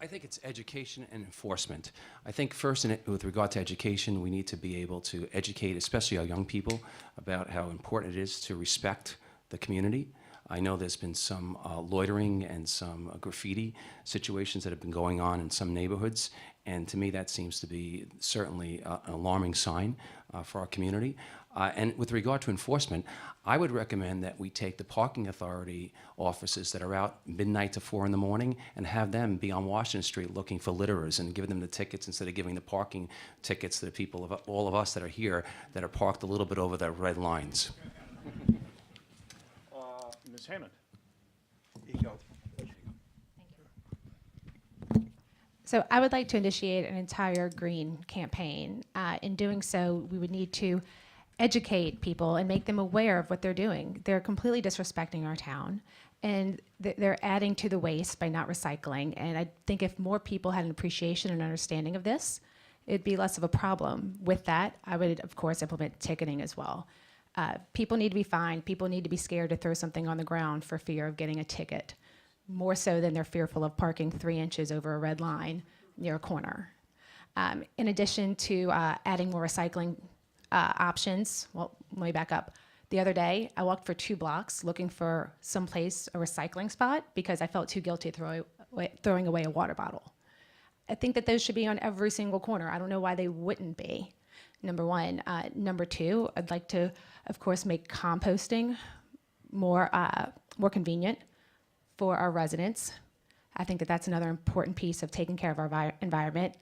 I think it's education and enforcement. I think first, with regard to education, we need to be able to educate, especially our young people, about how important it is to respect the community. I know there's been some loitering and some graffiti situations that have been going on in some neighborhoods, and to me that seems to be certainly an alarming sign for our community. And with regard to enforcement, I would recommend that we take the parking authority officers that are out midnight to 4 in the morning and have them be on Washington Street looking for litterers and give them the tickets instead of giving the parking tickets to the people, all of us that are here, that are parked a little bit over the red lines. Ms. Hammond. Here you go. So I would like to initiate an entire green campaign. In doing so, we would need to educate people and make them aware of what they're doing. They're completely disrespecting our town, and they're adding to the waste by not recycling. And I think if more people had an appreciation and understanding of this, it'd be less of a problem. With that, I would, of course, implement ticketing as well. People need to be fined. People need to be scared to throw something on the ground for fear of getting a ticket, more so than they're fearful of parking 3 inches over a red line near a corner. In addition to adding more recycling options, well, let me back up. The other day, I walked for 2 blocks looking for someplace, a recycling spot, because I felt too guilty throwing away a water bottle. I think that those should be on every single corner. I don't know why they wouldn't be. Number one. Number two, I'd like to, of course, make composting more convenient for our residents. I think that that's another important piece of taking care of our environment.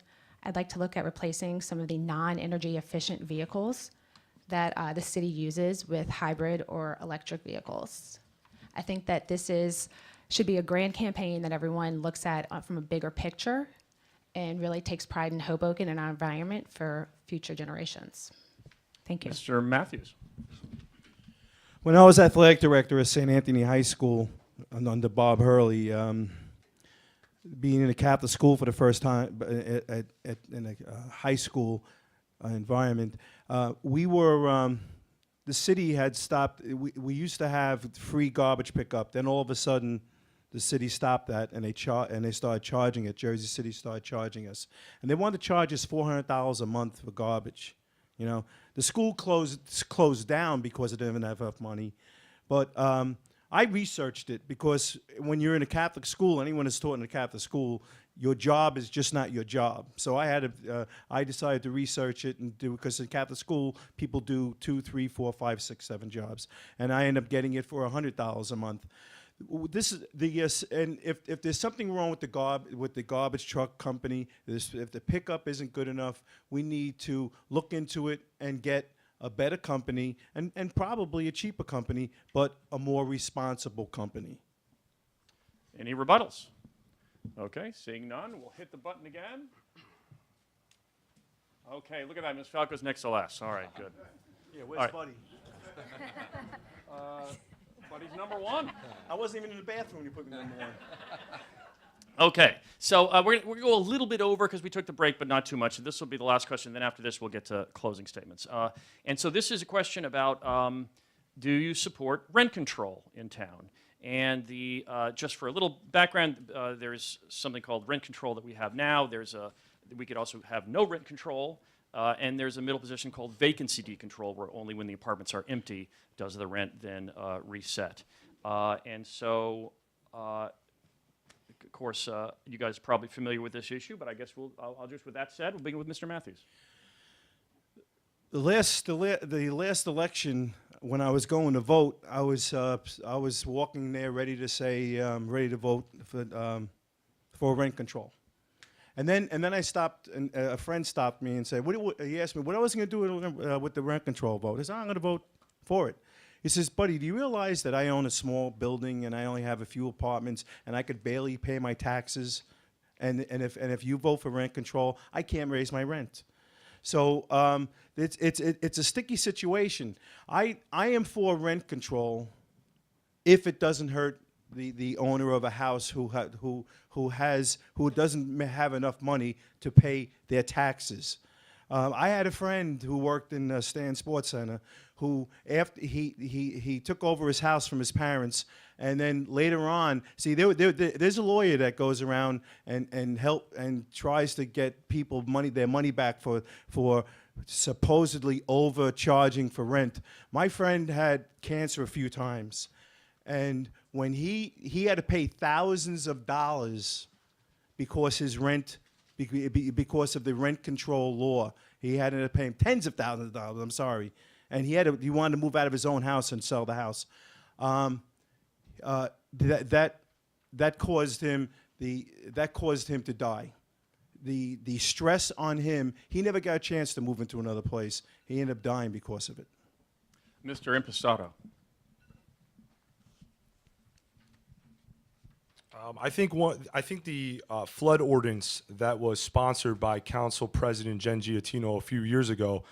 I'd like to look at replacing some of the non-energy efficient vehicles that the city uses with hybrid or electric vehicles. I think that this should be a grand campaign that everyone looks at from a bigger picture and really takes pride in Hoboken and our environment for future generations. Thank you. Mr. Matthews. When I was athletic director at St. Anthony High School under Bob Hurley, being in a Catholic school for the first time in a high school environment, we were the city had stopped. We used to have free garbage pickup. Then all of a sudden, the city stopped that, and they started charging it. Jersey City started charging us, and they wanted to charge us $400 a month for garbage. You know, the school closed down because it didn't have enough money. But I researched it, because when you're in a Catholic school, anyone who's taught in a Catholic school, your job is just not your job. So I decided to research it and do, because in Catholic school, people do 2, 3, 4, 5, 6, 7 jobs. And I end up getting it for $100 a month. This is and if there's something wrong with the garbage truck company, if the pickup isn't good enough, we need to look into it and get a better company, and probably a cheaper company, but a more responsible company. Any rebuttals? Okay, seeing none, we'll hit the button again. Okay, look at that. Ms. Falco's next to last. All right, good. Yeah, where's All right. Buddy? Buddy's number one. I wasn't even in the bathroom when you put me number one. Okay, so we're going to go a little bit over because we took the break, but not too much. This will be the last question. Then after this, we'll get to closing statements. And so this is a question about do you support rent control in town? And just for a little background, there's something called rent control that we have now. We could also have no rent control. And there's a middle position called vacancy decontrol, where only when the apartments are empty does the rent then reset. And so, of course, you guys are probably familiar with this issue, but I guess I'll just, with that said, we'll begin with Mr. Matthews. The last election, when I was going to vote, I was walking there ready to say, ready to vote for rent control. And then I stopped, and a friend stopped me and said, he asked me what I was going to do with the rent control vote. I said, I'm going to vote for it. He says, buddy, do you realize that I own a small building and I only have a few apartments and I could barely pay my taxes? And if you vote for rent control, I can't raise my rent. So it's a sticky situation. I am for rent control if it doesn't hurt the owner of a house who doesn't have enough money to pay their taxes. I had a friend who worked in Stan Sports Center who, after he took over his house from his parents, and then later on, see, there's a lawyer that goes around and tries to get people their money back for supposedly overcharging for rent. My friend had cancer a few times, and when he had to pay thousands of dollars because his rent, because of the rent control law, he had to pay him tens of thousands of dollars. I'm sorry, and he wanted to move out of his own house and sell the house. That caused him to die. The stress on him. He never got a chance to move into another place. He ended up dying because of it. Mr. Impastato. I think the flood ordinance that was sponsored by Council President Jen Giattino a few years ago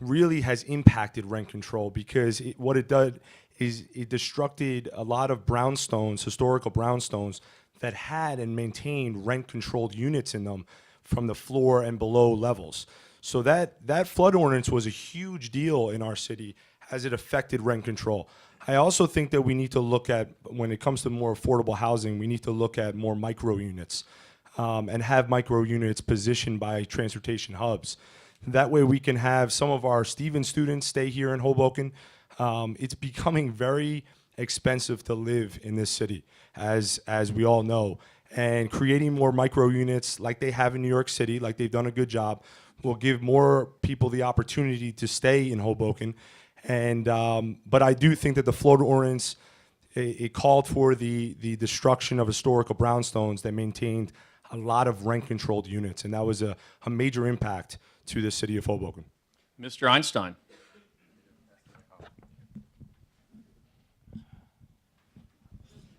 really has impacted rent control, because what it did is it destructed a lot of brownstones, historical brownstones, that had and maintained rent-controlled units in them from the floor and below levels. So that flood ordinance was a huge deal in our city as it affected rent control. I also think that we need to look at, when it comes to more affordable housing, we need to look at more micro units and have micro units positioned by transportation hubs. That way we can have some of our Stevens students stay here in Hoboken. It's becoming very expensive to live in this city, as we all know. And creating more micro units like they have in New York City, like they've done a good job, will give more people the opportunity to stay in Hoboken. And but I do think that the flood ordinance, it called for the destruction of historical brownstones that maintained a lot of rent-controlled units, and that was a major impact to the city of Hoboken. Mr. Einstein.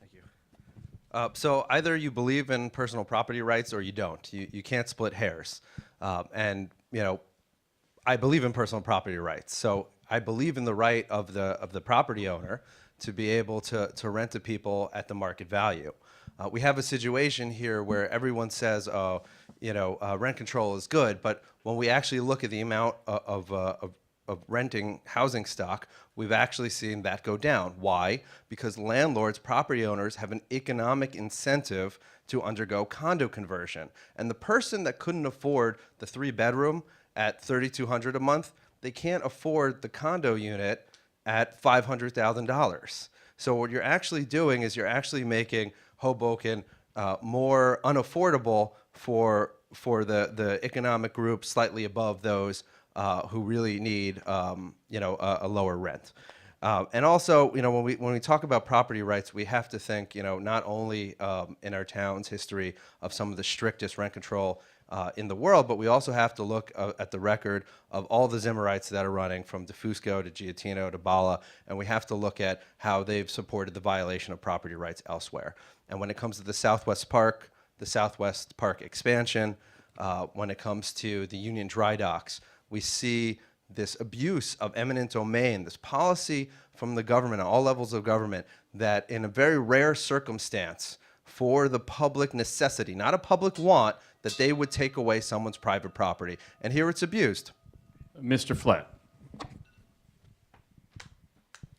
Thank you. So either you believe in personal property rights or you don't. You can't split hairs. And you know, I believe in personal property rights. So I believe in the right of the property owner to be able to rent to people at the market value. We have a situation here where everyone says, oh, you know, rent control is good, but when we actually look at the amount of renting housing stock, we've actually seen that go down. Why? Because landlords, property owners, have an economic incentive to undergo condo conversion. And the person that couldn't afford the 3-bedroom at $3,200 a month, they can't afford the condo unit at $500,000. So what you're actually doing is you're actually making Hoboken more unaffordable for the economic group slightly above those who really need a lower rent. And also, when we talk about property rights, we have to think, not only in our town's history of some of the strictest rent control in the world, but we also have to look at the record of all the Zimmerites that are running, from DeFusco to Giattino to Bala, and we have to look at how they've supported the violation of property rights elsewhere. And when it comes to the Southwest Park expansion, when it comes to the Union Dry Docks, we see this abuse of eminent domain, this policy from the government, at all levels of government, that in a very rare circumstance, for the public necessity, not a public want, that they would take away someone's private property. And here it's abused. Mr. Flett.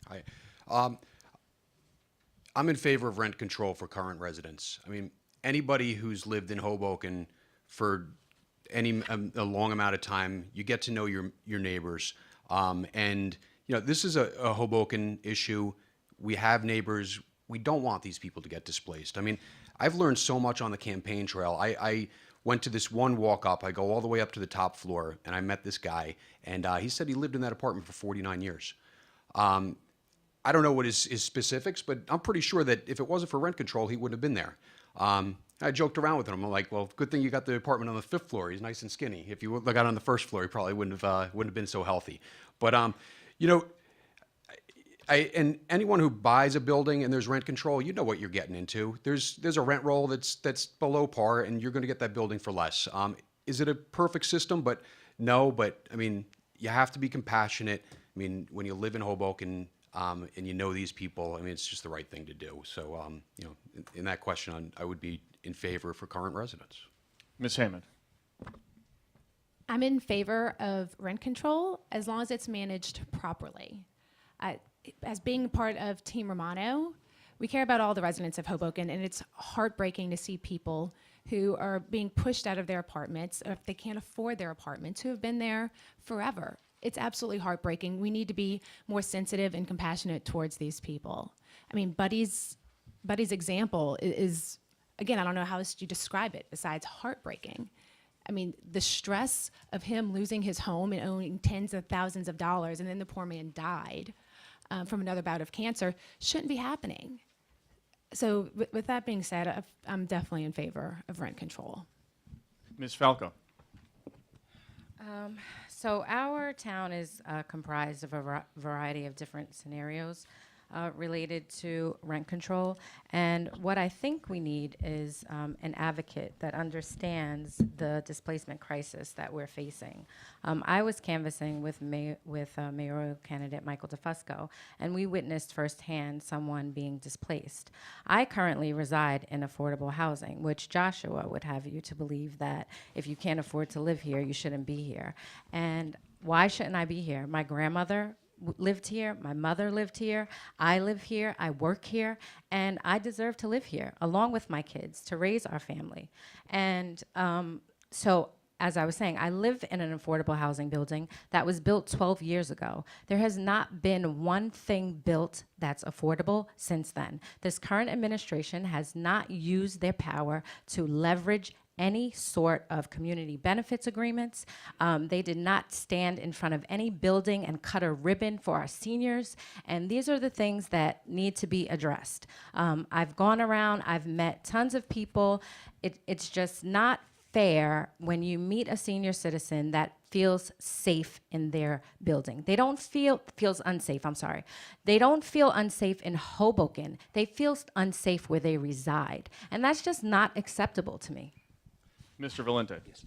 Hi. I'm in favor of rent control for current residents. I mean, anybody who's lived in Hoboken for a long amount of time, you get to know your neighbors. And this is a Hoboken issue. We have neighbors. We don't want these people to get displaced. I mean, I've learned so much on the campaign trail. I went to this one walk up. I go all the way up to the top floor, and I met this guy, and he said he lived in that apartment for 49 years. I don't know what his specifics, but I'm pretty sure that if it wasn't for rent control, he wouldn't have been there. I joked around with him. I'm like, well, good thing you got the apartment on the 5th floor. He's nice and skinny. If you got on the 1st floor, he probably wouldn't have been so healthy. But and anyone who buys a building and there's rent control, you know what you're getting into. There's a rent roll that's below par, and you're going to get that building for less. Is it a perfect system? But no. But I mean, you have to be compassionate. I mean, when you live in Hoboken and you know these people, I mean, it's just the right thing to do. So in that question, I would be in favor for current residents. Ms. Hammond. I'm in favor of rent control as long as it's managed properly. As being part of Team Romano, we care about all the residents of Hoboken, and it's heartbreaking to see people who are being pushed out of their apartments, or if they can't afford their apartments, who have been there forever. It's absolutely heartbreaking. We need to be more sensitive and compassionate towards these people. I mean, Buddy's example is, again, I don't know how else you describe it besides heartbreaking. I mean, the stress of him losing his home and owning tens of thousands of dollars, and then the poor man died from another bout of cancer, shouldn't be happening. So with that being said, I'm definitely in favor of rent control. Ms. Falco. So our town is comprised of a variety of different scenarios related to rent control. And what I think we need is an advocate that understands the displacement crisis that we're facing. I was canvassing with mayoral candidate Michael DeFusco, and we witnessed firsthand someone being displaced. I currently reside in affordable housing, which Joshua would have you to believe that if you can't afford to live here, you shouldn't be here. And why shouldn't I be here? My grandmother lived here, my mother lived here, I live here, I work here, and I deserve to live here along with my kids to raise our family. And so as I was saying, I live in an affordable housing building that was built 12 years ago. There has not been one thing built that's affordable since then. This current administration has not used their power to leverage any sort of community benefits agreements. They did not stand in front of any building and cut a ribbon for our seniors. And these are the things that need to be addressed. I've gone around, I've met tons of people. It's just not fair when you meet a senior citizen that feels safe in their building. They don't feels unsafe, I'm sorry. They don't feel unsafe in Hoboken. They feel unsafe where they reside. And that's just not acceptable to me. Mr. Valente. Yes.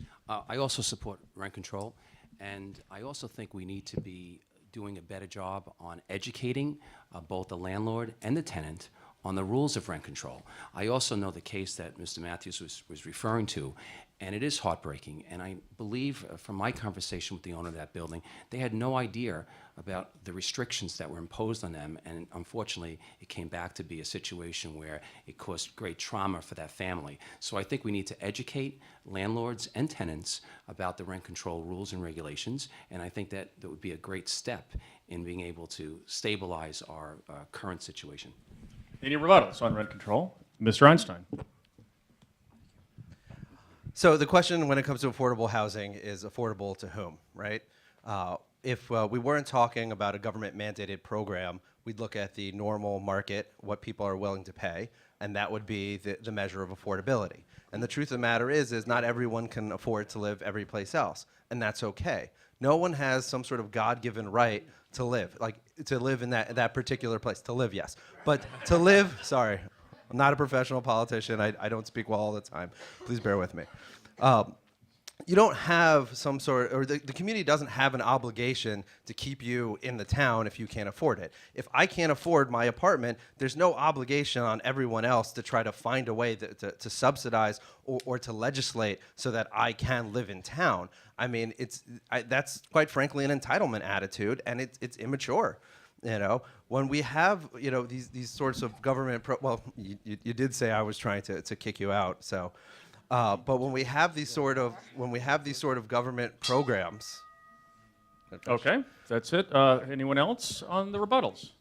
I also support rent control, and I also think we need to be doing a better job on educating both the landlord and the tenant on the rules of rent control. I also know the case that Mr. Matthews was referring to, and it is heartbreaking. And I believe from my conversation with the owner of that building, they had no idea about the restrictions that were imposed on them. And unfortunately, it came back to be a situation where it caused great trauma for that family. So I think we need to educate landlords and tenants about the rent control rules and regulations. And I think that would be a great step in being able to stabilize our current situation. Any rebuttals on rent control? Mr. Einstein. So the question when it comes to affordable housing is affordable to whom, right? If we weren't talking about a government-mandated program, we'd look at the normal market, what people are willing to pay, and that would be the measure of affordability. And the truth of the matter is not everyone can afford to live every place else, and that's okay. No one has some sort of God-given right to live, like to live in that particular place. To live, yes, but to live, sorry, I'm not a professional politician. I don't speak well all the time. Please bear with me. You don't have some sort, or the community doesn't have an obligation to keep you in the town if you can't afford it. If I can't afford my apartment, there's no obligation on everyone else to try to find a way to subsidize or to legislate so that I can live in town. I mean, that's quite frankly an entitlement attitude, and it's immature. You know, when we have, you know, these sorts of government, well, you did say I was trying to kick you out, so. But when we have these sort of government programs. Okay, that's it. Anyone else on the rebuttals?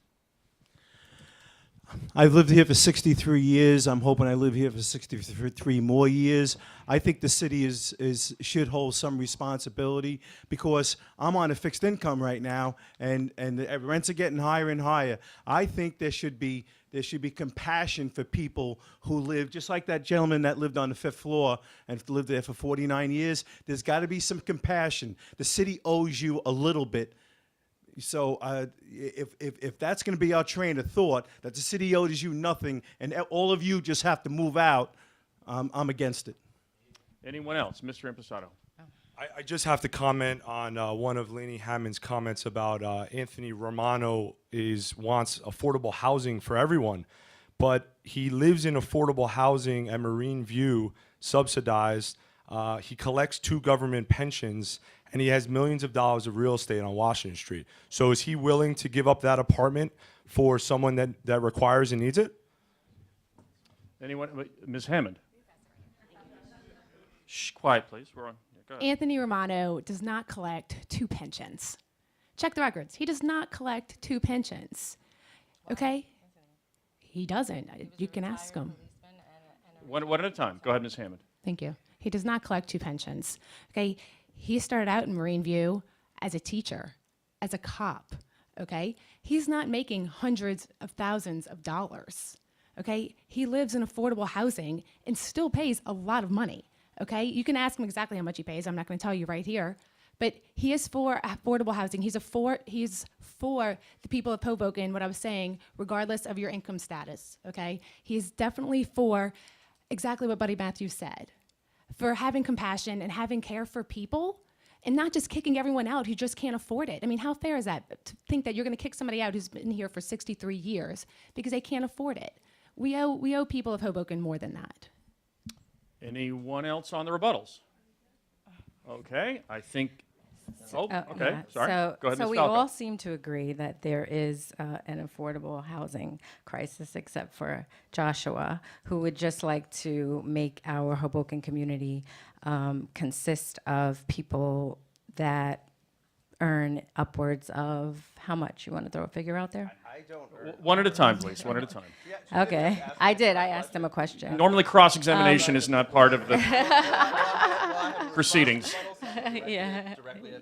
I've lived here for 63 years. I'm hoping I live here for 63 more years. I think the city should hold some responsibility because I'm on a fixed income right now, and the rents are getting higher and higher. I think there should be compassion for people who live, just like that gentleman that lived on the 5th floor and lived there for 49 years. There's got to be some compassion. The city owes you a little bit. So if that's going to be our train of thought, that the city owes you nothing and all of you just have to move out, I'm against it. Anyone else? Mr. Impastato. I just have to comment on one of Laini Hammond's comments about Anthony Romano wants affordable housing for everyone, but he lives in affordable housing at Marine View, subsidized. He collects 2 government pensions, and he has millions of dollars of real estate on Washington Street. So is he willing to give up that apartment for someone that requires and needs it? Anyone? Ms. Hammond. Shh, quiet, please. We're on. Yeah, go ahead. Anthony Romano does not collect 2 pensions. Check the records. He does not collect 2 pensions. Okay? He doesn't. You can ask him. One at a time. Go ahead, Ms. Hammond. Thank you. He does not collect 2 pensions. Okay? He started out in Marine View as a teacher, as a cop. Okay? He's not making hundreds of thousands of dollars. Okay? He lives in affordable housing and still pays a lot of money. Okay? You can ask him exactly how much he pays. I'm not going to tell you right here. But he is for affordable housing. He's for the people of Hoboken, what I was saying, regardless of your income status. Okay? He's definitely for exactly what Buddy Matthews said, for having compassion and having care for people and not just kicking everyone out who just can't afford it. I mean, how fair is that to think that you're going to kick somebody out who's been here for 63 years because they can't afford it? We owe people of Hoboken more than that. Anyone else on the rebuttals? Okay, I think. Oh, okay. Yeah. Sorry. Go ahead, So Ms. we Falco. all seem to agree that there is an affordable housing crisis, except for Joshua, who would just like to make our Hoboken community consist of people that earn upwards of how much? You want to throw a figure out there? I don't. One at a time, please. One at a time. Okay, I did. I asked him a question. Normally, cross-examination is not part of the proceedings. Yeah.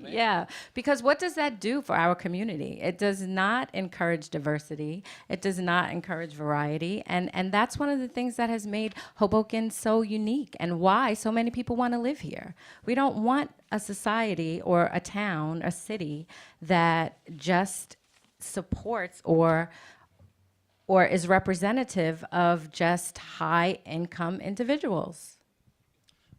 Yeah, because what does that do for our community? It does not encourage diversity. It does not encourage variety. And that's one of the things that has made Hoboken so unique and why so many people want to live here. We don't want a society or a town, a city that just supports or is representative of just high income individuals.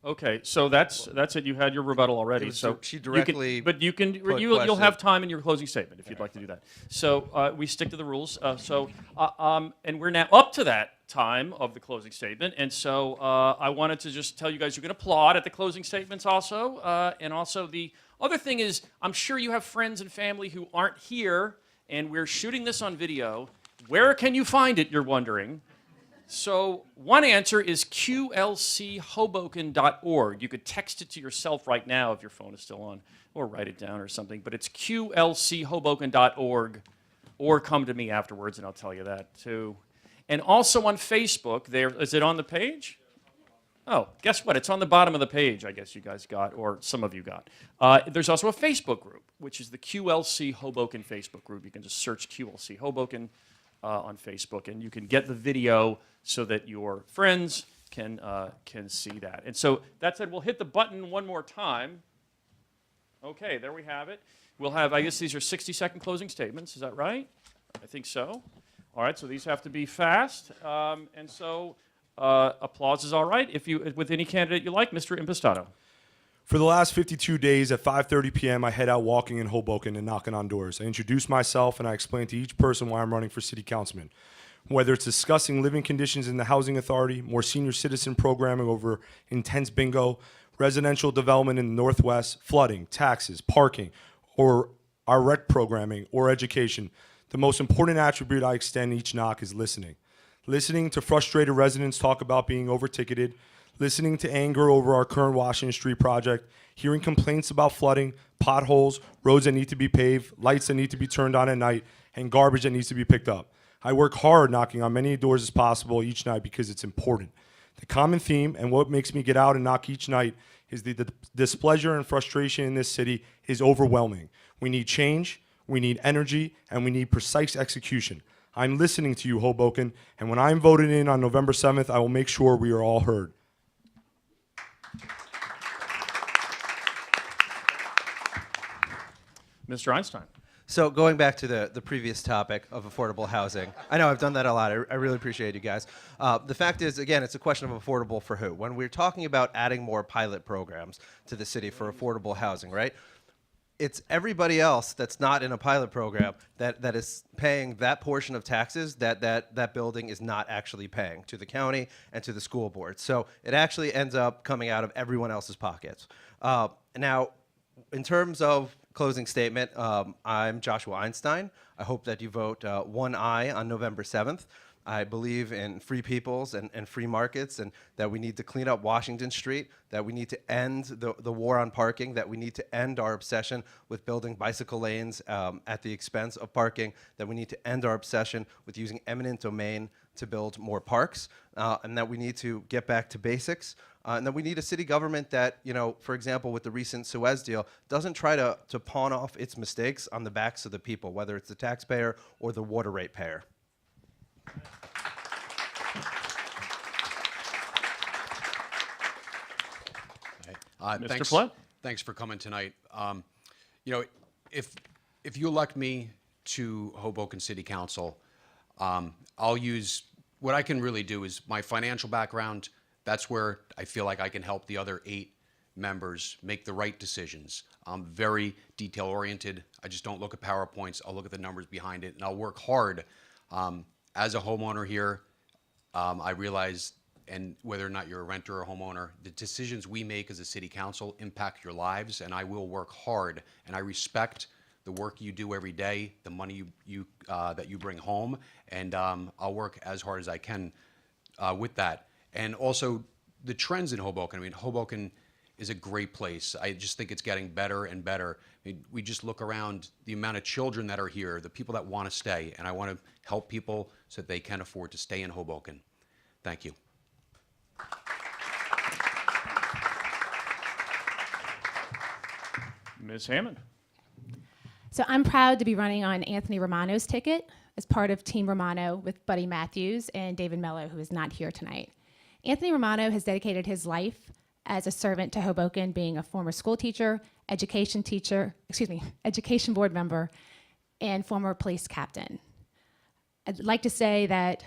Okay, so that's it. You had your rebuttal already. So She you can- directly but you can put you'll question. have time in your closing statement if you'd like to do that. So we stick to the rules. And we're now up to that time of the closing statement. And so I wanted to just tell you guys you can applaud at the closing statements also. And also the other thing is, I'm sure you have friends and family who aren't here, and we're shooting this on video. Where can you find it? You're wondering. So one answer is QLCHoboken.org. You could text it to yourself right now if your phone is still on, or write it down or something. But it's QLCHoboken.org, or come to me afterwards and I'll tell you that too. And also on Facebook, is it on the page? Oh, guess what? It's on the bottom of the page, I guess you guys got, or some of you got. There's also a Facebook group, which is the QLC Hoboken Facebook group. You can just search QLC Hoboken on Facebook, and you can get the video so that your friends can see that. And so that said, we'll hit the button one more time. Okay, there we have it. We'll have, I guess these are 60-second closing statements. Is that right? I think so. All right, so these have to be fast. And so applause is all right. If you, with any candidate you like, Mr. Impastato. For the last 52 days at 5:30 p.m., I head out walking in Hoboken and knocking on doors. I introduce myself and I explain to each person why I'm running for city councilman. Whether it's discussing living conditions in the housing authority, more senior citizen programming over intense bingo, residential development in the Northwest, flooding, taxes, parking, or our rec programming or education, the most important attribute I extend each knock is listening. Listening to frustrated residents talk about being over-ticketed, listening to anger over our current Washington Street project, hearing complaints about flooding, potholes, roads that need to be paved, lights that need to be turned on at night, and garbage that needs to be picked up. I work hard knocking on many doors as possible each night because it's important. The common theme and what makes me get out and knock each night is the displeasure and frustration in this city is overwhelming. We need change, we need energy, and we need precise execution. I'm listening to you, Hoboken, and when I'm voted in on November 7th, I will make sure we are all heard. Mr. Einstein. So going back to the previous topic of affordable housing, I know I've done that a lot. I really appreciate you guys. The fact is, again, it's a question of affordable for who. When we're talking about adding more pilot programs to the city for affordable housing, right? It's everybody else that's not in a pilot program that is paying that portion of taxes that building is not actually paying to the county and to the school board. So it actually ends up coming out of everyone else's pockets. Now, in terms of closing statement, I'm Joshua Einstein. I hope that you vote one aye on November 7th. I believe in free peoples and free markets, and that we need to clean up Washington Street, that we need to end the war on parking, that we need to end our obsession with building bicycle lanes at the expense of parking, that we need to end our obsession with using eminent domain to build more parks, and that we need to get back to basics. And then we need a city government that, you know, for example, with the recent Suez deal, doesn't try to pawn off its mistakes on the backs of the people, whether it's the taxpayer or the water rate payer. Mr. Flett? Thanks for coming tonight. You know, if you elect me to Hoboken City Council, I'll use what I can really do is my financial background. That's where I feel like I can help the other 8 members make the right decisions. I'm very detail oriented. I just don't look at PowerPoints. I'll look at the numbers behind it, and I'll work hard. As a homeowner here, I realize, and whether or not you're a renter or a homeowner, the decisions we make as a city council impact your lives, and I will work hard. And I respect the work you do every day, the money that you bring home, and I'll work as hard as I can with that. And also the trends in Hoboken. I mean, Hoboken is a great place. I just think it's getting better and better. I mean, we just look around the amount of children that are here, the people that want to stay, and I want to help people so that they can afford to stay in Hoboken. Thank you. Ms. Hammond. So I'm proud to be running on Anthony Romano's ticket as part of Team Romano with Buddy Matthews and David Mello, who is not here tonight. Anthony Romano has dedicated his life as a servant to Hoboken, being a former school teacher, education board member, and former police captain. I'd like to say that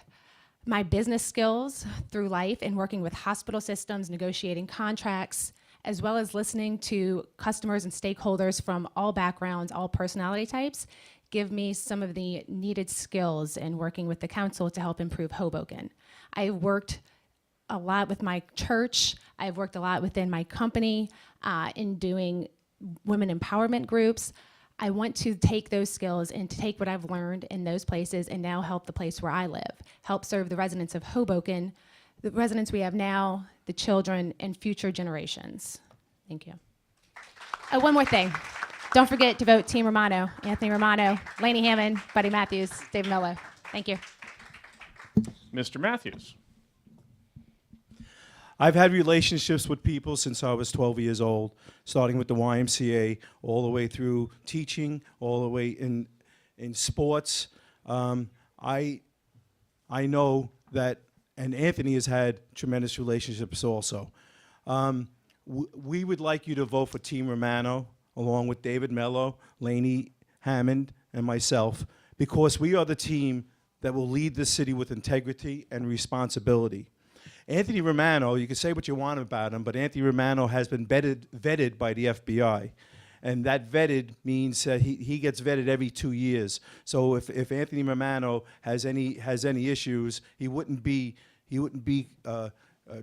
my business skills through life and working with hospital systems, negotiating contracts, as well as listening to customers and stakeholders from all backgrounds, all personality types, give me some of the needed skills in working with the council to help improve Hoboken. I've worked a lot with my church. I've worked a lot within my company in doing women empowerment groups. I want to take those skills and to take what I've learned in those places and now help the place where I live, help serve the residents of Hoboken, the residents we have now, the children, and future generations. Thank you. Oh, one more thing. Don't forget to vote Team Romano, Anthony Romano, Laini Hammond, Buddy Matthews, Dave Mello. Thank you. Mr. Matthews. I've had relationships with people since I was 12 years old, starting with the YMCA, all the way through teaching, all the way in sports. I know that, and Anthony has had tremendous relationships also. We would like you to vote for Team Romano, along with David Mello, Laini Hammond, and myself, because we are the team that will lead the city with integrity and responsibility. Anthony Romano, you can say what you want about him, but Anthony Romano has been vetted by the FBI. And that vetted means that he gets vetted every 2 years. So if Anthony Romano has any issues, he wouldn't be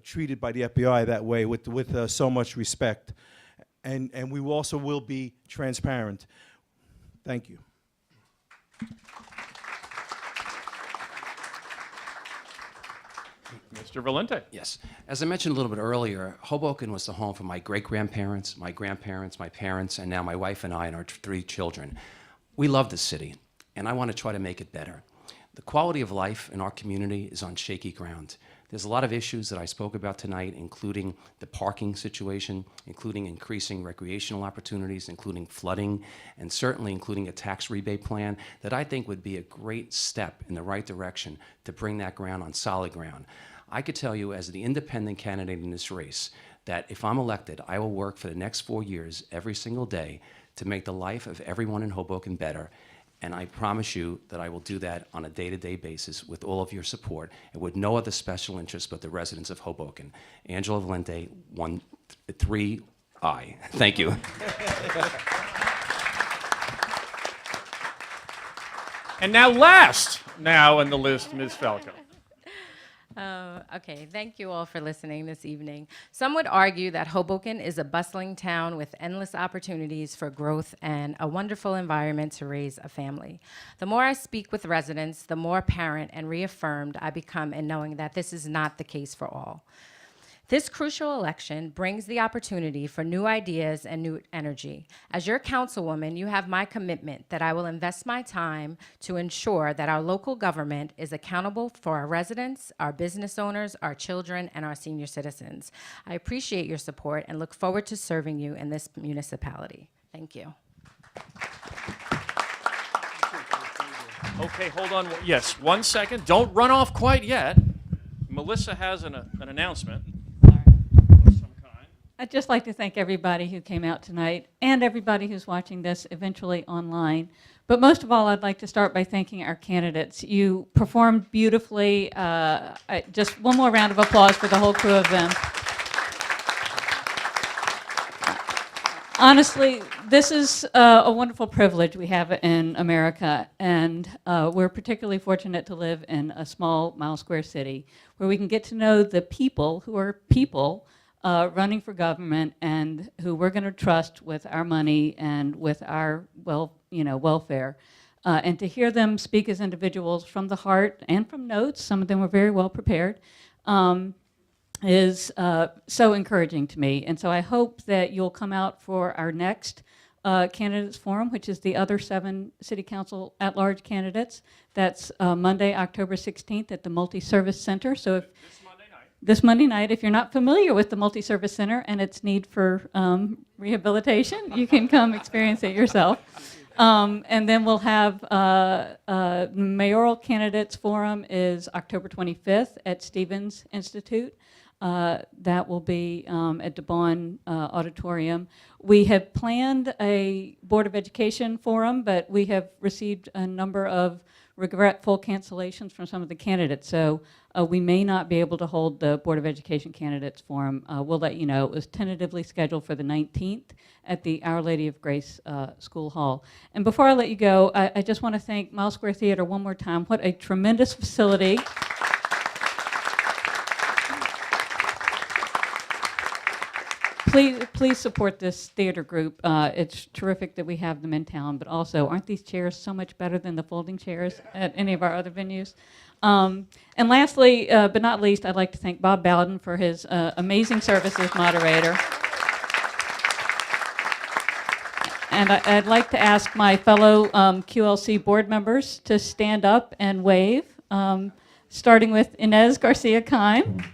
treated by the FBI that way with so much respect. And we also will be transparent. Thank you. Mr. Valente. Yes. As I mentioned a little bit earlier, Hoboken was the home for my great-grandparents, my grandparents, my parents, and now my wife and I and our 3 children. We love this city, and I want to try to make it better. The quality of life in our community is on shaky ground. There's a lot of issues that I spoke about tonight, including the parking situation, including increasing recreational opportunities, including flooding, and certainly including a tax rebate plan that I think would be a great step in the right direction to bring that ground on solid ground. I could tell you as the independent candidate in this race that if I'm elected, I will work for the next 4 years every single day to make the life of everyone in Hoboken better. And I promise you that I will do that on a day-to-day basis with all of your support and with no other special interest but the residents of Hoboken. Angelo Valente, 3I. Thank you. And now last in the list, Ms. Falco. Okay, thank you all for listening this evening. Some would argue that Hoboken is a bustling town with endless opportunities for growth and a wonderful environment to raise a family. The more I speak with residents, the more apparent and reaffirmed I become in knowing that this is not the case for all. This crucial election brings the opportunity for new ideas and new energy. As your councilwoman, you have my commitment that I will invest my time to ensure that our local government is accountable for our residents, our business owners, our children, and our senior citizens. I appreciate your support and look forward to serving you in this municipality. Thank you. Okay, hold on. Yes, 1 second. Don't run off quite yet. Melissa has an announcement. I'd just like to thank everybody who came out tonight and everybody who's watching this eventually online. But most of all, I'd like to start by thanking our candidates. You performed beautifully. Just one more round of applause for the whole crew of them. Honestly, this is a wonderful privilege we have in America, and we're particularly fortunate to live in a small mile-square city where we can get to know the people who are people running for government and who we're going to trust with our money and with our welfare. And to hear them speak as individuals from the heart and from notes, some of them were very well prepared, is so encouraging to me. And so I hope that you'll come out for our next candidates forum, which is the other 7 City Council at-large candidates. That's Monday, October 16th at the Multi-Service Center. So if this Monday night, if you're not familiar with the Multi-Service Center and its need for rehabilitation, you can come experience it yourself. And then we'll have mayoral candidates forum is October 25th at Stevens Institute. That will be at the Bowdon Auditorium. We have planned a Board of Education forum, but we have received a number of regretful cancellations from some of the candidates. So we may not be able to hold the Board of Education Candidates Forum. We'll let you know. It was tentatively scheduled for the 19th at the Our Lady of Grace School Hall. And before I let you go, I just want to thank Miles Square Theater one more time. What a tremendous facility. Please support this theater group. It's terrific that we have them in town, but also, aren't these chairs so much better than the folding chairs at any of our other venues? And lastly, but not least, I'd like to thank Bob Bowdon for his amazing service as moderator. And I'd like to ask my fellow QLC board members to stand up and wave, starting with Inez Garcia-Kime.